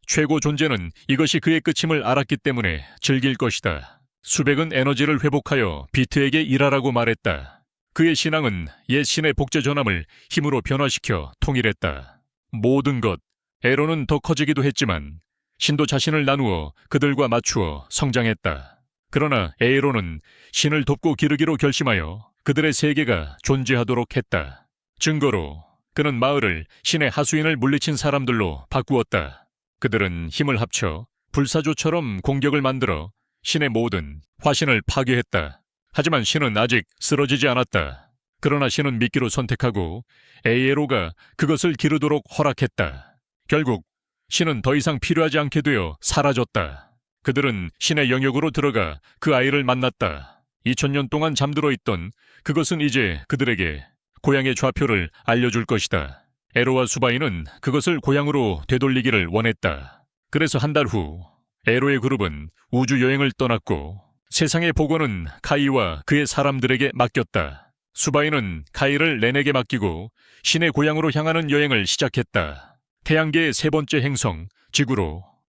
최고 존재는 이것이 그의 끝임을 알았기 때문에 즐길 것이다. 수백은 에너지를 회복하여 비트에게 일하라고 말했다. 그의 신앙은 옛 신의 복제 전함을 힘으로 변화시켜 통일했다. 모든 것, 에로는 더 커지기도 했지만 신도 자신을 나누어 그들과 맞추어 성장했다. 그러나 에로는 신을 돕고 기르기로 결심하여 그들의 세계가 존재하도록 했다. 증거로 그는 마을을 신의 하수인을 물리친 사람들로 바꾸었다. 그들은 힘을 합쳐 불사조처럼 공격을 만들어 신의 모든 화신을 파괴했다. 하지만 신은 아직 쓰러지지 않았다. 그러나 신은 미끼로 선택하고 에이에로가 그것을 기르도록 허락했다. 결국 신은 더 이상 필요하지 않게 되어 사라졌다. 그들은 신의 영역으로 들어가 그 아이를 만났다. 2000년 동안 잠들어 있던 그것은 이제 그들에게 고향의 좌표를 알려줄 것이다. 에로와 수바이는 그것을 고향으로 되돌리기를 원했다. 그래서 한 달 후 에로의 그룹은 우주 여행을 떠났고 세상의 복원은 카이와 그의 사람들에게 맡겼다. 수바이는 카이를 렌에게 맡기고 신의 고향으로 향하는 여행을 시작했다. 태양계의 세 번째 행성 지구로